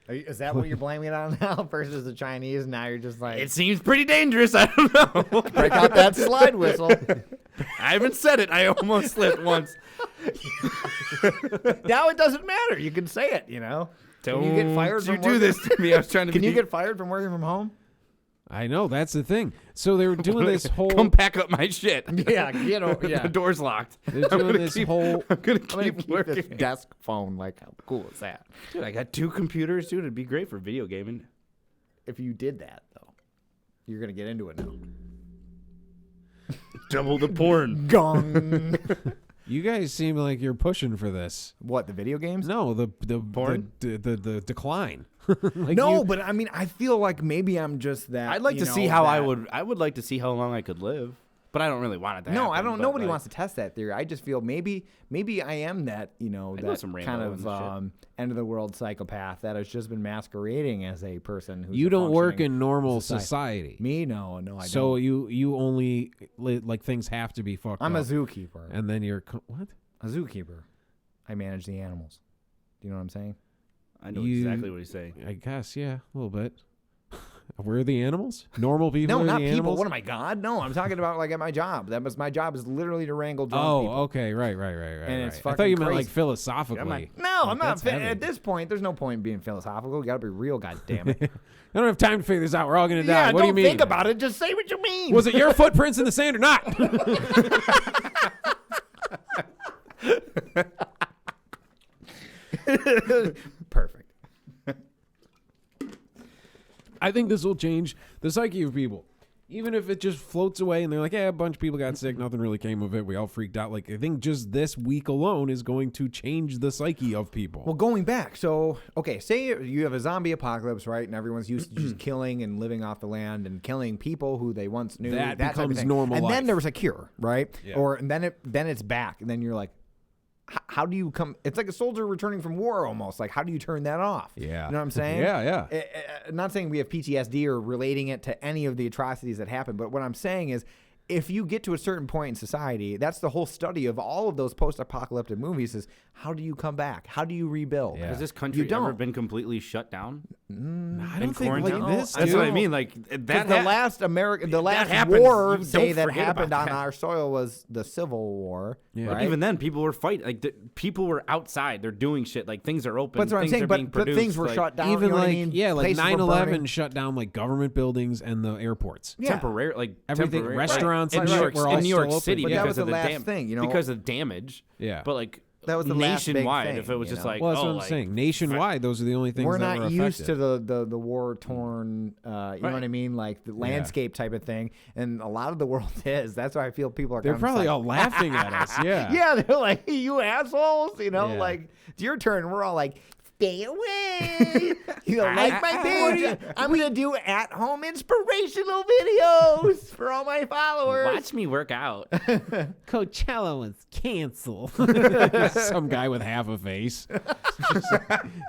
Speaker 9: Is that what you're blaming it on now versus the Chinese? Now you're just like...
Speaker 6: It seems pretty dangerous. I don't know.
Speaker 9: Break out that slide whistle.
Speaker 6: I haven't said it. I almost slipped once.
Speaker 9: Now it doesn't matter. You can say it, Can you get fired from
Speaker 6: do this to me? I was trying to
Speaker 9: Can you get fired from working from home?
Speaker 8: I know, that's the thing. So they were doing this whole...
Speaker 6: Come pack up my shit.
Speaker 9: Yeah,
Speaker 6: The door's locked.
Speaker 8: They're doing this whole...
Speaker 6: I'm going to keep working.
Speaker 9: This desk phone. Like, how cool is that?
Speaker 6: Dude, I got 2 computers, dude. It'd be great for video gaming.
Speaker 9: If you did that, though, you're going to get into it now.
Speaker 6: Double the porn.
Speaker 9: Gong.
Speaker 8: You guys seem like you're pushing for this.
Speaker 9: What, the video games?
Speaker 8: No, the
Speaker 6: porn?
Speaker 8: The decline.
Speaker 9: But I mean, I feel like maybe I'm just that.
Speaker 6: I'd like to see how I would like to see how long I could live. But I don't really want it to happen.
Speaker 9: No, I don't. Nobody
Speaker 6: like,
Speaker 9: wants to test that theory. I just feel maybe I am that that
Speaker 6: some
Speaker 9: kind
Speaker 6: Rambo
Speaker 9: of end of the world psychopath that has just been masquerading as a person who's
Speaker 8: you
Speaker 9: a
Speaker 8: don't work
Speaker 9: functioning
Speaker 8: in normal society.
Speaker 9: Me, no, I don't.
Speaker 8: So you only like things have to be fucked.
Speaker 9: I'm
Speaker 8: up.
Speaker 9: a zookeeper,
Speaker 8: and then you're what?
Speaker 9: A zookeeper. I manage the animals. Do you know what I'm saying?
Speaker 6: I know exactly what he's saying.
Speaker 8: I guess, yeah, a little bit. We're the animals? Normal people?
Speaker 9: No,
Speaker 8: are
Speaker 9: not
Speaker 8: the
Speaker 9: people.
Speaker 8: animals?
Speaker 9: What am I, God? No, I'm talking about like at my job. My job is literally to wrangle drunk people.
Speaker 8: Oh, okay, right.
Speaker 9: And it's
Speaker 8: I
Speaker 9: fucking
Speaker 8: thought you meant
Speaker 9: crazy.
Speaker 8: like philosophically.
Speaker 9: I'm not.
Speaker 8: That's heavy.
Speaker 9: At this point, there's no point in being philosophical. You got to be real, goddammit.
Speaker 8: I don't have time to figure this out. We're all going to die.
Speaker 9: Yeah,
Speaker 8: What do you mean?
Speaker 9: think about it. Just say what you mean.
Speaker 8: Was it your footprints in the sand or not?
Speaker 9: Perfect.
Speaker 8: I think this will change the psyche of people. Even if it just floats away and they're like, a bunch of people got sick, nothing really came of it, we all freaked out. Like, I think just this week alone is going to change the psyche of people.
Speaker 9: Well, going back, so, okay, say you have a zombie apocalypse, right? And everyone's used to just killing and living off the land and killing people who they once knew.
Speaker 8: That
Speaker 9: type of
Speaker 8: becomes
Speaker 9: thing.
Speaker 8: normal
Speaker 9: And
Speaker 8: life.
Speaker 9: then there was a cure, right?
Speaker 8: Yeah.
Speaker 9: And then it's back. And then you're like, how do you come? It's like a soldier returning from war almost. Like, how do you turn that off?
Speaker 8: Yeah.
Speaker 9: You know what I'm saying?
Speaker 8: Yeah.
Speaker 9: Not saying we have PTSD or relating it to any of the atrocities that happened, but what I'm saying is, if you get to a certain point in society, that's the whole study of all of those post-apocalyptic movies is how do you come back? How do you rebuild?
Speaker 8: Yeah.
Speaker 6: Has this country ever been completely shut down?
Speaker 8: I don't think like this.
Speaker 6: That's
Speaker 8: dude.
Speaker 6: what I mean. Like that.
Speaker 9: The last
Speaker 6: happens.
Speaker 9: war
Speaker 6: You
Speaker 9: say
Speaker 6: don't
Speaker 9: that
Speaker 6: forget
Speaker 9: happened
Speaker 6: about
Speaker 9: on
Speaker 6: that.
Speaker 9: our soil was the Civil War.
Speaker 8: Yeah.
Speaker 6: But
Speaker 9: right?
Speaker 6: even then, people were fighting. Like people were outside. They're doing shit. Like things are open.
Speaker 9: That's what I'm
Speaker 6: things
Speaker 9: saying.
Speaker 6: are being
Speaker 9: But
Speaker 6: produced,
Speaker 9: things were
Speaker 6: like,
Speaker 9: shut down.
Speaker 8: Even
Speaker 9: you know what I
Speaker 8: like
Speaker 9: mean?
Speaker 8: yeah, like
Speaker 9: Places were
Speaker 8: 9/11
Speaker 9: burning.
Speaker 8: shut down like government buildings and the airports.
Speaker 9: Yeah.
Speaker 6: temporary, like
Speaker 8: Everything,
Speaker 6: temporary-
Speaker 8: restaurants
Speaker 6: in
Speaker 8: and
Speaker 6: New
Speaker 8: shit
Speaker 6: York,
Speaker 8: were all
Speaker 6: in New York
Speaker 8: still
Speaker 6: City
Speaker 8: open.
Speaker 9: But that
Speaker 6: because
Speaker 9: was
Speaker 6: of
Speaker 9: the last
Speaker 6: dam-
Speaker 9: thing, you know?
Speaker 6: because of damage.
Speaker 8: Yeah.
Speaker 6: But like
Speaker 9: That was the last big
Speaker 6: nationwide,
Speaker 9: thing,
Speaker 6: if it was
Speaker 9: you
Speaker 6: just
Speaker 9: know?
Speaker 6: like,
Speaker 8: Well, that's
Speaker 6: oh,
Speaker 8: what I'm
Speaker 6: like,
Speaker 8: saying. Nationwide, those are the only things
Speaker 9: We're
Speaker 8: that
Speaker 9: not
Speaker 8: were
Speaker 9: used
Speaker 8: affected.
Speaker 9: to the war torn, you know what I mean, like the landscape type of thing, and a lot of the world is. That's why I feel people are.
Speaker 8: They're
Speaker 9: kind of
Speaker 8: probably
Speaker 9: like,
Speaker 8: all laughing at us. Yeah.
Speaker 9: yeah, they're like, you assholes, you know,
Speaker 8: Yeah.
Speaker 9: like it's your turn. We're all like, stay away. You don't like my page? I'm gonna do at-home inspirational videos for all my followers.
Speaker 6: watch me work out.
Speaker 8: Coachella was canceled. Some guy with half a face,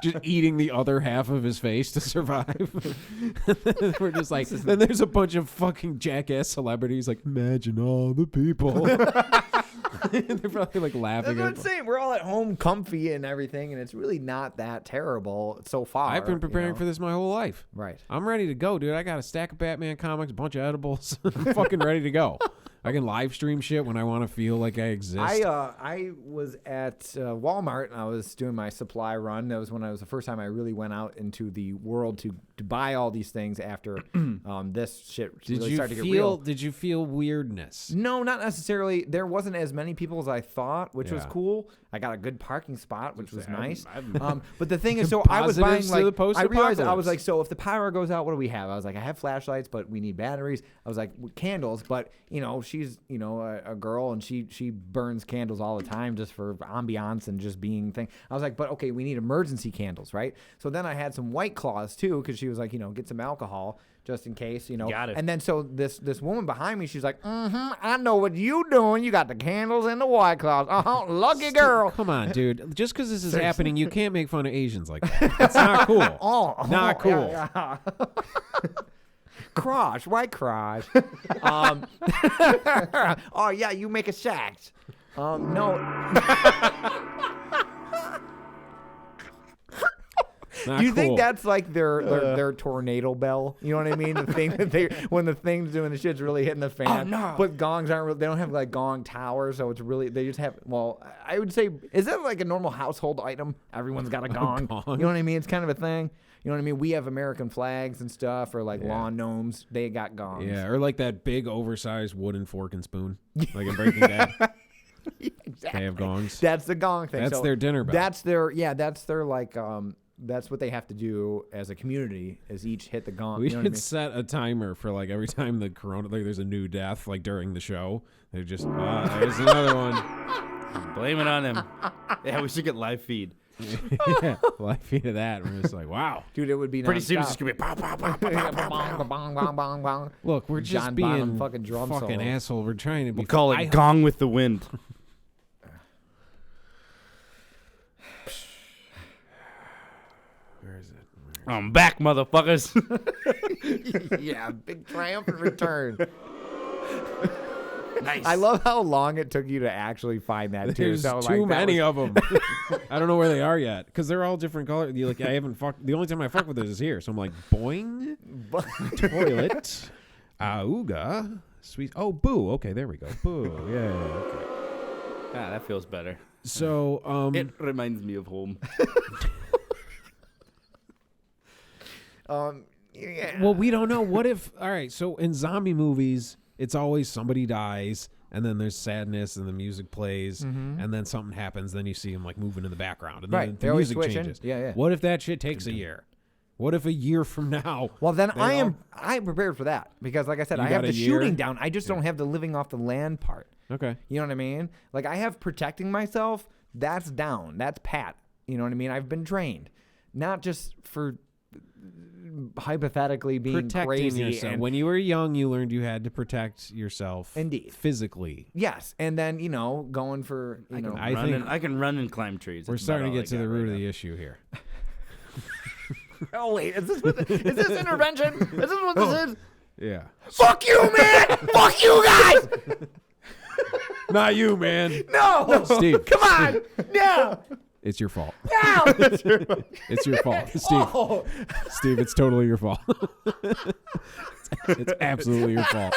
Speaker 8: just eating the other half of his face to survive. We're just like, then there's a bunch of fucking jackass celebrities like, imagine all the people. They're probably like laughing.
Speaker 9: That's what I'm saying. We're all at home, comfy and everything, and it's really not that terrible so far.
Speaker 8: I've been preparing for this my whole life.
Speaker 9: Right.
Speaker 8: I'm ready to go, dude. I got a stack of Batman comics, a bunch of edibles. I'm fucking ready to go. I can live stream shit when I want to feel like I exist.
Speaker 9: I was at Walmart and I was doing my supply run. That was when I was the first time I really went out into the world to buy all these things after this shit really started to get real.
Speaker 8: Did you feel weirdness?
Speaker 9: No, not necessarily. There wasn't as many people as I thought, which was
Speaker 8: Yeah.
Speaker 9: cool. I got a good parking spot, which was nice.
Speaker 6: I'm-
Speaker 9: But the thing is, so I was buying
Speaker 8: Positives to the
Speaker 9: like I realized I was
Speaker 8: post-apocalypse.
Speaker 9: like, so if the power goes out, what do we have? I was like, I have flashlights, but we need batteries. I was like, candles, but you know, she's a girl, and she burns candles all the time just for ambiance and just being thing. I was like, but okay, we need emergency candles, right? So then I had some White Claws too, because she was like, get some alcohol just in case,
Speaker 6: Got it.
Speaker 9: And then so this woman behind me, she's like, I know what you doing. You got the candles and the White Claws. Lucky girl.
Speaker 8: Come on, dude. Just because this is happening, you can't make fun of Asians like that. It's not cool. Not cool.
Speaker 9: Yeah. Crush, white crush. Oh yeah, you make a sex. No.
Speaker 8: Not
Speaker 9: Do you
Speaker 8: cool.
Speaker 9: think that's like their tornado bell? You know what I mean? The thing that when the thing's doing the shit's really hitting the fan.
Speaker 6: Oh, no.
Speaker 9: But gongs aren't really, they don't have like gong towers, so it's really, they just have, well, I would say, is that like a normal household item? Everyone's got a gong.
Speaker 8: gong?
Speaker 9: You know what I mean? It's kind of a thing. You know what I mean? We have American flags and stuff, or like lawn gnomes. They got gongs.
Speaker 8: Yeah, or like that big oversized wooden fork and spoon, like in Breaking Bad.
Speaker 9: Exactly.
Speaker 8: They have gongs.
Speaker 9: That's the gong thing.
Speaker 8: That's
Speaker 9: So
Speaker 8: their dinner bell.
Speaker 9: That's their like, that's what they have to do as a community, is each hit the gong.
Speaker 8: We
Speaker 9: You know
Speaker 8: should
Speaker 9: what
Speaker 8: set a timer for like every time the corona, like there's a new death, like during the show. They're just, there's another one.
Speaker 6: Blame it on him. Yeah, we should get live feed.
Speaker 8: Yeah, live feed of that. We're just like, wow.
Speaker 9: Dude, it would be
Speaker 6: Pretty soon it's
Speaker 9: nonstop.
Speaker 6: just gonna be pow, pow, pow, pow, pow, pow, pow.
Speaker 9: Bong, bong, bong, bong.
Speaker 8: Look, we're just
Speaker 9: John Bonham
Speaker 8: being
Speaker 9: fucking drum solo.
Speaker 8: asshole. We're trying to be.
Speaker 6: We'll call it Gong with the Wind.
Speaker 8: Where is it?
Speaker 6: I'm back, motherfuckers.
Speaker 9: Yeah, big triumphant return.
Speaker 6: Nice.
Speaker 9: I love how long it took you to actually find that too.
Speaker 8: There's
Speaker 9: So,
Speaker 8: too
Speaker 9: like, that
Speaker 8: many
Speaker 9: was-
Speaker 8: of them. I don't know where they are yet because they're all different colors. You like, I haven't fucked. The only time I fuck with it is here. So I'm like, boing, toilet, auga, sweet. Oh, boo. Okay, there we go. Boo. Yeah. Okay.
Speaker 6: Ah, that feels better.
Speaker 8: So
Speaker 6: It reminds me of home.
Speaker 9: Yeah.
Speaker 8: well, we don't know. What if? All right. So in zombie movies, it's always somebody dies, and then there's sadness, and the music plays, and then something happens. Then you see them like moving in the background, and
Speaker 9: Right.
Speaker 8: then
Speaker 9: They
Speaker 8: the
Speaker 9: always
Speaker 8: music
Speaker 9: switch in.
Speaker 8: changes.
Speaker 9: Yeah.
Speaker 8: What if that shit takes a year? What if a year from now?
Speaker 9: Well, then
Speaker 8: they
Speaker 9: I'm
Speaker 8: all-
Speaker 9: prepared for that because, like I said,
Speaker 8: You
Speaker 9: I have
Speaker 8: got a
Speaker 9: the
Speaker 8: year?
Speaker 9: shooting down. I just don't have the living off the land part.
Speaker 8: Okay.
Speaker 9: You know what I mean? Like I have protecting myself. That's down. That's pat. You know what I mean? I've been trained, not just for hypothetically being
Speaker 8: Protecting
Speaker 9: crazy.
Speaker 8: yourself.
Speaker 9: And,
Speaker 8: When you were young, you learned you had to protect yourself.
Speaker 9: Indeed.
Speaker 8: Physically.
Speaker 9: yes, and then going for
Speaker 8: I think
Speaker 6: I can run and climb trees.
Speaker 8: we're
Speaker 6: That's
Speaker 8: starting
Speaker 6: about
Speaker 8: to
Speaker 6: all
Speaker 8: get to
Speaker 6: I
Speaker 8: the
Speaker 6: got
Speaker 8: root
Speaker 6: right
Speaker 8: of
Speaker 6: now.
Speaker 8: the issue here.
Speaker 9: Oh wait, is this intervention? Is this what this is?
Speaker 8: Yeah.
Speaker 9: Fuck you, man! Fuck you guys!
Speaker 8: Not you, man.
Speaker 9: No,
Speaker 8: Steve.
Speaker 9: come on, no,
Speaker 8: It's your fault.
Speaker 9: no.
Speaker 8: It's your fault. Steve.
Speaker 9: Oh.
Speaker 8: Steve, it's totally your fault. It's absolutely your fault.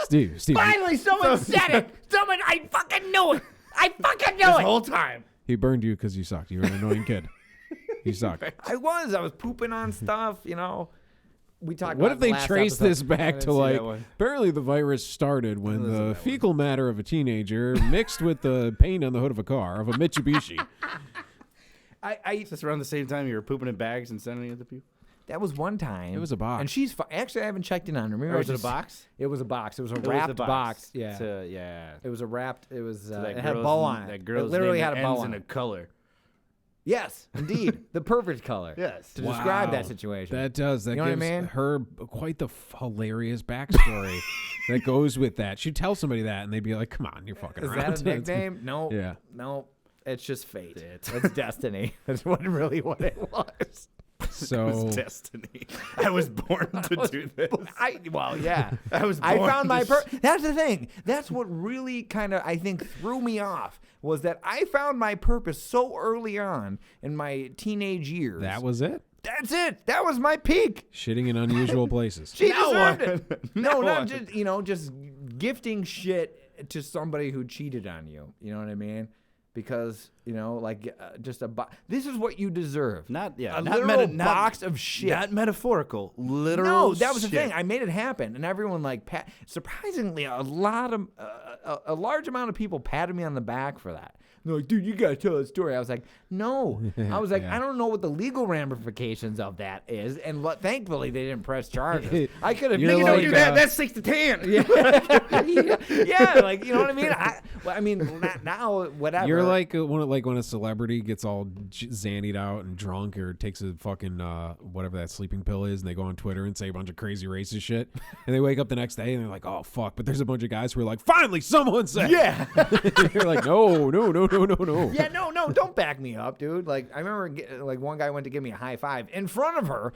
Speaker 8: Steve.
Speaker 9: Finally, someone said it. Someone, I fucking knew it. I fucking knew it.
Speaker 6: Whole time.
Speaker 8: He burned you because you sucked. You were an annoying kid. You sucked.
Speaker 9: I was pooping on stuff. We talked.
Speaker 8: What
Speaker 9: about
Speaker 8: if they
Speaker 9: the last
Speaker 8: trace
Speaker 9: episode.
Speaker 8: this back to
Speaker 6: see
Speaker 8: like
Speaker 6: that one.
Speaker 8: apparently the virus started when the fecal matter of a teenager mixed with the paint on the hood of a car of a Mitsubishi.
Speaker 6: It's just around the same time you were pooping in bags and sending it to people.
Speaker 9: That was one time.
Speaker 8: It was a box.
Speaker 9: And she's actually I haven't checked in on her. Maybe
Speaker 6: Or
Speaker 9: I
Speaker 6: was it a
Speaker 9: just-
Speaker 6: box?
Speaker 9: It was a box. It was a
Speaker 6: It was
Speaker 9: wrapped
Speaker 6: a
Speaker 9: box. Yeah.
Speaker 6: Yeah.
Speaker 9: It was a wrapped. It was.
Speaker 6: So that
Speaker 9: it had a
Speaker 6: girl's-
Speaker 9: bow on it.
Speaker 6: That
Speaker 9: It
Speaker 6: girl's
Speaker 9: literally
Speaker 6: name
Speaker 9: had a bow
Speaker 6: ends
Speaker 9: on
Speaker 6: in a
Speaker 9: it.
Speaker 6: color.
Speaker 9: Yes, indeed, the perfect color.
Speaker 6: Yes.
Speaker 9: To describe
Speaker 8: Wow.
Speaker 9: that situation.
Speaker 8: That does. That
Speaker 9: You know what I
Speaker 8: gives
Speaker 9: mean?
Speaker 8: her quite the hilarious backstory that goes with that. She'd tell somebody that, and they'd be like, "Come on, you're fucking
Speaker 9: Is
Speaker 8: around."
Speaker 9: that a nickname? No.
Speaker 8: Yeah.
Speaker 9: No. It's just fate. It's destiny. That's what it was.
Speaker 8: So
Speaker 6: It was destiny. I was born to do this.
Speaker 9: Yeah.
Speaker 6: I was
Speaker 9: I
Speaker 6: born
Speaker 9: found my
Speaker 6: to
Speaker 9: That's the thing. That's what really kind of I think threw me off was that I found my purpose so early on in my teenage years.
Speaker 8: that was it.
Speaker 9: That's it. That was my peak.
Speaker 8: Shitting in unusual places.
Speaker 9: She deserved it. No,
Speaker 6: Now
Speaker 9: not just gifting shit to somebody who cheated on you. You know what I mean? Because just this is what you deserve.
Speaker 6: Not
Speaker 9: a
Speaker 6: not
Speaker 9: literal box of shit.
Speaker 6: Not metaphorical. Literal.
Speaker 9: No, that was the
Speaker 6: shit.
Speaker 9: thing. I made it happen, and everyone surprisingly, a lot of a large amount of people patted me on the back for that. They're like, dude, you gotta tell that story. I was like, no. I was like, I don't know what the legal ramifications of that is, and thankfully they didn't press charges. I could have.
Speaker 6: You don't do that. That's 6 to 10.
Speaker 9: Yeah, like you know what I mean. I mean, now whatever.
Speaker 8: You're like when a celebrity gets all zannied out and drunk or takes a fucking whatever that sleeping pill is, and they go on Twitter and say a bunch of crazy racist shit, and they wake up the next day and they're like, oh fuck, but there's a bunch of guys who are like, finally someone said.
Speaker 9: Yeah.
Speaker 8: You're like, no.
Speaker 9: Yeah, no, don't back me up, dude. Like I remember, like one guy went to give me a high five in front of her,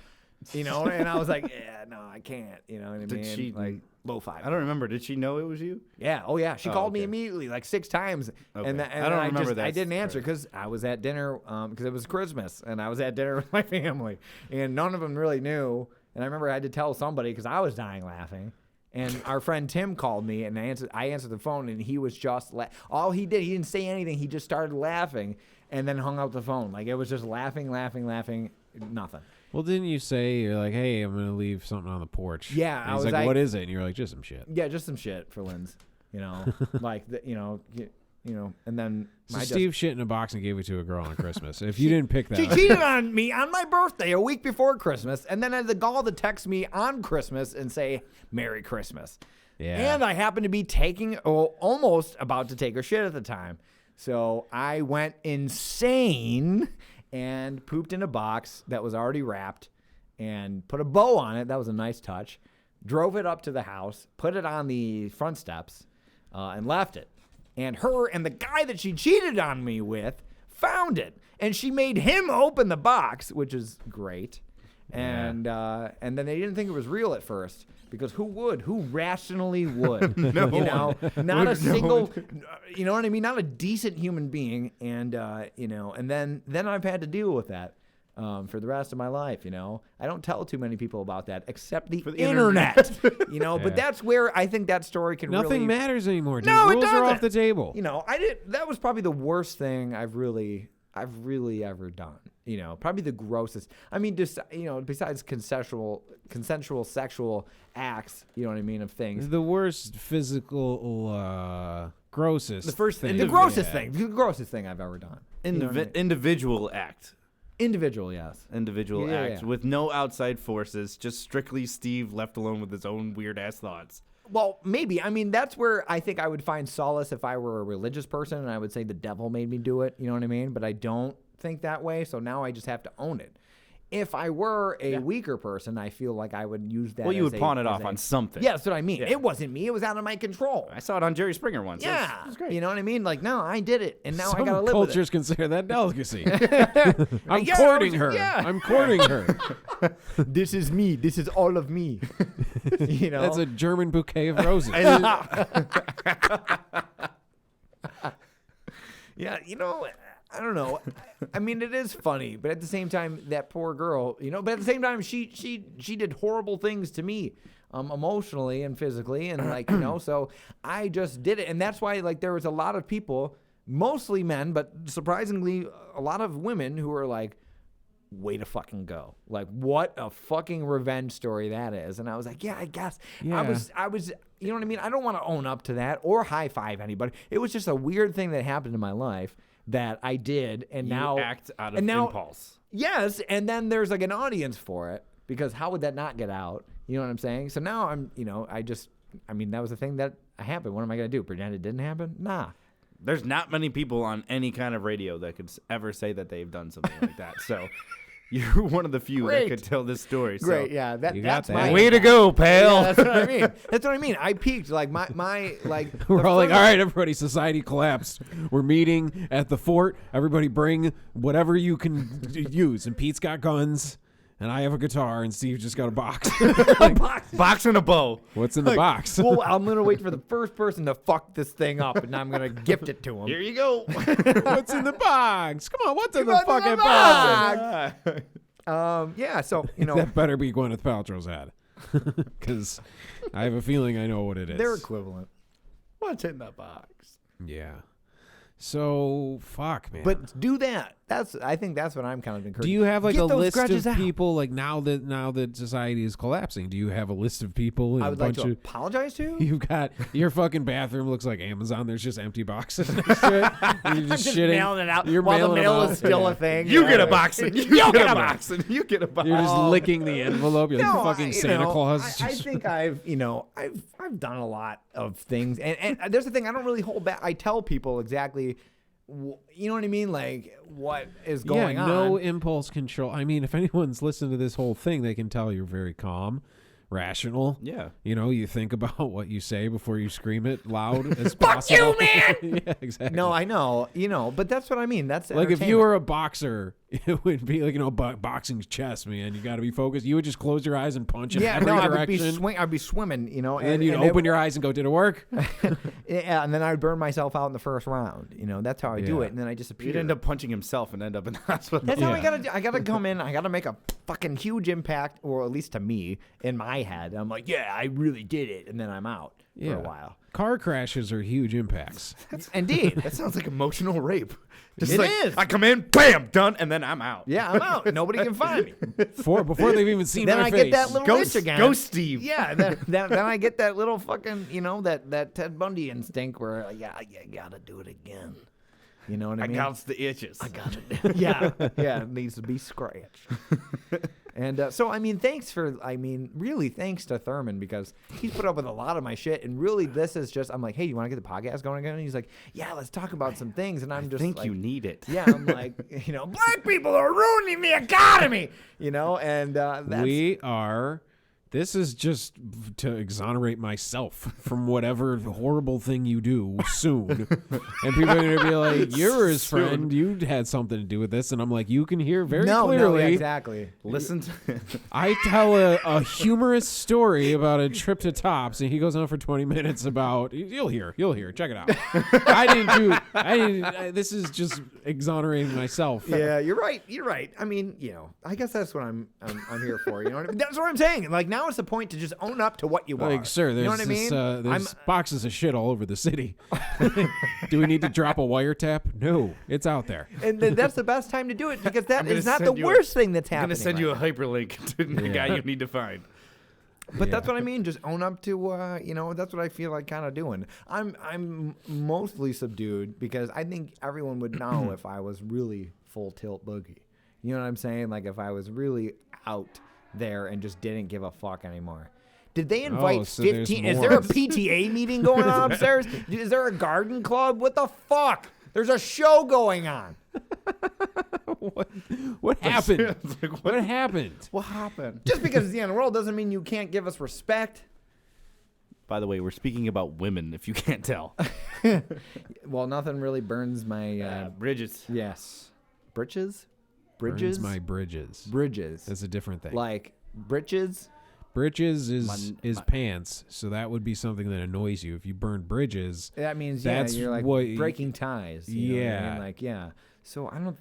Speaker 9: you know, and I was like, yeah, no, I can't, you know what I mean?
Speaker 6: Did she
Speaker 9: like low five?
Speaker 6: I don't remember. Did she know it was you?
Speaker 9: Yeah. Oh yeah. She called me immediately, like 6 times, and
Speaker 6: I don't remember that.
Speaker 9: I didn't answer because I was at dinner, because it was Christmas, and I was at dinner with my family, and none of them really knew. And I remember I had to tell somebody because I was dying laughing. And our friend Tim called me, and I answered the phone, and he was just all he did, he didn't say anything. He just started laughing, and then hung up the phone. Like it was just laughing, nothing.
Speaker 8: Well, didn't you say you're like, hey, I'm gonna leave something on the porch?
Speaker 9: Yeah,
Speaker 8: and he's like, what is it? And you're like, just some shit.
Speaker 9: Yeah, just some shit for Lynn's. You know, like you know, and then
Speaker 8: Steve shit in a box and gave it to a girl on Christmas. If you didn't pick that,
Speaker 9: she cheated on me on my birthday a week before Christmas, and then had the gall to text me on Christmas and say Merry Christmas.
Speaker 8: Yeah.
Speaker 9: And I happened to be almost about to take her shit at the time, so I went insane and pooped in a box that was already wrapped and put a bow on it. That was a nice touch. Drove it up to the house, put it on the front steps, and left it. And her and the guy that she cheated on me with found it. And she made him open the box, which is great. And then they didn't think it was real at first. Because who would? Who rationally would?
Speaker 6: No
Speaker 9: you know, not a single,
Speaker 6: one.
Speaker 9: you know what I mean? Not a decent human being. And, you know, and then I've had to deal with that. For the rest of my life, you know, I don't tell too many people about that except the internet. You know, but that's where I think that story can
Speaker 8: Nothing matters anymore. Dude.
Speaker 9: No,
Speaker 8: Rules
Speaker 9: it doesn't.
Speaker 8: are off the table.
Speaker 9: You know, that was probably the worst thing I've really ever done. You know, probably the grossest. I mean, just you know, besides consensual sexual acts, you know what I mean, of things.
Speaker 8: The worst physical, grossest.
Speaker 9: The grossest thing I've ever done.
Speaker 6: Individual act.
Speaker 9: Individual, yes.
Speaker 6: Individual act with no outside forces, just strictly Steve left alone with his own weird-ass thoughts.
Speaker 9: Well, maybe. I mean, that's where I think I would find solace if I were a religious person, and I would say the devil made me do it, you know what I mean? But I don't think that way, so now I just have to own it. If I were a weaker person, I feel like I would use that.
Speaker 6: Well, you would pawn it off on something.
Speaker 9: Yeah, that's what I mean.
Speaker 6: Yeah.
Speaker 9: It wasn't me. It was out of my control.
Speaker 6: I saw it on Jerry Springer once.
Speaker 9: Yeah.
Speaker 6: It was great.
Speaker 9: You know what I mean? Like, no, I did it, and now
Speaker 8: Some
Speaker 9: I got to live with it.
Speaker 8: cultures consider that delicacy. I'm courting her.
Speaker 9: Yeah.
Speaker 8: I'm courting her.
Speaker 9: This is me. This is all of me. You know?
Speaker 8: That's a German bouquet of roses.
Speaker 9: Yeah, you know, I don't know. I mean, it is funny, but at the same time, that poor girl, you know, but at the same time, she did horrible things to me, emotionally and physically, and like, you know, so I just did it. And that's why, like, there was a lot of people, mostly men, but surprisingly, a lot of women who were like, way to fucking go. Like, what a fucking revenge story that is. And I was like, yeah, I guess.
Speaker 8: Yeah.
Speaker 9: I was, you know what I mean? I don't want to own up to that or high five anybody. It was just a weird thing that happened in my life that I did, and
Speaker 6: you
Speaker 9: now
Speaker 6: act out of impulse.
Speaker 9: Yes, and then there's like an audience for it, because how would that not get out? You know what I'm saying? So now I'm, you know, I mean, that was the thing that happened. What am I going to do? Pretend it didn't happen? Nah.
Speaker 6: There's not many people on any kind of radio that could ever say that they've done something like that. So you're one of the few that could tell this story.
Speaker 9: Great,
Speaker 6: so.
Speaker 9: yeah.
Speaker 8: That's
Speaker 9: that. My
Speaker 6: way to go, pal.
Speaker 9: Yeah, that's what I mean. That's what I mean. I peaked. Like my like.
Speaker 8: We're all like, all right, everybody, society collapsed. We're meeting at the fort. Everybody bring whatever you can use. And Pete's got guns, and I have a guitar, and Steve just got a box.
Speaker 6: Box and a bow.
Speaker 8: What's in the box?
Speaker 9: Well, I'm gonna wait for the first person to fuck this thing up, and I'm gonna gift it to him.
Speaker 6: Here you go.
Speaker 8: What's in the box? Come on, what's in the
Speaker 9: What's in
Speaker 8: fucking
Speaker 9: the
Speaker 8: box?
Speaker 9: Yeah. So you know,
Speaker 8: That better be Gwyneth Paltrow's hat, because I have a feeling I know what it is.
Speaker 9: they're equivalent.
Speaker 6: What's in the box?
Speaker 8: Yeah. So fuck, man.
Speaker 9: But do that. I think that's what I'm kind of encouraging.
Speaker 8: Do you have like
Speaker 9: Get
Speaker 8: a
Speaker 9: those
Speaker 8: list
Speaker 9: grudges
Speaker 8: of
Speaker 9: out.
Speaker 8: people like now that society is collapsing? Do you have a list of people? And
Speaker 9: I
Speaker 8: a
Speaker 9: would like
Speaker 8: bunch
Speaker 9: to
Speaker 8: of,
Speaker 9: apologize to.
Speaker 8: You've got your fucking bathroom looks like Amazon. There's just empty boxes and shit. You're just shitting.
Speaker 9: Mailing it out
Speaker 8: You're
Speaker 9: while the
Speaker 8: mailing
Speaker 9: mail
Speaker 8: them
Speaker 9: is
Speaker 8: out.
Speaker 9: still a thing.
Speaker 6: You get a
Speaker 9: Right.
Speaker 6: boxing. You get a boxing. You get a boxing.
Speaker 8: You're just licking the envelope. You're like
Speaker 9: No,
Speaker 8: fucking
Speaker 9: you
Speaker 8: Santa
Speaker 9: know,
Speaker 8: Claus.
Speaker 9: I think I've done a lot of things, and there's the thing. I don't really hold back. I tell people exactly, you know what I mean, like what is going on.
Speaker 8: No impulse control. I mean, if anyone's listened to this whole thing, they can tell you're very calm, rational.
Speaker 6: Yeah.
Speaker 8: You know, you think about what you say before you scream it loud as possible.
Speaker 9: Fuck you, man!
Speaker 8: Yeah, exactly.
Speaker 9: No, I know, but that's what I mean. That's
Speaker 8: like if you were a boxer, it would be like boxing's chess, man. You got to be focused. You would just close your eyes and punch in every direction.
Speaker 9: I'd be swimming,
Speaker 8: and then you'd open your eyes and go, "Did it work?"
Speaker 9: Yeah, and then I'd burn myself out in the first round. That's how I do it, and then I disappear.
Speaker 6: He'd end up punching himself and end up in the hospital.
Speaker 9: That's how I gotta do. I gotta come in. I gotta make a fucking huge impact, or at least to me, in my head. I'm like, yeah, I really did it, and then I'm out for a while.
Speaker 8: Car crashes are huge impacts.
Speaker 9: Indeed.
Speaker 6: That sounds like emotional rape. Just
Speaker 9: It
Speaker 6: like,
Speaker 9: is.
Speaker 6: I come in, bam, done, and then I'm out.
Speaker 9: Yeah, I'm out. Nobody can find me.
Speaker 8: Before they've even seen
Speaker 9: Then
Speaker 8: my
Speaker 9: I
Speaker 8: face.
Speaker 9: get that little
Speaker 6: Ghost,
Speaker 9: itch again.
Speaker 6: Ghost Steve.
Speaker 9: Yeah, then I get that little fucking, that Ted Bundy instinct where, you gotta do it again. You know what I mean?
Speaker 6: I got the itches.
Speaker 9: I got it. Yeah, it needs to be scratched. And so, thanks to Thurman, because he's put up with a lot of my shit. And really, this is just, I'm like, hey, you want to get the podcast going again? And he's like, yeah, let's talk about some things. And I'm just
Speaker 6: think
Speaker 9: like,
Speaker 6: you need it.
Speaker 9: Yeah, I'm like, black people are ruining the economy, and that's.
Speaker 8: This is just to exonerate myself from whatever horrible thing you do soon. And people are going to be like, you're his friend. You had something to do with this. And I'm like, you can hear very clearly.
Speaker 9: No, yeah, exactly.
Speaker 6: Listen to
Speaker 8: I tell a humorous story about a trip to Tops, and he goes on for 20 minutes about, you'll hear, check it out. This is just exonerating myself.
Speaker 9: Yeah, you're right. I guess that's what I'm here for. You know what I mean? That's what I'm saying. Like, now it's the point to just own up to what you are.
Speaker 8: Like, sir, there's
Speaker 9: you know what I mean?
Speaker 8: there's boxes of shit all over the city. Do we need to drop a wiretap? No, it's out there.
Speaker 9: And that's the best time to do it, because that is not the worst thing that's happening.
Speaker 6: I'm going to send you a hyperlink to the guy you need to find.
Speaker 9: But that's what I mean. Just own up to, that's what I feel like kind of doing. I'm mostly subdued because I think everyone would know if I was really full tilt boogie. You know what I'm saying? Like, if I was really out there and just didn't give a fuck anymore. Did they invite 15? Is there a PTA meeting going on upstairs? Is there a garden club? What the fuck? There's a show going on.
Speaker 8: What happened? What happened?
Speaker 9: What happened? Just because it's the end of the world doesn't mean you can't give us respect.
Speaker 6: By the way, we're speaking about women, if you can't tell.
Speaker 9: Well, nothing really burns my...
Speaker 6: bridges.
Speaker 9: Yes. Bridges?
Speaker 8: Burns my bridges.
Speaker 9: Bridges.
Speaker 8: That's a different thing.
Speaker 9: Like, britches?
Speaker 8: Bridges is pants, so that would be something that annoys you. If you burn bridges,
Speaker 9: that means you're like breaking ties. You know what I mean? Like, yeah. So I don't.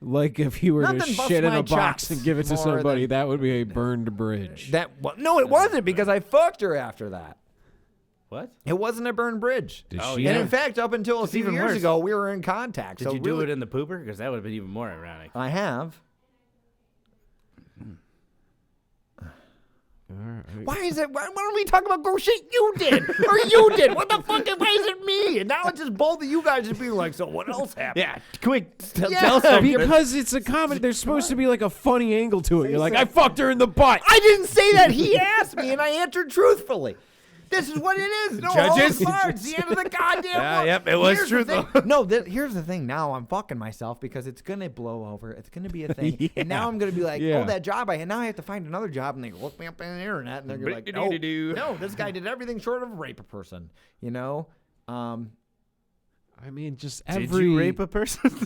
Speaker 8: Like, if you were to shit in a box and give it to somebody, that would be a burned bridge.
Speaker 9: No, it wasn't, because I fucked her after that.
Speaker 6: What?
Speaker 9: It wasn't a burned bridge.
Speaker 8: And
Speaker 9: in fact, up until a few years ago, we were in contact.
Speaker 6: Did you do it in the pooper? Because that would have been even more ironic.
Speaker 9: I have. Why don't we talk about gross shit you did or you did? What the fuck? Why is it me? And now it's just both of you guys just being like, so what else happened?
Speaker 6: Yeah, quick, tell something.
Speaker 8: Because it's a comedy. There's supposed to be like a funny angle to it. You're like, I fucked her in the butt.
Speaker 9: I didn't say that. He asked me, and I answered truthfully. This is what it is. No
Speaker 6: Judges?
Speaker 9: It's the end of the goddamn world.
Speaker 6: Yep, it was truthful.
Speaker 9: No, here's the thing. Now I'm fucking myself because it's going to blow over. It's going to be a thing.
Speaker 8: Yeah.
Speaker 9: And now I'm going to be like, oh, that job I had. Now I have to find another job. And they look me up on the internet. And they're gonna be like, no, this guy did everything short of rape a person. You know?
Speaker 8: I mean, just
Speaker 6: Did you rape a person?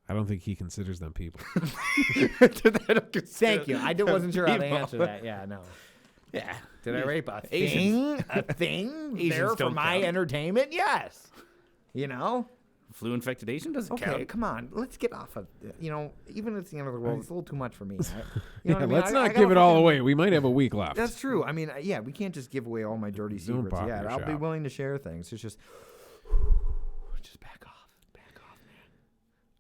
Speaker 8: I don't think he considers them people.
Speaker 9: Thank you. I wasn't sure how to answer that. Yeah, no.
Speaker 6: Yeah.
Speaker 9: Did I rape a
Speaker 6: Asians.
Speaker 9: thing? A thing
Speaker 6: Asians
Speaker 9: there for
Speaker 6: don't
Speaker 9: my
Speaker 6: count.
Speaker 9: entertainment? Yes. You know?
Speaker 6: Flu-infected Asian doesn't
Speaker 9: Okay,
Speaker 6: count.
Speaker 9: come on. Let's get off of, even at the end of the world, it's a little too much for me. Right? You know what I mean?
Speaker 8: Let's
Speaker 9: I
Speaker 8: not
Speaker 9: gotta
Speaker 8: give it all
Speaker 9: fucking-
Speaker 8: away. We might have a week left.
Speaker 9: That's true. I mean, yeah, we can't just give away all my dirty
Speaker 8: Don't
Speaker 9: secrets.
Speaker 8: pop
Speaker 9: Yeah,
Speaker 8: your
Speaker 9: I'll be
Speaker 8: shop.
Speaker 9: willing to share things. It's just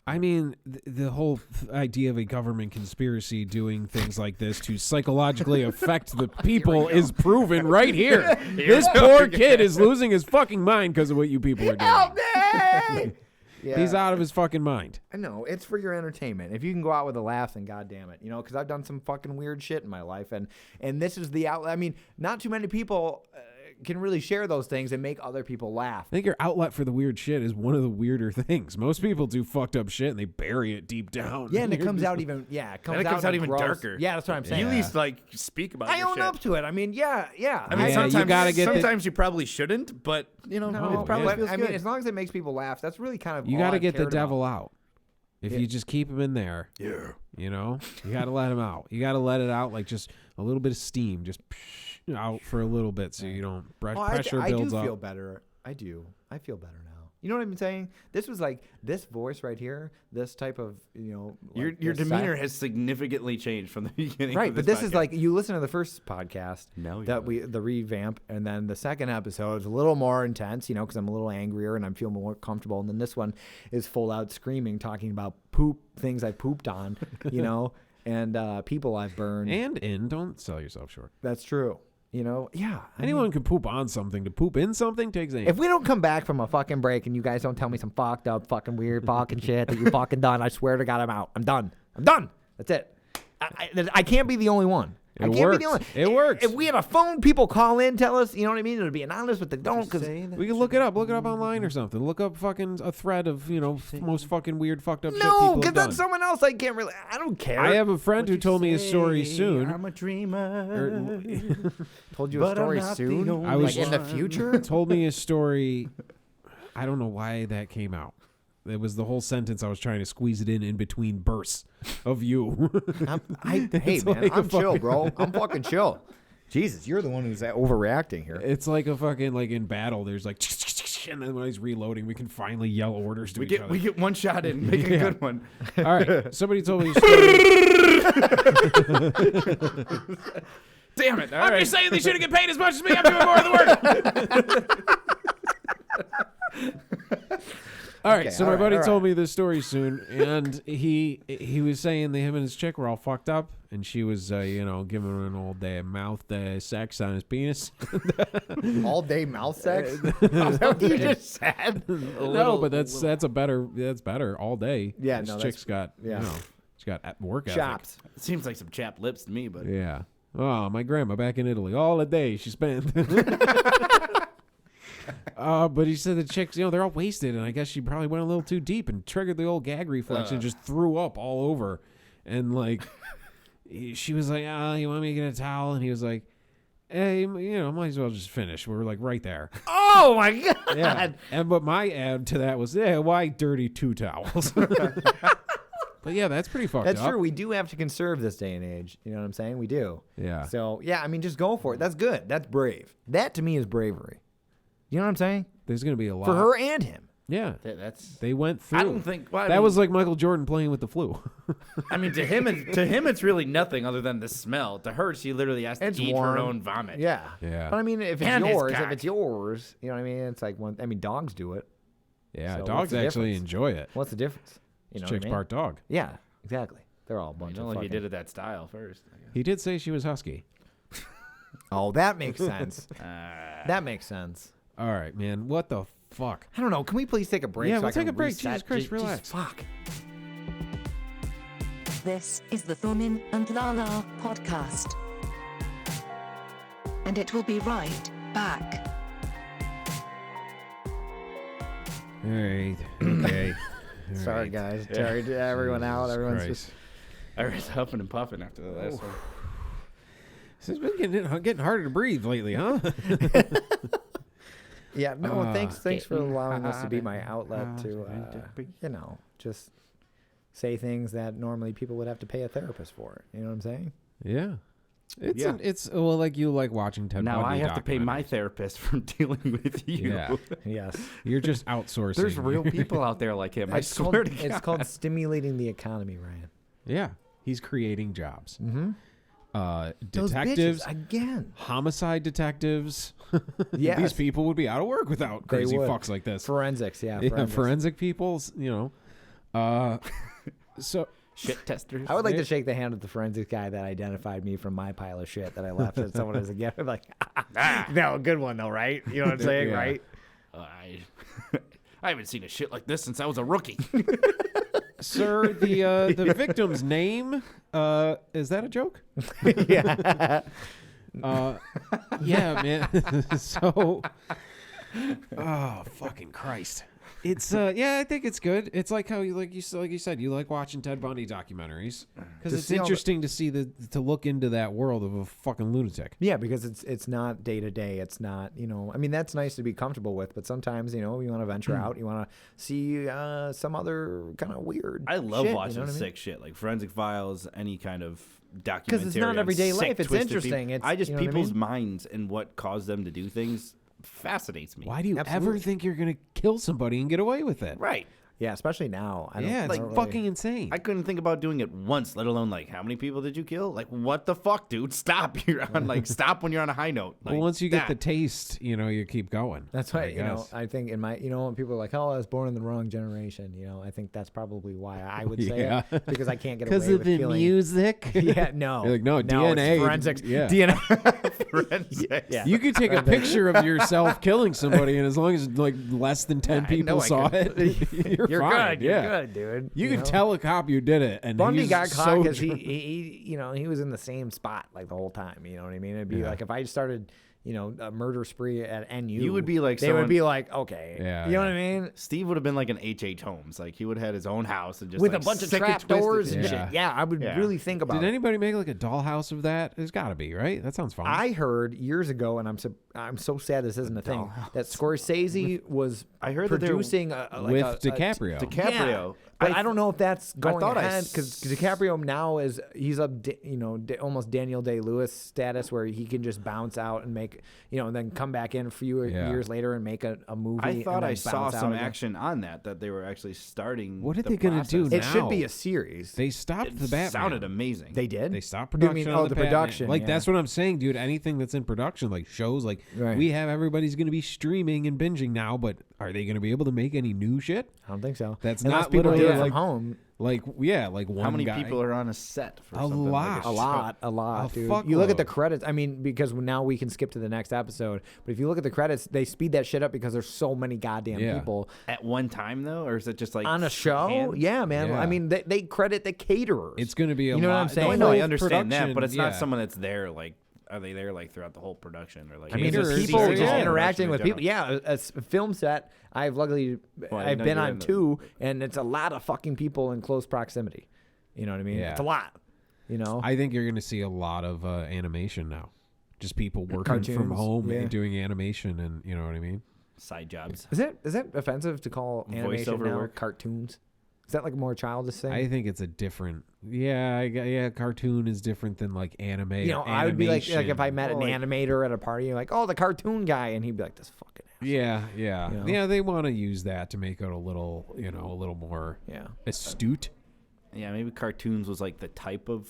Speaker 8: I mean, the whole idea of a government conspiracy doing things like this to psychologically affect the people is proven right here. This poor kid is losing his fucking mind because of what you people are doing.
Speaker 9: Help me! Yeah.
Speaker 8: He's out of his fucking mind.
Speaker 9: I know. It's for your entertainment. If you can go out with a laugh, then goddamn it. You know, because I've done some fucking weird shit in my life. And this is the outlet. I mean, not too many people can really share those things and make other people laugh.
Speaker 8: I think your outlet for the weird shit is one of the weirder things. Most people do fucked up shit and they bury it deep down.
Speaker 9: Yeah, and it comes out even it comes out
Speaker 6: even
Speaker 9: gross.
Speaker 6: darker.
Speaker 9: Yeah, that's what I'm saying.
Speaker 6: You at least like speak about
Speaker 9: I
Speaker 6: your
Speaker 9: own
Speaker 6: shit.
Speaker 9: up to it. I mean, yeah.
Speaker 6: I mean,
Speaker 8: Yeah,
Speaker 6: sometimes
Speaker 8: you gotta get
Speaker 6: sometimes you probably shouldn't, but you know, it probably feels
Speaker 9: I
Speaker 6: good.
Speaker 9: mean, as long as it makes people laugh, that's really kind of
Speaker 8: You
Speaker 9: got to
Speaker 8: get the devil out. If you just keep him in there, you know, you got to let him out. You got to let it out like just a little bit of steam, just out for a little bit so you don't pressure builds up.
Speaker 9: I do feel better. I do. I feel better now. You know what I'm saying? This was like this voice right here, this type of, you know. Like
Speaker 6: your demeanor has significantly changed from the beginning.
Speaker 9: Right,
Speaker 6: of
Speaker 9: but
Speaker 6: this
Speaker 9: this is
Speaker 6: podcast.
Speaker 9: like you listen to the first podcast
Speaker 6: the
Speaker 9: revamp, and then the second episode is a little more intense, you know, because I'm a little angrier and I'm feeling more comfortable, and then this one is full out screaming, talking about things I pooped on, you know, and people I've burned.
Speaker 8: Don't sell yourself short.
Speaker 9: That's true. You know, yeah.
Speaker 8: Anyone can poop on something. To poop in something takes aim.
Speaker 9: If we don't come back from a fucking break and you guys don't tell me some fucked up, fucking weird fucking shit that you fucking done, I swear to God, I'm out. I'm done. That's it. I can't be the only one. I can't be the only one.
Speaker 8: It works.
Speaker 9: If we had a phone, people call in, tell us, you know what I mean? It would be anonymous, but they don't. Because
Speaker 8: we can look it up. Look it up online or something. Look up fucking a thread of, you know, most fucking weird fucked up shit people
Speaker 9: no,
Speaker 8: have
Speaker 9: because
Speaker 8: done.
Speaker 9: that's someone else. I can't really. I don't care.
Speaker 8: I have a friend who told me a story soon.
Speaker 6: I'm a dreamer.
Speaker 9: Told you a story soon?
Speaker 8: I was
Speaker 9: like in the future?
Speaker 8: Told me a story. I don't know why that came out. It was the whole sentence. I was trying to squeeze it in between bursts of you.
Speaker 9: Hey, man,
Speaker 8: like
Speaker 9: I'm chill, bro. I'm fucking chill. Jesus, you're the one who's overreacting here.
Speaker 8: It's like a fucking, like in battle, there's like, and then when he's reloading, we can finally yell orders to each other.
Speaker 6: We get one shot in. Make a good one.
Speaker 8: All right. Somebody told me a story.
Speaker 6: Damn it.
Speaker 8: I'm just saying they shouldn't get paid as much as me. I'm doing more of the work. All right, so my buddy told me this story soon, and he was saying that him and his chick were all fucked up, and she was, you know, giving him an all day mouth sex on his penis.
Speaker 9: All day mouth sex? Is that what you just said?
Speaker 8: No, but that's better all day.
Speaker 9: Yeah,
Speaker 8: this
Speaker 9: no,
Speaker 8: chick's got,
Speaker 9: yeah.
Speaker 8: you know, she's got work ethic.
Speaker 9: Chops.
Speaker 6: It seems like some chapped lips to me, but
Speaker 8: Yeah. Oh, my grandma back in Italy, all a day she spent. But he said the chicks, you know, they're all wasted, and I guess she probably went a little too deep and triggered the old gag reflex and just threw up all over. And like, she was like, you want me to get a towel? And he was like, hey, you know, might as well just finish. We were like right there.
Speaker 9: Oh my God.
Speaker 8: Yeah. But my add to that was, why dirty 2 towels? But yeah, that's pretty fucked up.
Speaker 9: That's true. We do have to conserve this day and age. You know what I'm saying? We do.
Speaker 8: Yeah.
Speaker 9: So, yeah, I mean, just go for it. That's good. That's brave. That to me is bravery. You know what I'm saying?
Speaker 8: There's going to be a lot.
Speaker 9: For her and him.
Speaker 8: Yeah.
Speaker 6: that's.
Speaker 8: They went through.
Speaker 6: I don't think. Well,
Speaker 8: that was like Michael Jordan playing with the flu.
Speaker 6: I mean, to him, it's really nothing other than the smell. To her, she literally has to eat her own vomit.
Speaker 9: Yeah.
Speaker 8: Yeah.
Speaker 9: But I mean, if
Speaker 6: And his
Speaker 9: it's
Speaker 6: cock.
Speaker 9: yours, you know what I mean? It's like one. I mean, dogs do it.
Speaker 8: Yeah,
Speaker 9: So what's
Speaker 8: dogs
Speaker 9: the
Speaker 8: actually
Speaker 9: difference?
Speaker 8: enjoy it.
Speaker 9: What's the difference? You know what I
Speaker 8: Chick's
Speaker 9: mean?
Speaker 8: part dog.
Speaker 9: Yeah, exactly. They're all a bunch
Speaker 6: You know,
Speaker 9: of
Speaker 6: if you
Speaker 9: fucking...
Speaker 6: did it that style first. I guess.
Speaker 8: He did say she was husky.
Speaker 9: Oh, that makes sense. That makes sense.
Speaker 8: All right, man. What the fuck?
Speaker 9: I don't know. Can we please take a break?
Speaker 8: Yeah,
Speaker 9: so
Speaker 8: we'll
Speaker 9: I can
Speaker 8: take a break.
Speaker 9: reset?
Speaker 8: Jesus Christ, relax.
Speaker 9: Fuck.
Speaker 11: This is the Thurman and Lala podcast. And it will be right back.
Speaker 8: All right. Okay. All
Speaker 9: Sorry,
Speaker 8: right.
Speaker 9: guys. Sorry to everyone out.
Speaker 8: Jesus
Speaker 9: Everyone's
Speaker 8: Christ.
Speaker 9: just...
Speaker 6: I was huffing and puffing after the last one.
Speaker 8: It's been getting harder to breathe lately, huh?
Speaker 9: Yeah, no, thanks for allowing this to be my outlet to, you know, just say things that normally people would have to pay a therapist for. You know what I'm saying?
Speaker 8: Yeah. It's well, like you like watching Ted
Speaker 6: Now
Speaker 8: Bundy
Speaker 6: I have to pay my
Speaker 8: documentaries.
Speaker 6: therapist for dealing with you.
Speaker 8: Yeah.
Speaker 9: Yes.
Speaker 8: You're just outsourcing.
Speaker 6: There's real people out there like him. I swear to God.
Speaker 9: It's called stimulating the economy, Ryan.
Speaker 8: Yeah. He's creating jobs.
Speaker 9: Mm-hmm.
Speaker 8: Detectives,
Speaker 9: Those bitches, again.
Speaker 8: homicide detectives.
Speaker 9: Yes.
Speaker 8: These people would be out of work without
Speaker 9: They
Speaker 8: crazy
Speaker 9: would.
Speaker 8: fucks like this.
Speaker 9: Forensics, yeah.
Speaker 8: Yeah, forensic people, you know. So
Speaker 6: Shit testers.
Speaker 9: I would like to shake the hand of the forensics guy that identified me from my pile of shit that I left at someone as a gift. I'm like, no, good one though, right? You know what I'm saying,
Speaker 8: Yeah.
Speaker 9: right?
Speaker 6: I haven't seen a shit like this since I was a rookie.
Speaker 8: Sir, the victim's name, is that a joke?
Speaker 9: Yeah.
Speaker 8: Yeah, man. So, oh, fucking Christ. It's yeah, I think it's good. It's like how you said you like watching Ted Bundy documentaries because it's interesting to see to look into that world of a fucking lunatic.
Speaker 9: Yeah, because it's not day to day. It's not, I mean, that's nice to be comfortable with, but sometimes, you want to venture out. You want to see some other kind of weird
Speaker 6: I love
Speaker 9: shit,
Speaker 6: watching
Speaker 9: you know what I mean?
Speaker 6: sick shit like Forensic Files, any kind of documentary.
Speaker 9: Because it's not
Speaker 6: on
Speaker 9: everyday
Speaker 6: sick,
Speaker 9: life. It's
Speaker 6: twisted
Speaker 9: interesting.
Speaker 6: people.
Speaker 9: It's,
Speaker 6: I just
Speaker 9: you know what I
Speaker 6: people's
Speaker 9: mean?
Speaker 6: minds and what caused them to do things fascinates me.
Speaker 8: Why do you ever
Speaker 9: Absolutely.
Speaker 8: think you're gonna kill somebody and get away with it?
Speaker 6: Right.
Speaker 9: Yeah, especially now. I don't,
Speaker 8: Yeah, it's
Speaker 9: I don't really-
Speaker 8: fucking insane.
Speaker 6: I couldn't think about doing it once, let alone like how many people did you kill? Like what the fuck, dude? Stop. You're on stop when you're on a high note. Like,
Speaker 8: well, once you get the
Speaker 6: that.
Speaker 8: taste, you keep going.
Speaker 9: That's
Speaker 8: I
Speaker 9: why,
Speaker 8: guess.
Speaker 9: I think in my, when people are like, oh, I was born in the wrong generation, I think that's probably why I would say
Speaker 8: Yeah.
Speaker 9: it. Because I can't get away
Speaker 8: Because
Speaker 9: with
Speaker 8: of the
Speaker 9: feeling.
Speaker 8: music.
Speaker 9: Yeah, no.
Speaker 8: You're like, no,
Speaker 9: it's
Speaker 8: DNA.
Speaker 9: forensics.
Speaker 8: Yeah.
Speaker 9: DNA.
Speaker 6: Forensics.
Speaker 9: Yeah.
Speaker 8: You could take a picture of yourself killing somebody, and as long as like less than 10 people saw it, you're fine.
Speaker 9: good.
Speaker 8: Yeah.
Speaker 9: You're good, dude.
Speaker 8: You can tell a cop you did it, and
Speaker 9: Bundy
Speaker 8: he's
Speaker 9: got
Speaker 8: so
Speaker 9: caught because
Speaker 8: drunk.
Speaker 9: he was in the same spot like the whole time. You know what I mean? It'd be
Speaker 8: Yeah.
Speaker 9: like if I started, a murder spree at NU,
Speaker 6: You would be like
Speaker 9: they
Speaker 6: someone-
Speaker 9: would be like, okay,
Speaker 8: Yeah,
Speaker 9: you know
Speaker 8: yeah.
Speaker 9: what I mean?
Speaker 6: Steve would have been like an H.H. Holmes. Like he would have had his own house and just
Speaker 9: With
Speaker 6: like,
Speaker 9: a bunch of
Speaker 6: sick and
Speaker 9: trap doors
Speaker 6: twisted
Speaker 9: and
Speaker 8: Yeah.
Speaker 9: shit. Yeah, I would
Speaker 6: Yeah.
Speaker 9: really think about
Speaker 8: Did
Speaker 9: it.
Speaker 8: anybody make like a dollhouse of that? There's got to be, right? That sounds fun.
Speaker 9: I heard years ago, and I'm so sad this isn't a thing, that Scorsese was
Speaker 6: I heard that they were-
Speaker 9: producing
Speaker 8: with DiCaprio.
Speaker 6: DiCaprio.
Speaker 9: But I don't know if that's going
Speaker 6: thought I
Speaker 9: ahead because DiCaprio now he's up, almost Daniel Day-Lewis status where he can just bounce out and make, and then come back in a few years later and make a movie.
Speaker 6: I thought
Speaker 9: and then
Speaker 6: I saw
Speaker 9: bounce out
Speaker 6: some
Speaker 9: again.
Speaker 6: action on that they were actually starting.
Speaker 8: What are
Speaker 6: the
Speaker 8: they gonna do
Speaker 6: process.
Speaker 9: It should
Speaker 8: now?
Speaker 9: be a series.
Speaker 8: They stopped
Speaker 6: It
Speaker 8: the Batman.
Speaker 6: sounded amazing.
Speaker 9: They did.
Speaker 8: They stopped
Speaker 9: You
Speaker 8: production.
Speaker 9: mean-
Speaker 8: on
Speaker 9: oh, the
Speaker 8: Batman.
Speaker 9: production,
Speaker 8: Like
Speaker 9: yeah.
Speaker 8: that's what I'm saying, dude. Anything that's in production, like shows, like
Speaker 9: Right.
Speaker 8: we have everybody's going to be streaming and binging now. But are they going to be able to make any new shit?
Speaker 9: I don't think so.
Speaker 8: That's
Speaker 9: Unless
Speaker 8: not
Speaker 9: people do
Speaker 8: literally
Speaker 9: it
Speaker 8: like
Speaker 9: from home.
Speaker 8: Like like one.
Speaker 6: How many
Speaker 8: guy.
Speaker 6: people are on a set for
Speaker 8: A
Speaker 6: something
Speaker 8: lot.
Speaker 6: like
Speaker 9: A lot,
Speaker 8: A
Speaker 9: dude. You look at the
Speaker 8: fuckload.
Speaker 9: credits. I mean, because now we can skip to the next episode. But if you look at the credits, they speed that shit up because there's so many goddamn
Speaker 8: Yeah.
Speaker 9: people
Speaker 6: at one time though, or is it just like
Speaker 9: on a show.
Speaker 6: hands?
Speaker 9: Yeah, man.
Speaker 8: Yeah.
Speaker 9: I mean, they credit the caterers.
Speaker 8: It's going to be a
Speaker 9: You know
Speaker 8: lot.
Speaker 9: what I'm saying?
Speaker 6: No, I
Speaker 8: The
Speaker 6: know, I
Speaker 8: whole
Speaker 6: understand that, but
Speaker 8: production,
Speaker 6: it's not
Speaker 8: yeah.
Speaker 6: someone that's there. Like, are they there like throughout the whole production, or like?
Speaker 9: I mean,
Speaker 8: Caterers,
Speaker 9: there's
Speaker 8: Caterers,
Speaker 9: people
Speaker 8: yeah.
Speaker 9: just
Speaker 8: Yeah.
Speaker 9: interacting with
Speaker 6: Production
Speaker 9: people.
Speaker 6: in
Speaker 9: Yeah, a film set. I've luckily
Speaker 6: Well, I
Speaker 9: I've
Speaker 6: know
Speaker 9: been
Speaker 6: you're
Speaker 9: on
Speaker 6: in the-
Speaker 9: 2, and it's a lot of fucking people in close proximity. You know what I mean?
Speaker 8: Yeah.
Speaker 9: It's a lot.
Speaker 8: I think you're going to see a lot of animation now. Just people working from
Speaker 9: Cartoons,
Speaker 8: home
Speaker 9: yeah.
Speaker 8: and doing animation, and you know what I mean.
Speaker 6: side jobs.
Speaker 9: Is that offensive to call animation
Speaker 6: Voiceover
Speaker 9: now
Speaker 6: work?
Speaker 9: cartoons? Is that like a more childish thing?
Speaker 8: I think it's a different. Yeah, cartoon is different than like anime.
Speaker 9: I would be like if I met
Speaker 6: Well,
Speaker 9: an
Speaker 6: like-
Speaker 9: animator at a party, you're like, oh, the cartoon guy, and he'd be like, this fucking ass.
Speaker 8: Yeah.
Speaker 9: You know?
Speaker 8: Yeah, they want to use that to make it a little, a little more
Speaker 9: Yeah.
Speaker 8: astute.
Speaker 6: Yeah, maybe cartoons was like the type of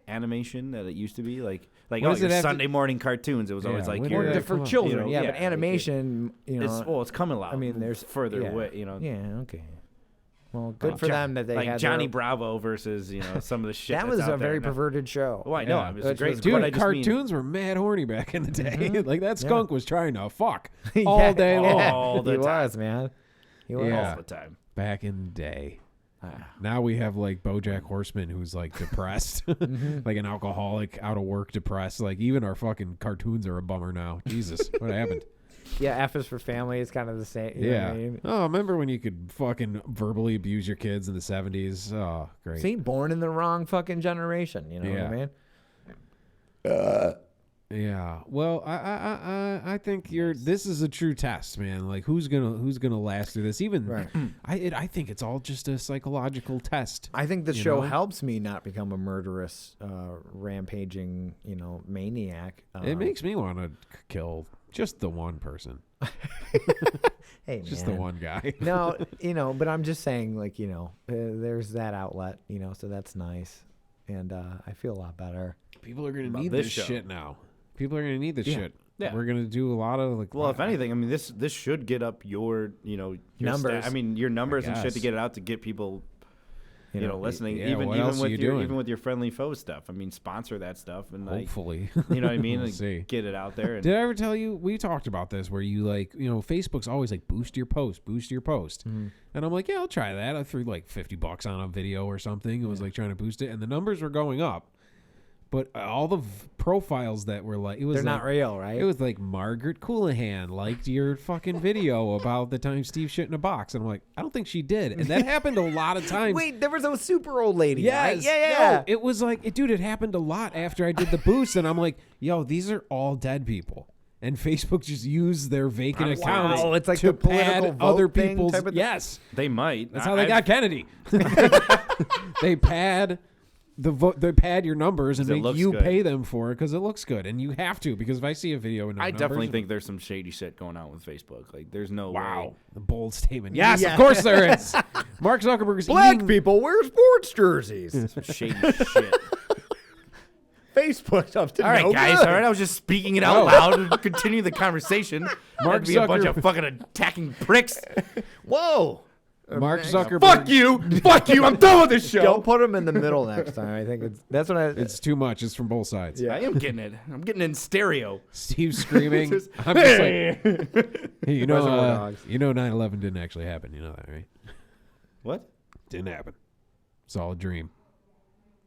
Speaker 6: animation that it used to be. Like
Speaker 8: What
Speaker 6: oh,
Speaker 8: does it
Speaker 6: your
Speaker 8: have to-
Speaker 6: Sunday morning cartoons. It was always
Speaker 8: Yeah,
Speaker 6: like
Speaker 8: when
Speaker 6: your
Speaker 8: did
Speaker 9: Or
Speaker 8: that
Speaker 9: for
Speaker 8: come out?
Speaker 9: children,
Speaker 6: You know,
Speaker 9: yeah,
Speaker 6: yeah,
Speaker 9: but
Speaker 6: like it-
Speaker 9: animation,
Speaker 6: it's coming a lot.
Speaker 9: I mean, there's
Speaker 6: further
Speaker 9: yeah.
Speaker 6: away. You know,
Speaker 9: Yeah, okay. Well, good
Speaker 6: Like
Speaker 9: for them that they
Speaker 6: like
Speaker 9: had
Speaker 6: Johnny
Speaker 9: their-
Speaker 6: Bravo versus some of the shit.
Speaker 9: That
Speaker 6: that's
Speaker 9: was
Speaker 6: out
Speaker 9: a very
Speaker 6: there now.
Speaker 9: perverted show.
Speaker 6: Oh, I know.
Speaker 8: Yeah.
Speaker 6: It was
Speaker 9: Which
Speaker 6: great.
Speaker 9: was-
Speaker 8: Dude,
Speaker 6: but I just mean-
Speaker 8: cartoons were mad horny back in the day. Like that
Speaker 9: Yeah.
Speaker 8: skunk was trying to fuck
Speaker 9: Yeah.
Speaker 8: all day long.
Speaker 6: all the
Speaker 9: he
Speaker 6: time.
Speaker 9: was, man. He was.
Speaker 8: Yeah.
Speaker 6: all the time.
Speaker 8: Back in the day.
Speaker 9: Ah.
Speaker 8: Now we have like BoJack Horseman, who's like depressed, like an alcoholic, out of work, depressed. Like even our fucking cartoons are a bummer now. Jesus, what happened?
Speaker 9: Yeah, F is for family. It's kind of the same. You know what
Speaker 8: Yeah.
Speaker 9: I mean?
Speaker 8: Oh, remember when you could fucking verbally abuse your kids in the 70s? Oh, great.
Speaker 9: See, born in the wrong fucking generation. You know what I mean?
Speaker 8: Yeah. Well, I think this is a true test, man. Like who's gonna last through this? Even
Speaker 9: Right.
Speaker 8: I think it's all just a psychological test.
Speaker 9: I think the
Speaker 8: You
Speaker 9: show
Speaker 8: know?
Speaker 9: helps me not become a murderous, rampaging, maniac.
Speaker 8: It makes me want to kill just the one person,
Speaker 9: hey,
Speaker 8: just
Speaker 9: man.
Speaker 8: the one guy.
Speaker 9: No, but I'm just saying, like, there's that outlet, so that's nice, and I feel a lot better.
Speaker 8: People are gonna
Speaker 6: About
Speaker 8: need
Speaker 6: this
Speaker 8: this
Speaker 6: show.
Speaker 8: shit now. People are gonna need this
Speaker 9: Yeah.
Speaker 8: shit.
Speaker 6: Yeah.
Speaker 8: We're gonna do a lot of like.
Speaker 6: Well, if anything, I mean, this should get up your your
Speaker 9: numbers.
Speaker 6: I mean, your numbers and shit to
Speaker 8: guess.
Speaker 6: get it out to get people. Listening,
Speaker 8: yeah,
Speaker 6: even
Speaker 8: what else are you doing?
Speaker 6: even with your friendly foe stuff. I mean, sponsor that stuff and
Speaker 8: Hopefully,
Speaker 6: you know what I mean.
Speaker 8: We'll
Speaker 6: and
Speaker 8: see.
Speaker 6: Get it out there. And
Speaker 8: Did I ever tell you we talked about this where you Facebook's always like boost your post, and I'm like, yeah, I'll try that. I threw like $50 on a video or something. It was like trying to boost it, and the numbers were going up. But all the profiles that were like,
Speaker 9: They're not real, right?
Speaker 8: It was like Margaret Coulahan liked your fucking video about the time Steve shit in a box, and I'm like, I don't think she did, and that happened a lot of times.
Speaker 9: Wait, there was a super old lady.
Speaker 8: Yes.
Speaker 9: Right? Yeah.
Speaker 8: No, it was like, dude, it happened a lot after I did the boost, and I'm like, yo, these are all dead people. And Facebook just used their vacant accounts
Speaker 9: it's like
Speaker 8: to
Speaker 9: the political
Speaker 8: pad
Speaker 9: vote
Speaker 8: other
Speaker 9: thing
Speaker 8: people's.
Speaker 9: type of thing?
Speaker 8: Yes,
Speaker 6: they might.
Speaker 8: that's how they got Kennedy. They pad the vote. They pad your numbers and
Speaker 6: It
Speaker 8: make
Speaker 6: looks
Speaker 8: you
Speaker 6: good.
Speaker 8: pay them for it because it looks good, and you have to because if I see a video and no
Speaker 6: I
Speaker 8: numbers,
Speaker 6: definitely think there's some shady shit going on with Facebook. Like, there's no way.
Speaker 8: the bold statement. Yes, of course there is. Mark Zuckerberg's
Speaker 9: Black
Speaker 8: eating-
Speaker 9: people wear sports jerseys.
Speaker 6: Some shady shit.
Speaker 9: Facebook's up to
Speaker 6: All right,
Speaker 9: no
Speaker 6: guys.
Speaker 9: good.
Speaker 6: All right, I was just speaking it out loud to continue the conversation.
Speaker 8: Mark
Speaker 6: That'd be a bunch of
Speaker 8: Zucker-
Speaker 6: fucking attacking pricks.
Speaker 9: Whoa.
Speaker 8: Mark Zuckerberg.
Speaker 6: Fuck you. Fuck you. I'm done with this show.
Speaker 9: Don't put them in the middle next time. I think that's what I.
Speaker 8: It's too much. It's from both sides.
Speaker 6: I am getting it. I'm getting it in stereo.
Speaker 8: Steve screaming.
Speaker 6: Just,
Speaker 8: I'm just like, hey, you
Speaker 9: Reservoir
Speaker 8: know,
Speaker 9: Dogs.
Speaker 8: 9/11 didn't actually happen. You know that, right?
Speaker 6: What?
Speaker 8: Didn't happen. It's all a dream.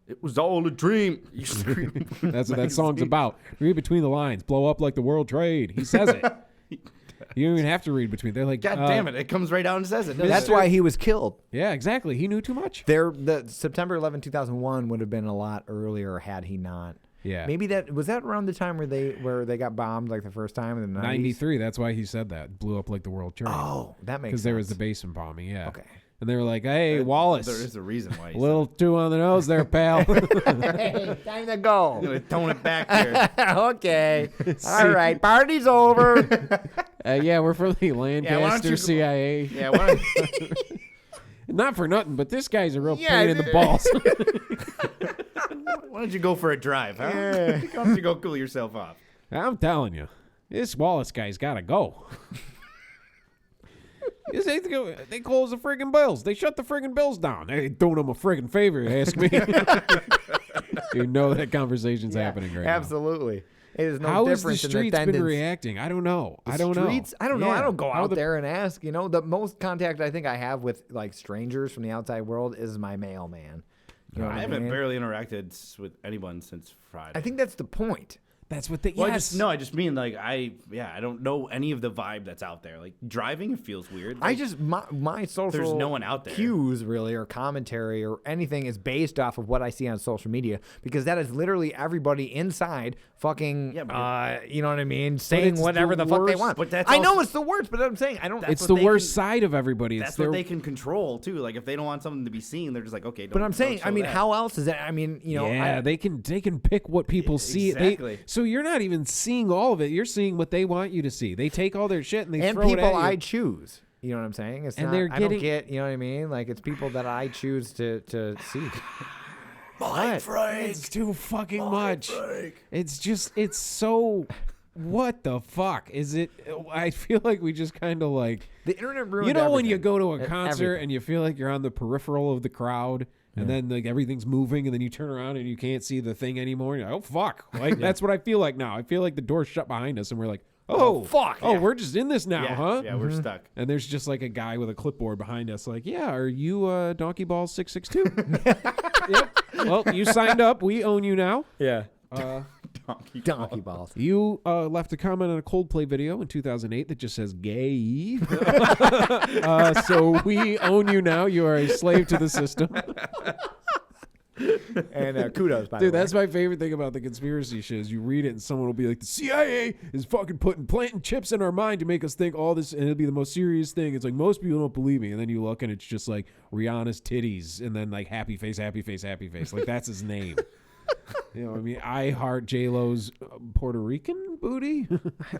Speaker 6: It was all a dream. You scream.
Speaker 8: That's what that song's about. Read between the lines. Blow up like the World Trade. He says it. You don't even have to read between. They're like,
Speaker 6: God damn it. It comes right out and says it.
Speaker 9: That's why he was killed.
Speaker 8: Yeah, exactly. He knew too much.
Speaker 9: The September 11, 2001 would have been a lot earlier had he not.
Speaker 8: Yeah.
Speaker 9: Maybe that was that around the time where they got bombed like the first time in the 90s?
Speaker 8: 93. That's why he said that. Blew up like the World Trade.
Speaker 9: Oh, that makes sense.
Speaker 8: Because there was the basement bombing. Yeah.
Speaker 9: Okay.
Speaker 8: And they were like, hey, Wallace.
Speaker 6: There is a reason why.
Speaker 8: A little too on the nose there, pal.
Speaker 9: Hey, time to go.
Speaker 6: I'm going to tone it back here.
Speaker 9: Okay. All right. Party's over.
Speaker 8: Yeah, we're from the Lancaster CIA.
Speaker 6: Yeah, why don't
Speaker 8: Not for nothing, but this guy's a real pain in the balls.
Speaker 6: why don't you go for a drive, huh? Why don't you go cool yourself off?
Speaker 8: I'm telling you, this Wallace guy's got to go. They close the friggin' bills. They shut the friggin' bills down. They ain't doing them a friggin' favor, you ask me. You know that conversation's happening right
Speaker 9: Absolutely. It is no
Speaker 8: now. How has
Speaker 9: difference
Speaker 8: the
Speaker 9: in
Speaker 8: streets
Speaker 9: attendance.
Speaker 8: been reacting? I don't know. I don't
Speaker 9: Streets?
Speaker 8: know.
Speaker 9: I don't know. I
Speaker 8: Yeah.
Speaker 9: don't go
Speaker 8: How
Speaker 9: out
Speaker 8: the-
Speaker 9: there and ask. You know, the most contact I think I have with like strangers from the outside world is my mailman. You know what
Speaker 6: I
Speaker 9: I
Speaker 6: haven't
Speaker 9: mean?
Speaker 6: barely interacted with anyone since Friday.
Speaker 9: I think that's the point.
Speaker 8: That's what they.
Speaker 6: Well,
Speaker 8: Yes.
Speaker 6: I just mean like I don't know any of the vibe that's out there. Like driving, it feels weird.
Speaker 9: I
Speaker 6: Like,
Speaker 9: just my social
Speaker 6: There's no one out there.
Speaker 9: cues really or commentary or anything is based off of what I see on social media because that is literally everybody inside fucking
Speaker 6: Yeah, but
Speaker 9: you know what I mean, saying
Speaker 8: it's
Speaker 9: whatever
Speaker 8: the
Speaker 9: the fuck they
Speaker 8: worst-
Speaker 9: want.
Speaker 6: but that's
Speaker 9: I know
Speaker 6: also-
Speaker 9: it's the worst, but I'm saying I don't.
Speaker 8: It's
Speaker 6: what
Speaker 8: the
Speaker 6: they
Speaker 8: worst
Speaker 6: can-
Speaker 8: side of everybody. It's
Speaker 6: that's
Speaker 8: their,
Speaker 6: what they can control too. Like if they don't want something to be seen, they're just like, okay.
Speaker 9: But I'm saying, I mean,
Speaker 6: that.
Speaker 9: how else is that? I mean, you know,
Speaker 8: yeah, they can pick what people see.
Speaker 6: exactly.
Speaker 8: So you're not even seeing all of it. You're seeing what they want you to see. They take all their shit and they
Speaker 9: and
Speaker 8: throw it
Speaker 9: people
Speaker 8: at you.
Speaker 9: I choose. You know what I'm saying? It's
Speaker 8: And
Speaker 9: not.
Speaker 8: they're
Speaker 9: I don't
Speaker 8: getting-
Speaker 9: get. You know what I mean? Like it's people that I choose to see. What?
Speaker 8: It's too fucking much. It's so. What the fuck is it? I feel like we just kind of like.
Speaker 9: The internet ruined
Speaker 8: You know when you
Speaker 9: everything.
Speaker 8: go to a concert
Speaker 9: Everything.
Speaker 8: and you feel like you're on the peripheral of the crowd, and then like everything's moving, and then you turn around and you can't see the thing anymore. And you're like, oh fuck! Like that's what I feel like now. I feel like the door's shut behind us, and we're like, oh
Speaker 9: fuck,
Speaker 8: oh
Speaker 9: yeah.
Speaker 8: we're just in this now,
Speaker 6: yeah,
Speaker 8: huh?
Speaker 6: Yeah, we're stuck.
Speaker 8: And there's just like a guy with a clipboard behind us, like, yeah, are you Donkey Ball 662? Yep. Well, you signed up. We own you now.
Speaker 9: Yeah.
Speaker 6: Donkey
Speaker 9: balls.
Speaker 8: You left a comment on a Coldplay video in 2008 that just says gay. So we own you now. You are a slave to the system.
Speaker 9: And kudos, by the
Speaker 8: Dude,
Speaker 9: way.
Speaker 8: that's my favorite thing about the conspiracy shows. You read it and someone will be like, the CIA is fucking planting chips in our mind to make us think all this, and it'll be the most serious thing. It's like, most people don't believe me. And then you look and it's just like Rihanna's titties and then like happy face, happy face, happy face. Like that's his name. You know, I mean, I heart J-Lo's Puerto Rican booty.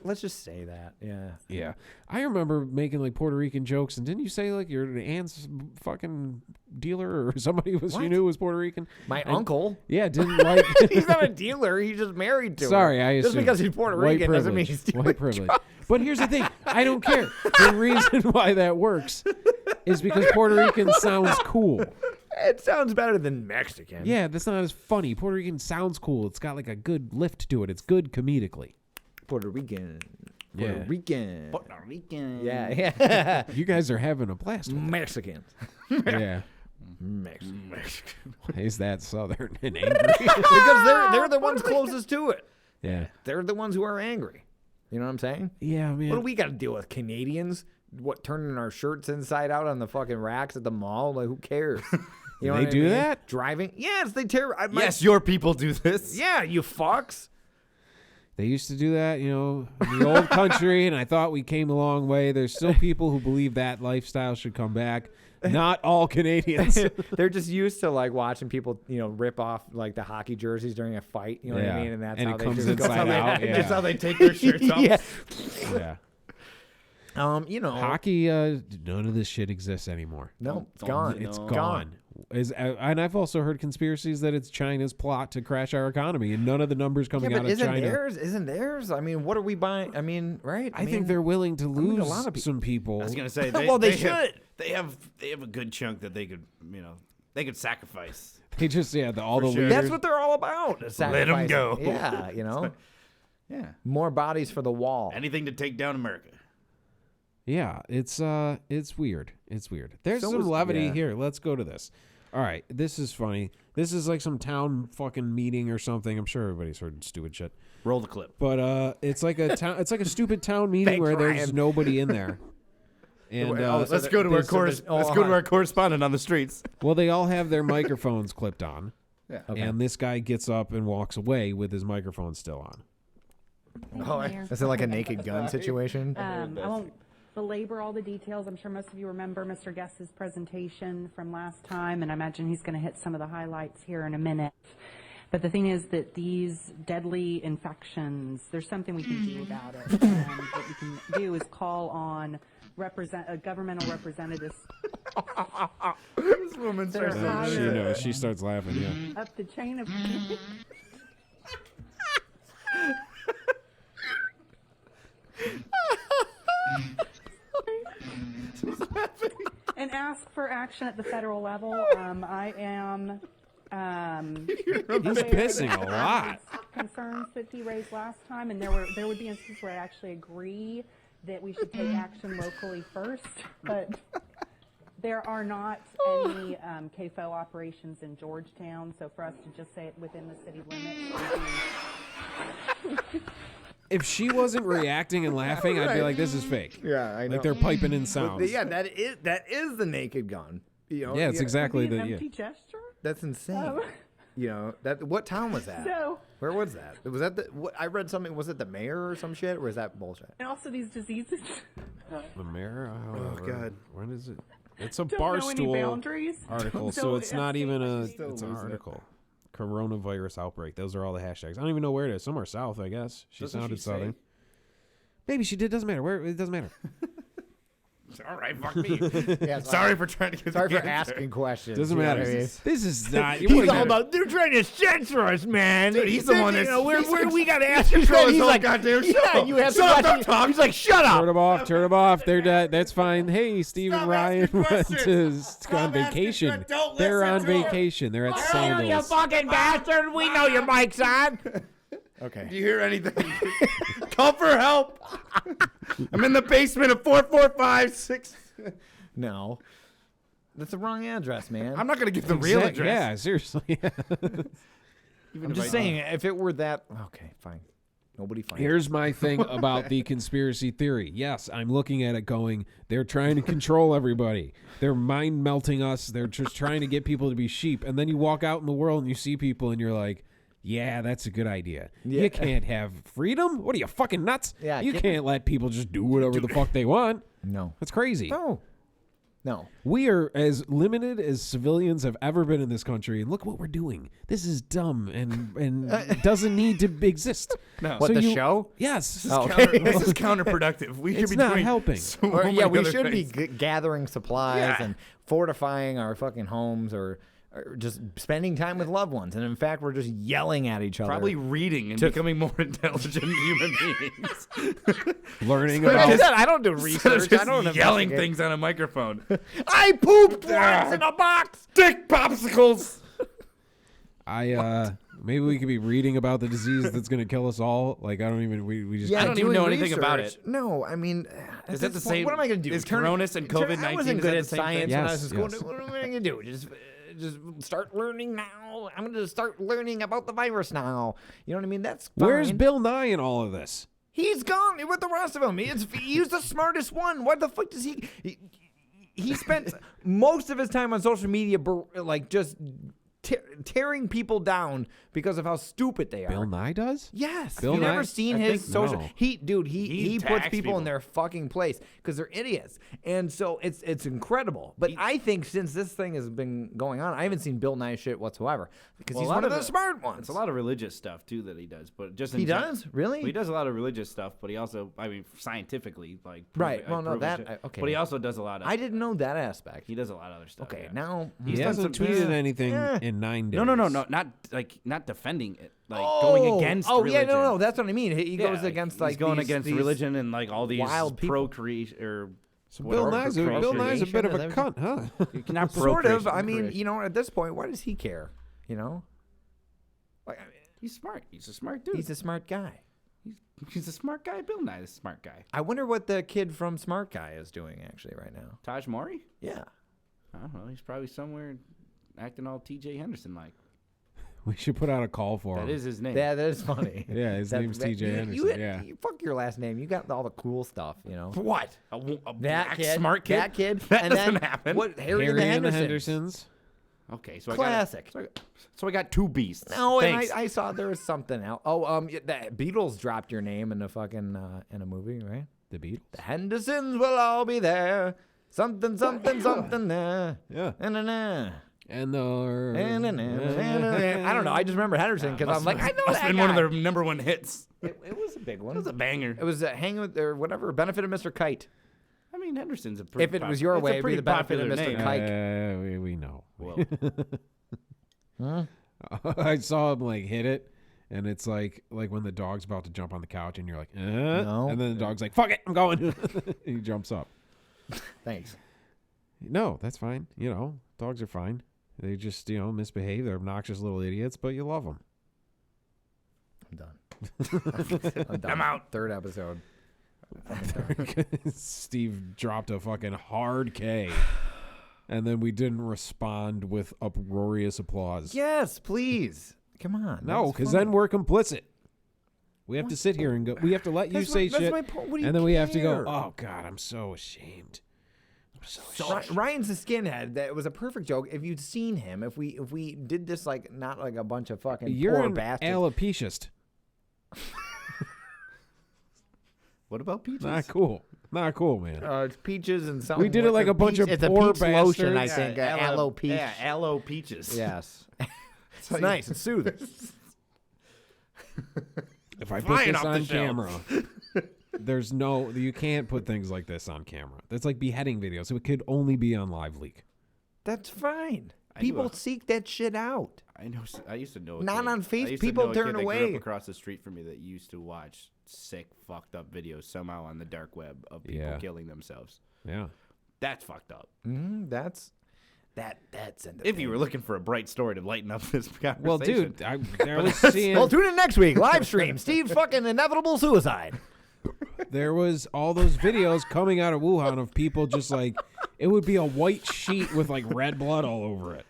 Speaker 9: Let's just say that. Yeah.
Speaker 8: Yeah. I remember making like Puerto Rican jokes, and didn't you say like your aunt's fucking dealer or somebody you knew was Puerto Rican?
Speaker 9: My uncle.
Speaker 8: Yeah, didn't like.
Speaker 9: He's not a dealer. He's just married to her.
Speaker 8: Sorry, I assume.
Speaker 9: Just because he's Puerto Rican doesn't mean he's
Speaker 8: white privilege. But here's the thing. I don't care. The reason why that works is because Puerto Rican sounds cool.
Speaker 9: It sounds better than Mexican.
Speaker 8: Yeah, that's not as funny. Puerto Rican sounds cool. It's got like a good lift to it. It's good comedically.
Speaker 9: Puerto Rican.
Speaker 8: Yeah.
Speaker 9: Puerto Rican.
Speaker 6: Puerto Rican.
Speaker 9: Yeah, yeah.
Speaker 8: You guys are having a blast.
Speaker 9: Mexicans.
Speaker 8: Yeah.
Speaker 9: Mexican.
Speaker 8: Is that southern and angry?
Speaker 9: Because they're the ones closest to it.
Speaker 8: Yeah.
Speaker 9: They're the ones who are angry. You know what I'm saying?
Speaker 8: Yeah, man.
Speaker 9: What do we got to deal with? Canadians? What, turning our shirts inside out on the fucking racks at the mall? Like, who cares? You know
Speaker 8: They
Speaker 9: what I
Speaker 8: do
Speaker 9: mean?
Speaker 8: that?
Speaker 9: Driving? Yes, they tear.
Speaker 6: Yes, your people do this.
Speaker 9: Yeah, you fucks.
Speaker 8: They used to do that, you know, in the old country, and I thought we came a long way. There's still people who believe that lifestyle should come back. Not all Canadians.
Speaker 9: They're just used to like watching people, you know, rip off like the hockey jerseys during a fight. You know what I mean? And that's how
Speaker 8: it
Speaker 9: they
Speaker 8: comes
Speaker 9: just
Speaker 8: inside
Speaker 9: go.
Speaker 8: out. Yeah.
Speaker 6: Just how they take their shirts off.
Speaker 9: Yeah.
Speaker 8: Yeah.
Speaker 9: You know,
Speaker 8: Hockey, none of this shit exists anymore.
Speaker 9: No, it's gone.
Speaker 8: It's gone. And I've also heard conspiracies that it's China's plot to crash our economy, and none of the numbers coming out of China.
Speaker 9: Isn't theirs? I mean, what are we buying? I mean, right?
Speaker 8: I think they're willing to lose
Speaker 9: a lot of
Speaker 8: some people.
Speaker 6: I was gonna say,
Speaker 9: they should.
Speaker 6: They have a good chunk that they could, they could sacrifice.
Speaker 8: They just all the
Speaker 6: sure.
Speaker 8: leaders.
Speaker 9: That's what they're all about.
Speaker 6: Let them go.
Speaker 9: Yeah, you know.
Speaker 6: Yeah.
Speaker 9: More bodies for the wall.
Speaker 6: Anything to take down America.
Speaker 8: Yeah, it's weird. It's weird. There's some levity here. Let's go to this. All right, this is funny. This is like some town fucking meeting or something. I'm sure everybody's heard stupid shit.
Speaker 6: Roll the clip.
Speaker 8: But it's like a town. It's like a stupid town meeting where there's nobody in there. And
Speaker 6: let's go to our correspondent on the streets.
Speaker 8: Well, they all have their microphones clipped on.
Speaker 6: Yeah.
Speaker 9: Okay.
Speaker 8: And this guy gets up and walks away with his microphone still on.
Speaker 9: Is it like a Naked Gun situation?
Speaker 12: I won't belabor all the details. I'm sure most of you remember Mr. Guest's presentation from last time, and I imagine he's going to hit some of the highlights here in a minute. But the thing is that these deadly infections, there's something we can do about it. And what we can do is call on governmental representatives.
Speaker 6: This woman starts
Speaker 8: She starts laughing, yeah.
Speaker 12: Up the chain of... and ask for action at the federal level. I am
Speaker 8: He's pissing a lot.
Speaker 12: Concerns that he raised last time, and there would be instances where I actually agree that we should take action locally first, but there are not any KFO operations in Georgetown, so for us to just say it within the city limits.
Speaker 8: If she wasn't reacting and laughing, I'd be like, "This is fake."
Speaker 9: Yeah, I know.
Speaker 8: Like they're piping in sounds.
Speaker 9: Yeah, that is the Naked Gun. You know,
Speaker 8: yeah, it's exactly
Speaker 12: an
Speaker 8: the.
Speaker 12: empty gesture.
Speaker 9: That's insane. You know that. What town was that?
Speaker 12: No.
Speaker 9: Where was that? Was that I read something. Was it the mayor or some shit? Or was that bullshit?
Speaker 12: And also these diseases.
Speaker 8: The mayor.
Speaker 6: Oh God.
Speaker 8: When is it? It's a
Speaker 12: Don't know any
Speaker 8: Barstool
Speaker 12: boundaries.
Speaker 8: article, so it's not even a. It's an article. Coronavirus outbreak. Those are all the hashtags. I don't even know where it is. Somewhere south, I guess. She sounded southern. Maybe she did. Doesn't matter. Where it doesn't matter.
Speaker 6: All right, fuck me.
Speaker 9: Yeah,
Speaker 6: sorry for trying to get.
Speaker 9: Sorry
Speaker 6: the
Speaker 9: for
Speaker 6: answer.
Speaker 9: asking questions.
Speaker 8: Doesn't
Speaker 9: you know
Speaker 8: matter.
Speaker 9: what I mean?
Speaker 8: This is not.
Speaker 9: He's all about. They're trying to censor us, man.
Speaker 6: Dude, he's the one that's.
Speaker 9: Where we got to ask him.
Speaker 6: Control his
Speaker 9: He's
Speaker 6: whole
Speaker 9: like,
Speaker 6: goddamn show.
Speaker 9: yeah, you have
Speaker 6: Shut
Speaker 9: to
Speaker 6: up, Tom.
Speaker 9: He's like, shut up.
Speaker 8: Turn them off. Turn them off. They're dead. That's fine. Hey, Steve and
Speaker 6: Stop
Speaker 8: Ryan
Speaker 6: asking
Speaker 8: went
Speaker 6: questions.
Speaker 8: on vacation.
Speaker 6: Don't
Speaker 8: They're
Speaker 6: listen
Speaker 8: on
Speaker 6: to him.
Speaker 8: vacation. They're at
Speaker 9: You
Speaker 8: Sandals.
Speaker 9: fucking bastard. We know your mic's on.
Speaker 6: Okay. Do you hear anything? Call for help. I'm in the basement of 4456.
Speaker 9: No. That's the wrong address, man.
Speaker 6: I'm not going to give the real address.
Speaker 8: Yeah, seriously.
Speaker 9: I'm just saying, if it were that... Okay, fine. Nobody finds
Speaker 8: Here's my thing about the conspiracy theory. Yes, I'm looking at it going, they're trying to control everybody. They're mind melting us. They're just trying to get people to be sheep. And then you walk out in the world and you see people and you're like, yeah, that's a good idea.
Speaker 9: Yeah.
Speaker 8: You can't have freedom? What are you, fucking nuts?
Speaker 9: Yeah,
Speaker 8: you can't let people just do whatever the fuck they want.
Speaker 9: No.
Speaker 8: That's crazy.
Speaker 9: No. No.
Speaker 8: We are as limited as civilians have ever been in this country, and look what we're doing. This is dumb and doesn't need to exist.
Speaker 6: No.
Speaker 9: What, the show?
Speaker 8: Yes.
Speaker 6: This is counterproductive. We should
Speaker 8: It's
Speaker 6: be
Speaker 8: not
Speaker 6: doing
Speaker 8: helping.
Speaker 6: so
Speaker 9: Or,
Speaker 6: many
Speaker 9: yeah, we
Speaker 6: other
Speaker 9: should
Speaker 6: things.
Speaker 9: be gathering supplies and fortifying our fucking homes or just spending time with loved ones. And in fact, we're just yelling at each other.
Speaker 6: Probably reading and becoming more intelligent human beings.
Speaker 8: Learning
Speaker 9: Like I
Speaker 8: about
Speaker 9: said, I don't do
Speaker 6: Instead of
Speaker 9: research.
Speaker 6: just
Speaker 9: I don't
Speaker 6: yelling
Speaker 9: investigate.
Speaker 6: things on a microphone.
Speaker 9: I pooped once in a box.
Speaker 6: Dick popsicles.
Speaker 8: maybe we could be reading about the disease that's going to kill us all. Like, I don't even, we just,
Speaker 6: I don't even
Speaker 9: doing
Speaker 6: know anything about
Speaker 9: research.
Speaker 6: it.
Speaker 9: No, I mean,
Speaker 6: Is
Speaker 9: at
Speaker 6: that
Speaker 9: this
Speaker 6: the
Speaker 9: point,
Speaker 6: same?
Speaker 9: What am I going to do?
Speaker 6: Is Coronis and COVID-19?
Speaker 9: I wasn't
Speaker 6: is
Speaker 9: good
Speaker 6: that
Speaker 9: at
Speaker 6: the same
Speaker 9: science
Speaker 6: thing?
Speaker 9: when I
Speaker 8: Yes,
Speaker 9: was in school.
Speaker 8: yes.
Speaker 9: What am I going to do? Just start learning now. I'm going to start learning about the virus now. You know what I mean? That's fine.
Speaker 8: where's Bill Nye in all of this?
Speaker 9: He's gone with the rest of them. He's the smartest one. What the fuck does he spent most of his time on social media, like just tearing people down because of how stupid they are.
Speaker 8: Bill Nye does?
Speaker 9: Yes.
Speaker 8: Bill
Speaker 9: You've
Speaker 8: Nye?
Speaker 9: never seen
Speaker 8: I
Speaker 9: his
Speaker 8: think
Speaker 9: social.
Speaker 8: no.
Speaker 9: He puts
Speaker 6: attacks
Speaker 9: people in
Speaker 6: people.
Speaker 9: their fucking place because they're idiots, and so it's incredible. But I think since this thing has been going on, I haven't seen Bill Nye shit whatsoever because
Speaker 6: Well,
Speaker 9: he's
Speaker 6: a lot
Speaker 9: one of
Speaker 6: of
Speaker 9: the
Speaker 6: it-
Speaker 9: smart ones.
Speaker 6: It's a lot of religious stuff too that he does, but just
Speaker 9: He does? Really?
Speaker 6: Well, he does a lot of religious stuff, but he also, I mean, scientifically, like
Speaker 9: Right. Well, no,
Speaker 6: proven
Speaker 9: that-
Speaker 6: shit.
Speaker 9: okay.
Speaker 6: But he also does a lot of.
Speaker 9: I didn't know that aspect.
Speaker 6: He does a lot of other stuff.
Speaker 9: Okay,
Speaker 6: yeah.
Speaker 9: now
Speaker 8: He
Speaker 6: He's done
Speaker 8: hasn't
Speaker 6: some-
Speaker 8: tweeted anything
Speaker 9: Yeah.
Speaker 8: in 9 days.
Speaker 6: No, not defending it, like going against.
Speaker 9: Oh
Speaker 6: religion.
Speaker 9: yeah, no, that's what I mean. He goes
Speaker 6: Yeah,
Speaker 9: against
Speaker 6: he's
Speaker 9: like
Speaker 6: going
Speaker 9: these-
Speaker 6: against
Speaker 9: these
Speaker 6: religion and like all these
Speaker 9: wild people.
Speaker 6: procreation or.
Speaker 8: So Bill Nye's a bit of a
Speaker 9: Procreation,
Speaker 8: cunt, huh?
Speaker 6: Not
Speaker 9: Sort of.
Speaker 6: procreation,
Speaker 9: I mean,
Speaker 6: procreation.
Speaker 9: you know, at this point, why does he care? You know, like I mean,
Speaker 6: He's smart. He's a smart dude.
Speaker 9: he's a smart guy.
Speaker 6: He's a smart guy. Bill Nye is a smart guy.
Speaker 9: I wonder what the kid from Smart Guy is doing actually right now.
Speaker 6: Taj Mori?
Speaker 9: Yeah.
Speaker 6: I don't know. He's probably somewhere acting all T.J. Henderson like.
Speaker 8: We should put out a call for him.
Speaker 6: That is his name.
Speaker 9: Yeah, that is funny.
Speaker 8: Yeah, his name's T.J. Henderson, yeah.
Speaker 9: Fuck your last name. You got all the cool stuff, you know.
Speaker 6: For what? A
Speaker 9: That
Speaker 6: black
Speaker 9: kid,
Speaker 6: smart kid?
Speaker 9: That kid.
Speaker 6: That
Speaker 9: and
Speaker 6: doesn't
Speaker 9: then
Speaker 6: happen.
Speaker 9: What? Harry,
Speaker 8: Harry
Speaker 9: and
Speaker 8: and
Speaker 9: the
Speaker 8: the
Speaker 9: Hendersons.
Speaker 6: Hendersons. Okay, so
Speaker 9: Classic.
Speaker 6: So I got two beasts.
Speaker 9: No, and
Speaker 6: Thanks.
Speaker 9: I saw there was something else. Oh, the Beatles dropped your name in a fucking in a movie, right?
Speaker 8: The Beatles?
Speaker 9: The Hendersons will all be there. Something, something, something there.
Speaker 8: Yeah.
Speaker 9: Na-na-na.
Speaker 8: And the...
Speaker 9: I don't know. I just remember Henderson because I'm like, I know
Speaker 6: Must
Speaker 9: that
Speaker 6: have been
Speaker 9: guy.
Speaker 6: one of their number one hits.
Speaker 9: It was a big one.
Speaker 6: It was a banger.
Speaker 9: It was Hanging with or whatever. Benefit of Mr. Kite.
Speaker 6: I mean, Henderson's a pretty.
Speaker 9: If it was your way, it'd be the benefit of Mr.
Speaker 8: Uh,
Speaker 9: Kite.
Speaker 8: we know.
Speaker 6: Well,
Speaker 8: I saw him like hit it, and it's like when the dog's about to jump on the couch, and you're like,
Speaker 9: No.
Speaker 8: and then the dog's like, fuck it, I'm going. He jumps up.
Speaker 9: Thanks.
Speaker 8: No, that's fine. You know, dogs are fine. They just misbehave. They're obnoxious little idiots, but you love them.
Speaker 9: I'm done. I'm done.
Speaker 6: I'm out.
Speaker 9: Third episode.
Speaker 8: Steve dropped a fucking hard K, and then we didn't respond with uproarious applause.
Speaker 9: Yes, please. Come on.
Speaker 8: No, because then we're complicit. We have to sit here and go. We have to let you say
Speaker 9: That's
Speaker 8: shit,
Speaker 9: my point. What do you
Speaker 8: and then we have to go.
Speaker 9: care?
Speaker 8: Oh God, I'm so ashamed. I'm so ashamed.
Speaker 9: Ryan's a skinhead. That was a perfect joke. If you'd seen him, if we did this like not like a bunch of fucking
Speaker 8: You're
Speaker 9: poor
Speaker 8: an
Speaker 9: bastards.
Speaker 8: alopeciast.
Speaker 6: what about peaches?
Speaker 8: Not cool. Not cool, man.
Speaker 9: It's peaches and something.
Speaker 8: We did it like a bunch of
Speaker 9: it's
Speaker 8: poor
Speaker 9: a peach lotion, I
Speaker 8: bastards.
Speaker 9: think. Aloe peach.
Speaker 6: Yeah, aloe peaches.
Speaker 9: Yes. It's nice. It's soothing.
Speaker 8: If I put
Speaker 6: Flying
Speaker 8: this
Speaker 6: off the
Speaker 8: on
Speaker 6: shelf.
Speaker 8: camera, there's no. You can't put things like this on camera. That's like beheading videos. So it could only be on Live Leak.
Speaker 9: That's fine.
Speaker 6: I knew
Speaker 9: People
Speaker 6: a-
Speaker 9: seek that shit out.
Speaker 6: I know. I used to know. A
Speaker 9: Not
Speaker 6: kid.
Speaker 9: on Facebook.
Speaker 6: I used to
Speaker 9: People
Speaker 6: know a
Speaker 9: turn
Speaker 6: kid that
Speaker 9: away.
Speaker 6: Grew up across the street from me that used to watch sick, fucked up videos somehow on the dark web of people
Speaker 8: Yeah.
Speaker 6: killing themselves.
Speaker 8: Yeah.
Speaker 6: That's fucked up.
Speaker 9: That's
Speaker 6: If you were looking for a bright story to lighten up this conversation.
Speaker 8: Well, dude, I was seeing.
Speaker 9: Well, tune in next week. Live stream. Steve's fucking inevitable suicide.
Speaker 8: There was all those videos coming out of Wuhan of people just like it would be a white sheet with like red blood all over it.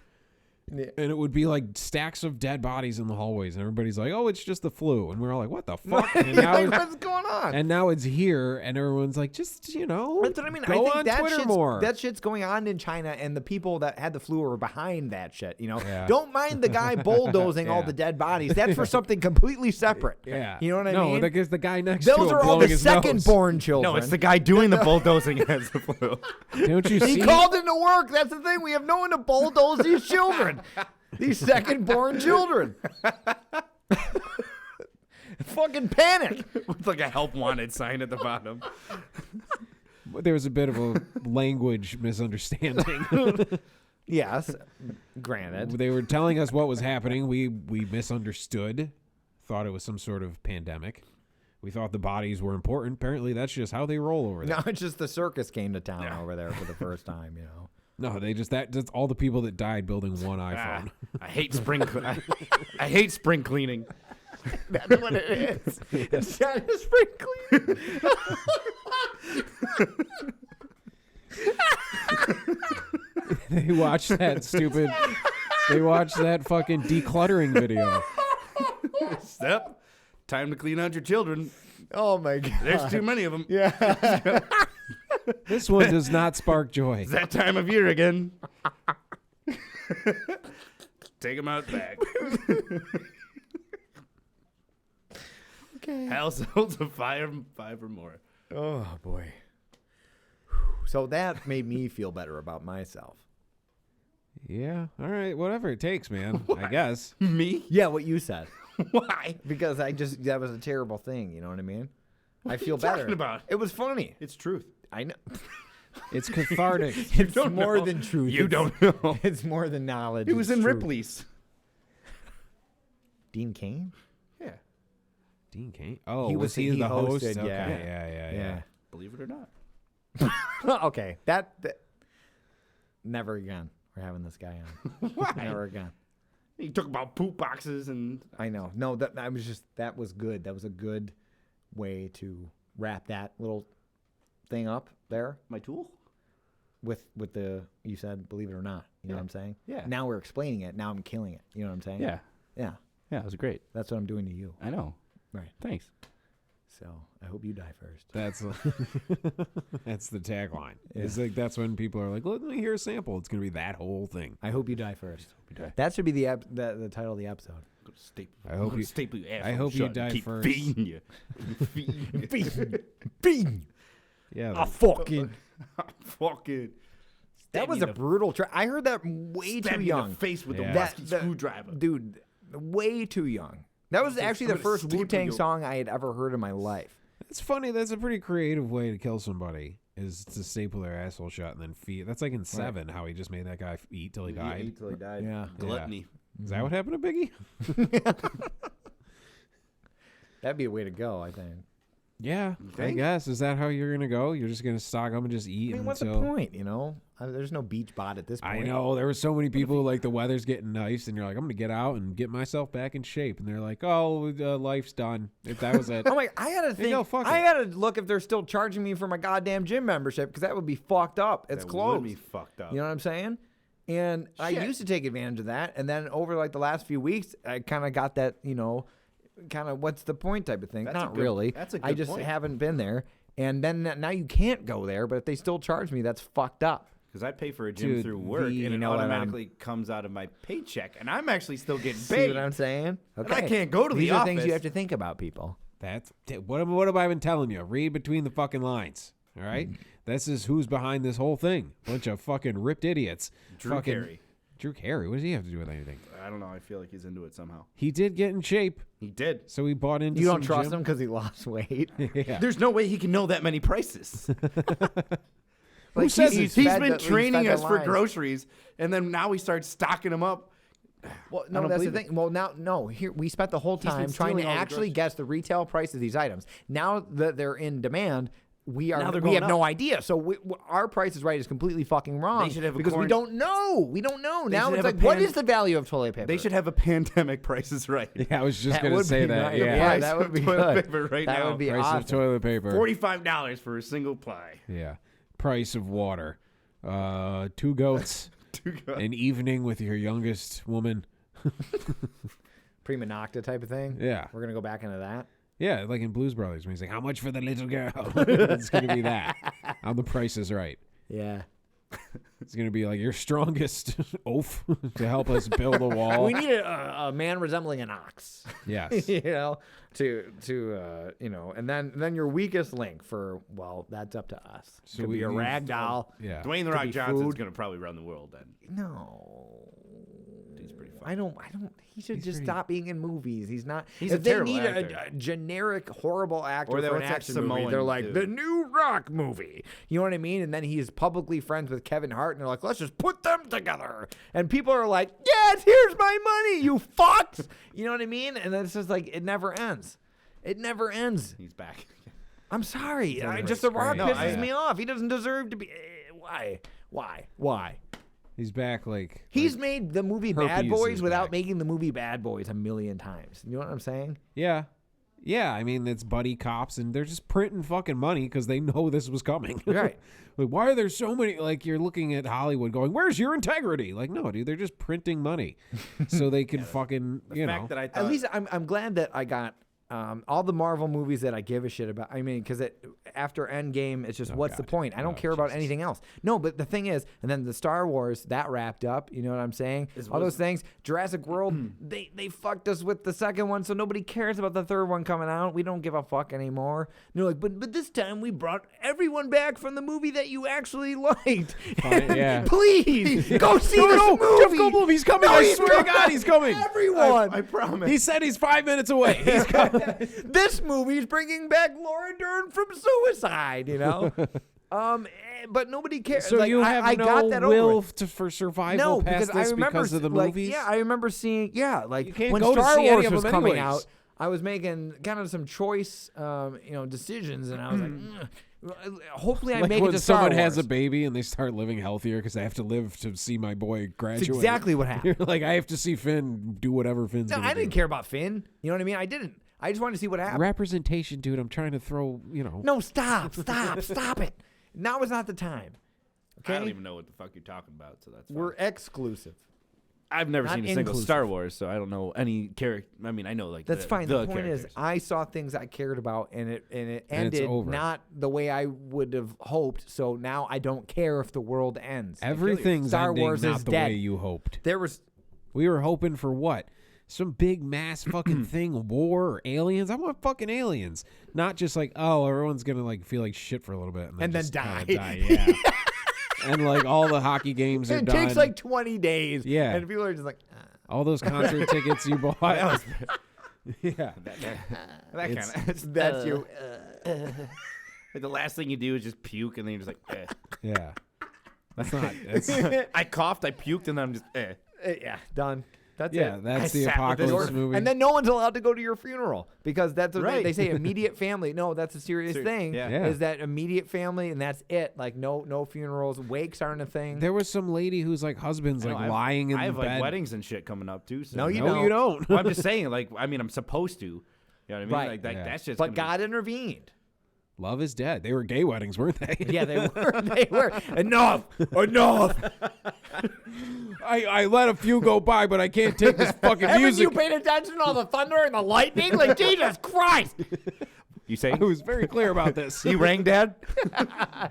Speaker 8: And it would be like stacks of dead bodies in the hallways, and everybody's like, "Oh, it's just the flu," and we're all like, "What the fuck?" And now
Speaker 9: what's going on?
Speaker 8: And now it's here, and everyone's like, "Just
Speaker 9: That's what I mean.
Speaker 8: go
Speaker 9: I think
Speaker 8: on
Speaker 9: that
Speaker 8: Twitter
Speaker 9: shit's,
Speaker 8: more."
Speaker 9: That shit's going on in China, and the people that had the flu are behind that shit.
Speaker 8: Yeah.
Speaker 9: Don't mind the guy bulldozing all
Speaker 8: Yeah.
Speaker 9: the dead bodies. That's for something completely separate.
Speaker 8: Yeah,
Speaker 9: you know what I mean?
Speaker 8: No, because the guy next to him
Speaker 9: Those are all
Speaker 8: blowing
Speaker 9: the
Speaker 8: his nose.
Speaker 9: second-born children.
Speaker 6: No, it's the guy doing the bulldozing has the flu.
Speaker 8: Don't you see?
Speaker 9: He called into work. That's the thing. We have no one to bulldoze these children. These second-born children. Fucking panic.
Speaker 6: With like a help wanted sign at the bottom.
Speaker 8: There was a bit of a language misunderstanding.
Speaker 9: Yes, granted.
Speaker 8: They were telling us what was happening. We misunderstood. Thought it was some sort of pandemic. We thought the bodies were important. Apparently, that's just how they roll over there.
Speaker 9: No, it's just the circus came to town over there for the first time,
Speaker 8: No, they just that's all the people that died building one iPhone.
Speaker 6: I hate spring. I hate spring cleaning.
Speaker 9: That's what it is. It's China spring cleaning.
Speaker 8: They watched that stupid. They watched that fucking decluttering video.
Speaker 6: Step. Time to clean out your children.
Speaker 9: Oh my god.
Speaker 6: There's too many of them.
Speaker 9: Yeah.
Speaker 8: This one does not spark joy.
Speaker 6: It's that time of year again. Take them out back.
Speaker 9: Okay.
Speaker 6: Households of five or more.
Speaker 9: Oh boy. So that made me feel better about myself.
Speaker 8: Yeah. All right. Whatever it takes, man. I guess.
Speaker 6: Me?
Speaker 9: Yeah, what you said.
Speaker 6: Why?
Speaker 9: Because that was a terrible thing. You know what I mean? I feel
Speaker 6: you
Speaker 9: better.
Speaker 6: talking about?
Speaker 9: It was funny.
Speaker 6: It's truth.
Speaker 9: I know.
Speaker 8: It's cathartic.
Speaker 9: It's
Speaker 6: don't
Speaker 9: more
Speaker 6: know.
Speaker 9: than truth.
Speaker 6: You
Speaker 9: It's-
Speaker 6: don't know.
Speaker 9: It's more than knowledge.
Speaker 6: It was
Speaker 9: It's
Speaker 6: in
Speaker 9: truth.
Speaker 6: Ripley's.
Speaker 9: Dean Cain?
Speaker 6: Yeah.
Speaker 8: Dean Cain. Oh,
Speaker 9: He
Speaker 8: was
Speaker 9: was-
Speaker 8: he
Speaker 9: he
Speaker 8: the host?
Speaker 9: hosted,
Speaker 8: Okay.
Speaker 9: yeah.
Speaker 8: Yeah.
Speaker 6: Believe it or not.
Speaker 9: Okay. That never again. We're having this guy on.
Speaker 6: Why?
Speaker 9: Never again.
Speaker 6: He talked about poop boxes and
Speaker 9: I know. No, that was good. That was a good way to wrap that little thing up there
Speaker 6: my tool.
Speaker 9: with the you said believe it or not. You know what I'm saying?
Speaker 6: Yeah.
Speaker 9: Now we're explaining it. Now I'm killing it. You know what I'm saying?
Speaker 6: Yeah.
Speaker 9: Yeah.
Speaker 6: Yeah, it was great.
Speaker 9: That's what I'm doing to you.
Speaker 6: I know.
Speaker 9: Right.
Speaker 6: Thanks.
Speaker 9: So I hope you die first.
Speaker 8: That's that's the tagline.
Speaker 9: Yeah.
Speaker 8: It's like that's when people are like, "Let me hear a sample." It's gonna be that whole thing.
Speaker 9: I hope you die first.
Speaker 6: you die.
Speaker 9: That should be the title of the episode.
Speaker 8: I hope you-
Speaker 6: staple your ass.
Speaker 8: I hope you
Speaker 6: shut and
Speaker 8: die
Speaker 6: keep
Speaker 8: first.
Speaker 6: Feeding you.
Speaker 9: Bing.
Speaker 8: Yeah.
Speaker 9: I fucking.
Speaker 6: Fucking.
Speaker 9: That was a brutal try. I heard that way
Speaker 6: Stab
Speaker 9: too
Speaker 6: you in
Speaker 9: young.
Speaker 6: the face with
Speaker 8: Yeah.
Speaker 6: a rusty screwdriver.
Speaker 9: Dude, way too young. That was actually the
Speaker 6: I'm gonna
Speaker 9: first
Speaker 6: staple
Speaker 9: Wu-Tang
Speaker 6: you.
Speaker 9: song I had ever heard in my life.
Speaker 8: It's funny. That's a pretty creative way to kill somebody. Is to staple their asshole shut and then feed. That's like in Seven, how he just made that guy eat till he died.
Speaker 6: Till he died.
Speaker 9: Yeah.
Speaker 6: Gluttony.
Speaker 8: Is that what happened to Biggie?
Speaker 9: That'd be a way to go, I think.
Speaker 8: Yeah, I
Speaker 6: think?
Speaker 8: guess. Is that how you're gonna go? You're just gonna stock them and just eat
Speaker 9: I mean, what's the
Speaker 8: until.
Speaker 9: point, you know? There's no beach bod at this point.
Speaker 8: I know there were so many people like the weather's getting nice, and you're like, I'm gonna get out and get myself back in shape, and they're like, oh, life's done. If that was it.
Speaker 9: I'm like, I gotta think.
Speaker 8: go, fuck
Speaker 9: I
Speaker 8: it.
Speaker 9: gotta look if they're still charging me for my goddamn gym membership because that would be fucked up. It's
Speaker 6: That
Speaker 9: closed.
Speaker 6: would be fucked up.
Speaker 9: You know what I'm saying? And I
Speaker 6: Shit.
Speaker 9: used to take advantage of that, and then over like the last few weeks, I kind of got that, you know, kind of what's the point type of thing.
Speaker 6: That's a
Speaker 9: Not
Speaker 6: good-
Speaker 9: really.
Speaker 6: that's a
Speaker 9: I
Speaker 6: good
Speaker 9: just
Speaker 6: point.
Speaker 9: haven't been there, and then now you can't go there. But if they still charge me, that's fucked up.
Speaker 6: Because I pay for a gym
Speaker 8: Dude,
Speaker 6: through work,
Speaker 9: you
Speaker 6: and it
Speaker 9: know what,
Speaker 6: automatically comes out of my paycheck, and I'm actually still getting
Speaker 9: See
Speaker 6: paid.
Speaker 9: what I'm saying?
Speaker 6: And I can't go to
Speaker 9: These
Speaker 6: the
Speaker 9: are things you
Speaker 6: office.
Speaker 9: have to think about, people.
Speaker 8: That's what have I been telling you? Read between the fucking lines. All right, this is who's behind this whole thing. Bunch of fucking ripped idiots.
Speaker 6: Drew
Speaker 8: fucking,
Speaker 6: Carey.
Speaker 8: Drew Carey. What does he have to do with anything?
Speaker 6: I don't know. I feel like he's into it somehow.
Speaker 8: He did get in shape,
Speaker 6: He did.
Speaker 8: so he bought into.
Speaker 9: You don't
Speaker 8: some
Speaker 9: trust
Speaker 8: gym.
Speaker 9: him because he lost weight.
Speaker 8: Yeah.
Speaker 6: There's no way he can know that many prices.
Speaker 8: Who says
Speaker 6: he's
Speaker 9: fed
Speaker 6: been
Speaker 9: the-
Speaker 6: training
Speaker 9: fed the
Speaker 6: us for
Speaker 9: lines.
Speaker 6: groceries, and then now he starts stocking them up.
Speaker 9: Well,
Speaker 6: I
Speaker 9: no,
Speaker 6: don't
Speaker 9: that's the
Speaker 6: believe
Speaker 9: thing. Well, now, no. Here we spent the whole
Speaker 6: been
Speaker 9: time trying to
Speaker 6: stealing all the
Speaker 9: actually
Speaker 6: groceries.
Speaker 9: guess the retail price of these items. Now that they're in demand,
Speaker 6: Now
Speaker 9: we
Speaker 6: they're
Speaker 9: have
Speaker 6: going
Speaker 9: no
Speaker 6: up.
Speaker 9: idea. So our Price is Right is completely fucking wrong.
Speaker 6: They should have a
Speaker 9: because we
Speaker 6: corn-
Speaker 9: don't know. We don't know.
Speaker 6: They
Speaker 9: Now
Speaker 6: should
Speaker 9: it's
Speaker 6: have a
Speaker 9: like, what
Speaker 6: pan-
Speaker 9: is the value of toilet paper?
Speaker 6: They should have a pandemic prices right.
Speaker 8: Yeah, I was just
Speaker 9: That
Speaker 8: gonna
Speaker 9: would
Speaker 8: say
Speaker 9: be
Speaker 8: that.
Speaker 9: nice.
Speaker 8: Yeah.
Speaker 9: Yeah,
Speaker 6: Price
Speaker 9: that would
Speaker 6: of
Speaker 9: be
Speaker 6: toilet
Speaker 9: good.
Speaker 6: paper right
Speaker 9: That
Speaker 6: now.
Speaker 9: would be
Speaker 8: Price
Speaker 9: awesome.
Speaker 8: of toilet paper.
Speaker 6: $45 for a single ply.
Speaker 8: Yeah. Price of water. 2 goats. An evening with your youngest woman.
Speaker 9: Prima nocta type of thing.
Speaker 8: Yeah.
Speaker 9: We're gonna go back into that.
Speaker 8: Yeah, like in Blues Brothers when he's like, how much for the little girl? It's going to be that. On The Price is Right.
Speaker 9: Yeah.
Speaker 8: It's going to be like your strongest oaf to help us build a wall.
Speaker 9: We need a man resembling an ox.
Speaker 8: Yes.
Speaker 9: To and then your weakest link for, well, that's up to us.
Speaker 8: So
Speaker 9: Could be a rag doll.
Speaker 8: Yeah.
Speaker 6: Dwayne the
Speaker 9: Could
Speaker 6: Rock
Speaker 9: be
Speaker 6: Johnson's
Speaker 9: food.
Speaker 6: going to probably run the world then.
Speaker 9: No.
Speaker 6: He's pretty fun.
Speaker 9: I don't. He should just stop being in movies. He's not.
Speaker 6: He's
Speaker 9: if
Speaker 6: a
Speaker 9: they
Speaker 6: terrible
Speaker 9: need
Speaker 6: actor.
Speaker 9: a generic, horrible actor
Speaker 6: Or
Speaker 9: for an
Speaker 6: what's that
Speaker 9: action movie,
Speaker 6: Samoan
Speaker 9: they're like
Speaker 6: dude?
Speaker 9: the new Rock movie. You know what I mean? And then he's publicly friends with Kevin Hart, and they're like, let's just put them together. And people are like, yes, here's my money, you fucks. You know what I mean? And then it's just like it never ends. It never ends.
Speaker 6: He's back.
Speaker 9: I'm sorry.
Speaker 8: Totally
Speaker 9: Just The Rock
Speaker 8: great.
Speaker 9: pisses me off. He doesn't deserve to be. Why?
Speaker 8: He's back like...
Speaker 9: He's made the movie
Speaker 8: Herpes
Speaker 9: Bad Boys
Speaker 8: is
Speaker 9: without
Speaker 8: back.
Speaker 9: making the movie Bad Boys a million times. You know what I'm saying?
Speaker 8: Yeah. Yeah, I mean, it's buddy cops, and they're just printing fucking money because they know this was coming.
Speaker 9: Right.
Speaker 8: Like, why are there so many... Like, you're looking at Hollywood going, where's your integrity? Like, no, dude, they're just printing money so they can fucking,
Speaker 6: The fact that I thought,
Speaker 9: At least I'm glad that I got all the Marvel movies that I give a shit about. I mean, because after Endgame, it's just, what's the point? I don't care about anything else. No, but the thing is, and then the Star Wars, that wrapped up. You know what I'm saying? All those things. Jurassic World, they fucked us with the second one, so nobody cares about the third one coming out. We don't give a fuck anymore. And they're like, but this time we brought everyone back from the movie that you actually liked.
Speaker 8: Yeah.
Speaker 9: Please, go see this movie.
Speaker 8: Jeff Goldblum, he's coming.
Speaker 9: No,
Speaker 8: I
Speaker 9: he's
Speaker 8: swear to
Speaker 9: not.
Speaker 8: God, he's coming.
Speaker 9: Everyone.
Speaker 6: I promise.
Speaker 8: He said he's 5 minutes away. He's coming.
Speaker 9: This movie's bringing back Laura Dern from Suicide, you know? But nobody cares.
Speaker 8: So
Speaker 9: like,
Speaker 8: you have
Speaker 9: I
Speaker 8: no
Speaker 9: got that
Speaker 8: will
Speaker 9: over it.
Speaker 8: for survival
Speaker 9: No,
Speaker 8: past
Speaker 9: because I
Speaker 8: this
Speaker 9: remember
Speaker 8: because of the
Speaker 9: like,
Speaker 8: movies?
Speaker 9: Yeah, I remember seeing. Yeah, like
Speaker 8: You can't
Speaker 9: when
Speaker 8: go to
Speaker 9: Star
Speaker 8: see any
Speaker 9: Wars
Speaker 8: of
Speaker 9: was
Speaker 8: them
Speaker 9: coming
Speaker 8: anyways.
Speaker 9: out, I was making kind of some choice, decisions, and I was like, hopefully I
Speaker 8: like
Speaker 9: make it
Speaker 8: when
Speaker 9: to Star
Speaker 8: someone
Speaker 9: Wars.
Speaker 8: has a baby and they start living healthier because they have to live to see my boy graduate.
Speaker 9: That's exactly what happened.
Speaker 8: You're like, I have to see Finn do whatever Finn's
Speaker 9: No,
Speaker 8: gonna
Speaker 9: I didn't
Speaker 8: do.
Speaker 9: care about Finn. You know what I mean? I didn't. I just wanted to see what happened.
Speaker 8: Representation, dude. I'm trying to throw,
Speaker 9: No, stop it. Now is not the time. Okay,
Speaker 6: I don't even know what the fuck you're talking about, so that's fine.
Speaker 9: we're exclusive.
Speaker 6: I've never
Speaker 9: not
Speaker 6: seen a single
Speaker 9: inclusive.
Speaker 6: Star Wars, so I don't know any character. I mean, I know like
Speaker 9: That's fine. The point
Speaker 6: characters.
Speaker 9: is, I saw things I cared about, and it
Speaker 8: And it's
Speaker 9: ended
Speaker 8: over.
Speaker 9: not the way I would have hoped. So now I don't care if the world ends.
Speaker 8: Everything's
Speaker 9: Star
Speaker 8: ending
Speaker 9: Wars
Speaker 8: not
Speaker 9: is
Speaker 8: the
Speaker 9: dead.
Speaker 8: way you hoped.
Speaker 9: There was
Speaker 8: We were hoping for what? Some big mass fucking thing, war or aliens? I want fucking aliens. Not just like, oh, everyone's going to like feel like shit for a little bit. And then
Speaker 9: just
Speaker 8: kinda
Speaker 9: die.
Speaker 8: Yeah. And like all the hockey games are
Speaker 9: it
Speaker 8: done.
Speaker 9: takes like 20 days.
Speaker 8: Yeah.
Speaker 9: and people are just like,
Speaker 8: all those concert tickets you bought. Yeah.
Speaker 6: that
Speaker 8: It's-
Speaker 6: kind of.
Speaker 9: that's you.
Speaker 6: Like the last thing you do is just puke, and then you're just like, eh.
Speaker 8: Yeah. That's not. That's,
Speaker 6: I coughed, I puked, and then I'm just, eh.
Speaker 9: Yeah, done. That's
Speaker 8: yeah,
Speaker 9: it.
Speaker 8: that's
Speaker 6: I
Speaker 8: the
Speaker 6: sat with this
Speaker 8: apocalypse movie.
Speaker 9: And then no one's allowed to go to your funeral because that's what
Speaker 6: Right.
Speaker 9: they say. Immediate family. No, that's a serious thing.
Speaker 6: yeah.
Speaker 8: Yeah.
Speaker 9: Is that immediate family and that's it? Like no funerals. Wakes aren't a thing.
Speaker 8: there was some lady whose like husband's
Speaker 6: I
Speaker 8: like
Speaker 6: know, I have-
Speaker 8: lying in
Speaker 6: I have
Speaker 8: bed.
Speaker 6: like weddings and shit coming up too. So.
Speaker 9: No, you
Speaker 8: no,
Speaker 9: don't.
Speaker 8: you don't.
Speaker 6: Well, I'm just saying, like, I mean, I'm supposed to. You know what I mean?
Speaker 9: Right.
Speaker 6: Like, that,
Speaker 8: Yeah.
Speaker 6: that's just.
Speaker 9: But
Speaker 6: gonna
Speaker 9: God intervened.
Speaker 8: Love is dead. They were gay weddings, weren't they?
Speaker 9: Yeah, they were. They were. Enough.
Speaker 8: I let a few go by, but I can't take this fucking
Speaker 9: Haven't
Speaker 8: music.
Speaker 9: you paid attention to all the thunder and the lightning? Like, Jesus Christ.
Speaker 6: You say?
Speaker 8: I was very clear about this.
Speaker 6: You rang, Dad?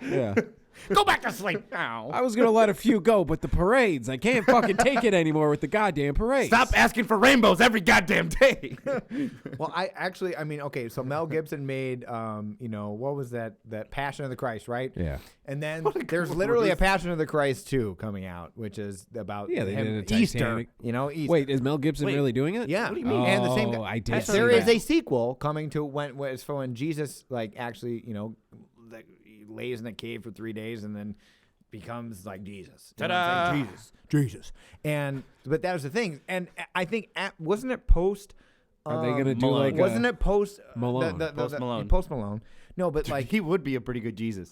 Speaker 8: Yeah.
Speaker 9: Go back to sleep.
Speaker 8: I was gonna let a few go, but the parades, I can't fucking take it anymore with the goddamn parades.
Speaker 6: Stop asking for rainbows every goddamn day.
Speaker 9: Well, I mean, okay, so Mel Gibson made, what was that Passion of the Christ, right?
Speaker 8: Yeah.
Speaker 9: And then there's literally a Passion of the Christ 2 coming out, which is about
Speaker 8: Yeah, they
Speaker 9: him,
Speaker 8: did a
Speaker 9: Easter.
Speaker 8: Titanic.
Speaker 9: Easter.
Speaker 8: Wait, is Mel Gibson really doing it?
Speaker 9: Yeah.
Speaker 6: What do you mean?
Speaker 9: And the same
Speaker 8: Oh,
Speaker 9: guy.
Speaker 8: I did see
Speaker 9: There is
Speaker 8: that.
Speaker 9: a sequel coming to it's for when Jesus, like, actually, like, he lays in a cave for 3 days and then becomes like Jesus. You know what I'm saying? Jesus. But that was the thing. And I think, wasn't it post?
Speaker 8: Are they gonna do
Speaker 6: Malone.
Speaker 8: like
Speaker 9: Wasn't it post
Speaker 8: Malone?
Speaker 6: Post Malone.
Speaker 9: Post Malone. No, but like
Speaker 6: he would be a pretty good Jesus.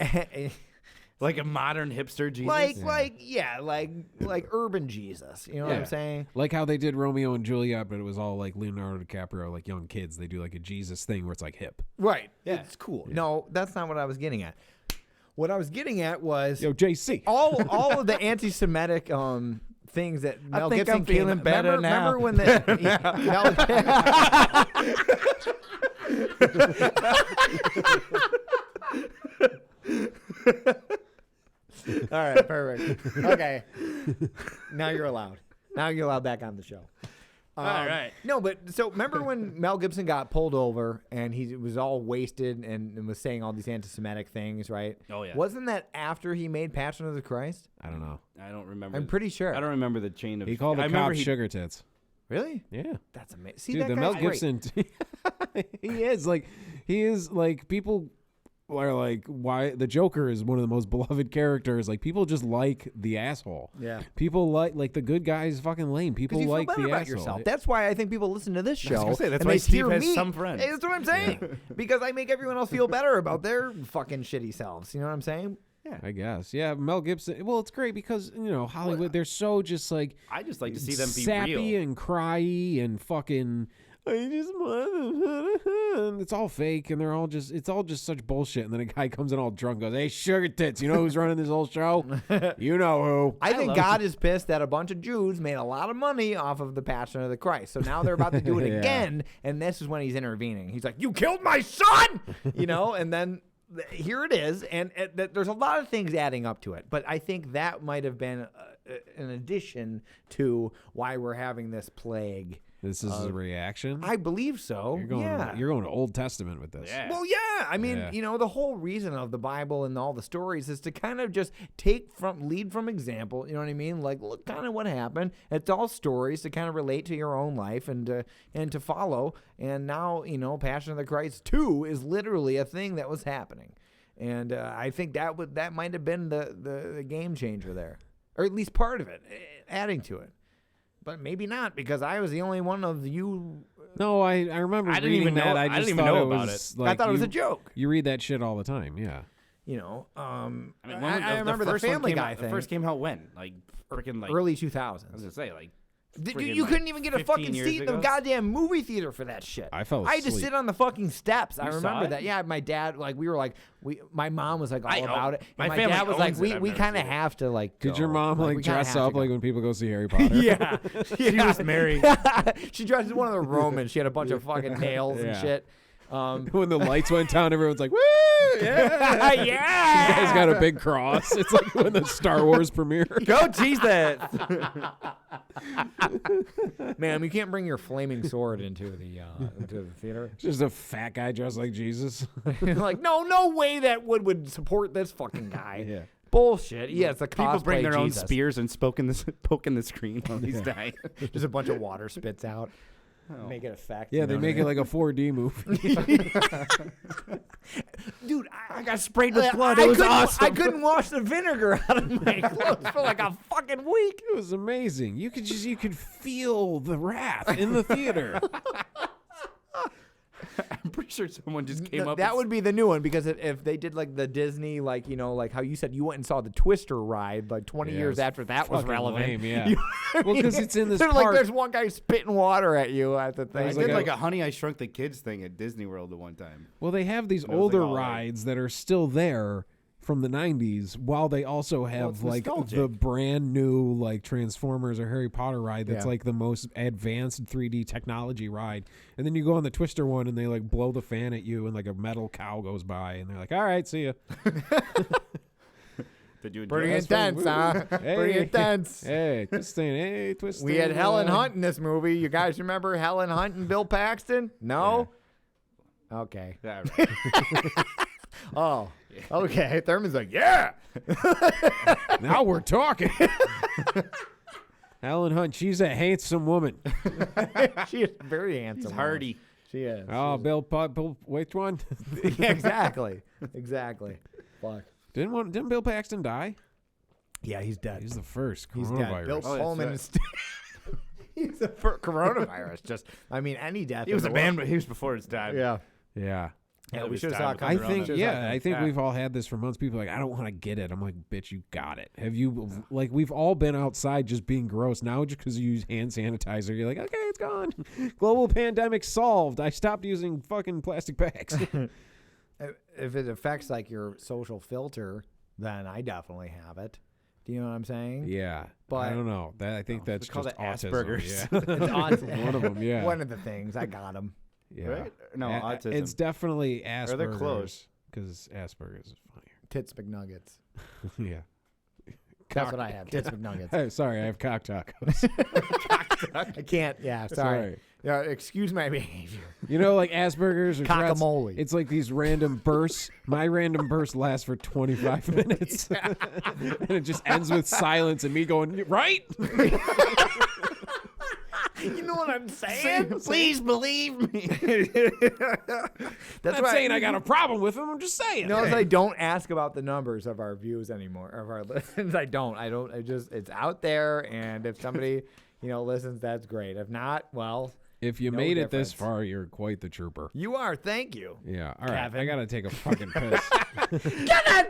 Speaker 6: Like a modern hipster Jesus.
Speaker 9: like urban Jesus. You know what I'm saying?
Speaker 8: Like how they did Romeo and Juliet, but it was all like Leonardo DiCaprio, like young kids. They do like a Jesus thing where it's like hip.
Speaker 9: Right. Yeah. It's cool. No, that's not what I was getting at. what I was getting at was
Speaker 8: JC.
Speaker 9: all of the anti-Semitic things that Mel
Speaker 4: think
Speaker 9: Gibson
Speaker 4: I'm feeling better now.
Speaker 9: Remember when All right, perfect. Okay. Now you're allowed. Now you're allowed back on the show.
Speaker 6: All right.
Speaker 9: No, but so remember when Mel Gibson got pulled over and he was all wasted and was saying all these anti-Semitic things, right?
Speaker 6: Oh, yeah.
Speaker 9: Wasn't that after he made Passion of the Christ?
Speaker 8: I don't know.
Speaker 6: I don't remember.
Speaker 9: I'm pretty sure.
Speaker 6: I don't remember the chain of.
Speaker 8: He called the cop sugar tits.
Speaker 9: Really?
Speaker 8: Yeah.
Speaker 9: That's amazing. See,
Speaker 8: Dude,
Speaker 9: that
Speaker 8: the
Speaker 9: guy's
Speaker 8: Mel
Speaker 9: great.
Speaker 8: Gibson. he is like people are like, why the Joker is one of the most beloved characters. Like people just like the asshole.
Speaker 9: Yeah.
Speaker 8: People like the good guy's fucking lame. People
Speaker 9: You
Speaker 8: like
Speaker 9: feel better
Speaker 8: the
Speaker 9: about
Speaker 8: asshole.
Speaker 9: yourself. That's why I think people listen to this show.
Speaker 6: I was gonna say, that's
Speaker 9: and
Speaker 6: why
Speaker 9: they
Speaker 6: Steve
Speaker 9: hear
Speaker 6: has
Speaker 9: me.
Speaker 6: some friends.
Speaker 9: Hey, that's what I'm saying. Because I make everyone else feel better about their fucking shitty selves. You know what I'm saying? Yeah.
Speaker 8: I guess. Yeah, Mel Gibson. Well, it's great because, Hollywood, they're so just like
Speaker 6: I just like to see them be
Speaker 8: sappy
Speaker 6: real.
Speaker 8: and cryy and fucking it's all fake and it's all just such bullshit. And then a guy comes in all drunk and goes, "Hey, sugar tits, you know who's running this whole show? You know who."
Speaker 9: I think God is pissed that a bunch of Jews made a lot of money off of the Passion of the Christ. So now they're about to do it
Speaker 8: Yeah.
Speaker 9: again, and this is when he's intervening. He's like, "You killed my son!" And then here it is, and there's a lot of things adding up to it. But I think that might have been an addition to why we're having this plague.
Speaker 8: This is a reaction?
Speaker 9: I believe so.
Speaker 8: You're going to Old Testament with this.
Speaker 6: Yeah.
Speaker 9: Well, yeah. I mean, the whole reason of the Bible and all the stories is to kind of just lead from example. You know what I mean? Like, look, kind of what happened. It's all stories to kind of relate to your own life and to follow. And now, Passion of the Christ 2 is literally a thing that was happening. And I think that might have been the game changer there, or at least part of it, adding to it. But maybe not, because I was the only one of you.
Speaker 8: No, I remember
Speaker 6: I didn't
Speaker 8: reading
Speaker 6: even
Speaker 8: that.
Speaker 6: know-
Speaker 8: I
Speaker 6: I
Speaker 8: just
Speaker 6: didn't even
Speaker 8: thought
Speaker 6: know
Speaker 8: it
Speaker 6: about
Speaker 8: was
Speaker 6: it.
Speaker 8: like
Speaker 9: I thought it was a joke.
Speaker 8: You read that shit all the time, yeah.
Speaker 9: I
Speaker 6: The
Speaker 9: remember the
Speaker 6: first one
Speaker 9: Family
Speaker 6: came
Speaker 9: Guy
Speaker 6: out-
Speaker 9: thing.
Speaker 6: The first came out when? Like freaking like
Speaker 9: Early
Speaker 6: I was
Speaker 9: 2000s.
Speaker 6: gonna say like.
Speaker 9: Dude,
Speaker 6: friggin',
Speaker 9: you
Speaker 6: like,
Speaker 9: couldn't even get a
Speaker 6: 15
Speaker 9: fucking
Speaker 6: years
Speaker 9: seat in the
Speaker 6: ago?
Speaker 9: goddamn movie theater for that shit.
Speaker 8: I fell
Speaker 9: I had to
Speaker 8: asleep.
Speaker 9: sit on the fucking steps. I
Speaker 6: You saw
Speaker 9: remember
Speaker 6: it?
Speaker 9: that. Yeah, my dad, my mom was like all
Speaker 6: I know.
Speaker 9: about it.
Speaker 6: My
Speaker 9: And my
Speaker 6: family
Speaker 9: dad was
Speaker 6: owns
Speaker 9: like,
Speaker 6: it.
Speaker 9: we
Speaker 6: I've never
Speaker 9: kind of
Speaker 6: seen it.
Speaker 9: have to like.
Speaker 8: Did
Speaker 9: go.
Speaker 8: your mom
Speaker 9: we
Speaker 8: like
Speaker 9: kinda
Speaker 8: dress
Speaker 9: have to
Speaker 8: up
Speaker 9: go.
Speaker 8: like when people go see Harry Potter?
Speaker 9: Yeah,
Speaker 6: She was married.
Speaker 9: she dressed as one of the Romans. She had a bunch of fucking nails and
Speaker 8: Yeah.
Speaker 9: shit.
Speaker 8: When the lights went down, everyone's like, "Woo! Yeah,
Speaker 9: yeah.
Speaker 8: You guys got a big cross." It's like when the Star Wars premiere.
Speaker 6: Go Jesus!
Speaker 9: Ma'am, you can't bring your flaming sword into the theater.
Speaker 8: Just a fat guy dressed like Jesus.
Speaker 9: Like, no way that would support this fucking guy.
Speaker 8: Yeah.
Speaker 9: Bullshit. Yeah, it's a cosplay
Speaker 6: People bring their own
Speaker 9: Jesus.
Speaker 6: spears and poking the screen while he's dying.
Speaker 9: Just a bunch of water spits out. Make it effect.
Speaker 8: Yeah, they make it like a 4D movie.
Speaker 9: Dude,
Speaker 6: I got sprayed with blood.
Speaker 9: I
Speaker 6: It was
Speaker 9: couldn't-
Speaker 6: awesome.
Speaker 9: I couldn't wash the vinegar out of my clothes for like a fucking week.
Speaker 8: It was amazing. You could feel the wrath in the theater.
Speaker 6: I'm pretty sure someone just came up.
Speaker 9: That
Speaker 6: and
Speaker 9: would be the new one, because if they did like the Disney, like like how you said you went and saw the Twister ride like 20
Speaker 8: Yeah,
Speaker 9: years
Speaker 8: it's
Speaker 9: after that was
Speaker 8: fucking
Speaker 9: relevant.
Speaker 8: lame, yeah.
Speaker 9: You know what I
Speaker 8: Well, 'cause
Speaker 9: mean?
Speaker 8: it's in this
Speaker 9: They're like
Speaker 8: park.
Speaker 9: there's one guy spitting water at you at the thing.
Speaker 6: I
Speaker 8: There's
Speaker 6: did
Speaker 8: like
Speaker 6: like a Honey I Shrunk the Kids thing at Disney World at one time.
Speaker 8: Well, they have these
Speaker 6: It was, like,
Speaker 8: older
Speaker 6: all, like-
Speaker 8: rides that are still there from the 90s, while they also have
Speaker 6: it's
Speaker 8: like
Speaker 6: nostalgic.
Speaker 8: the brand new like Transformers or Harry Potter ride that's
Speaker 9: Yeah.
Speaker 8: like the most advanced 3D technology ride. And then you go on the Twister one and they like blow the fan at you and like a metal cow goes by and they're like, "All right, see ya."
Speaker 6: Did you enjoy
Speaker 9: Pretty
Speaker 6: it?
Speaker 9: intense, huh? Pretty intense.
Speaker 8: Hey, Twisting. Hey, Twisting.
Speaker 9: We had Helen Hunt in this movie. You guys remember Helen Hunt and Bill Paxton? No? Okay.
Speaker 6: Yeah, right.
Speaker 9: Oh, okay. Thurman's like, yeah.
Speaker 8: Now we're talking. Helen Hunt, she's a handsome woman.
Speaker 9: She is very handsome.
Speaker 6: He's hardy.
Speaker 9: She is.
Speaker 8: Oh, Bill, which one?
Speaker 9: Yeah, exactly. Exactly. Fuck.
Speaker 8: Didn't Bill Paxton die?
Speaker 9: Yeah, he's dead.
Speaker 8: He's the first
Speaker 9: He's
Speaker 8: coronavirus.
Speaker 9: dead. Bill
Speaker 6: Oh,
Speaker 9: Pullman
Speaker 6: that's
Speaker 9: is he's the first coronavirus. Just, I mean, any death.
Speaker 6: He was
Speaker 9: in
Speaker 6: a
Speaker 9: the
Speaker 6: man,
Speaker 9: world.
Speaker 6: but he was before his time.
Speaker 9: Yeah.
Speaker 8: Yeah.
Speaker 9: Yeah,
Speaker 6: It
Speaker 9: we
Speaker 6: was
Speaker 9: should have
Speaker 6: time
Speaker 9: saw it
Speaker 6: with
Speaker 9: coming
Speaker 8: I
Speaker 9: around.
Speaker 8: think,
Speaker 9: Should've saw it coming.
Speaker 8: I think
Speaker 6: Yeah.
Speaker 8: we've all had this for months. People are like, I don't want to get it. I'm like, bitch, you got it. Have you, like, we've all been outside just being gross. Now, just because you use hand sanitizer, you're like, okay, it's gone. Global pandemic solved. I stopped using fucking plastic bags.
Speaker 9: If it affects like your social filter, then I definitely have it. Do you know what I'm saying?
Speaker 8: Yeah,
Speaker 9: but
Speaker 8: I don't know. I think that's
Speaker 6: call
Speaker 8: just
Speaker 6: it
Speaker 8: autism.
Speaker 6: Asperger's.
Speaker 8: Yeah.
Speaker 9: It's
Speaker 8: One of them. Yeah.
Speaker 9: One of the things. I got them.
Speaker 8: Yeah.
Speaker 6: Right? No, autism.
Speaker 8: It's definitely Asperger's.
Speaker 6: Or they're close.
Speaker 8: Because Asperger's is funnier.
Speaker 9: Tits McNuggets.
Speaker 8: Yeah.
Speaker 9: That's what I have. Tits McNuggets.
Speaker 8: Hey, sorry, I have cock tacos.
Speaker 9: I can't. Yeah, sorry. Yeah, excuse my behavior.
Speaker 8: You know, like Asperger's or Tourette's,
Speaker 9: Cockamole.
Speaker 8: it's like these random bursts. My random burst lasts for 25 minutes. And it just ends with silence and me going, right?
Speaker 9: You know what I'm saying? Please believe me.
Speaker 8: That's not saying I got a problem with them. I'm just saying.
Speaker 9: Notice I don't ask about the numbers of our views anymore, of our listens. I don't. I just, it's out there, and if somebody, listens, that's great. If not, well,
Speaker 8: if you
Speaker 9: no
Speaker 8: made
Speaker 9: difference.
Speaker 8: it this far, you're quite the trooper.
Speaker 9: You are. Thank you.
Speaker 8: Yeah. All right.
Speaker 9: Kevin.
Speaker 8: I got to take a fucking piss.
Speaker 9: Kevin!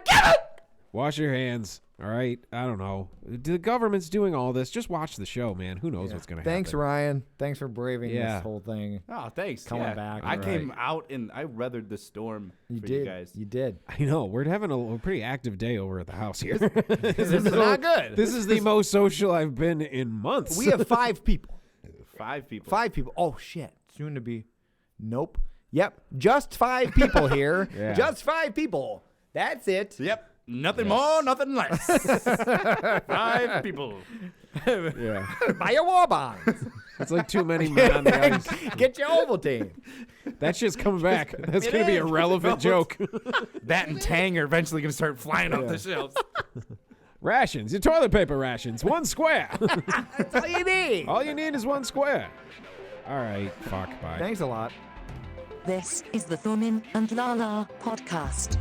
Speaker 8: Wash your hands. All right. I don't know. The government's doing all this. Just watch the show, man. Who knows what's going to happen.
Speaker 9: Thanks, Ryan. Thanks for braving this whole thing.
Speaker 6: Oh, thanks.
Speaker 9: Coming back.
Speaker 6: I came out and I weathered the storm for you guys.
Speaker 9: You did.
Speaker 8: I know. We're having a pretty active day over at the house here.
Speaker 9: This is not good.
Speaker 8: This is the most social I've been in months.
Speaker 9: We have 5 people.
Speaker 6: 5 people.
Speaker 9: 5 people. Oh, shit. Soon to be. Nope. Yep. Just 5 people here.
Speaker 8: Yeah.
Speaker 9: Just 5 people. That's it.
Speaker 6: Yep. Nothing more, nothing less. 5 people.
Speaker 8: Yeah.
Speaker 9: Buy your war bonds.
Speaker 8: It's like too many men on the ice.
Speaker 9: Get your Ovaltine.
Speaker 8: That shit's coming back. That's going to be a relevant joke.
Speaker 6: That and Tang are eventually going to start flying off the shelves.
Speaker 8: Rations. Your toilet paper rations. 1 square.
Speaker 9: That's all you need.
Speaker 8: All you need is 1 square. All right. Fuck. Bye.
Speaker 9: Thanks a lot.
Speaker 11: This is the Thurman and Lala podcast.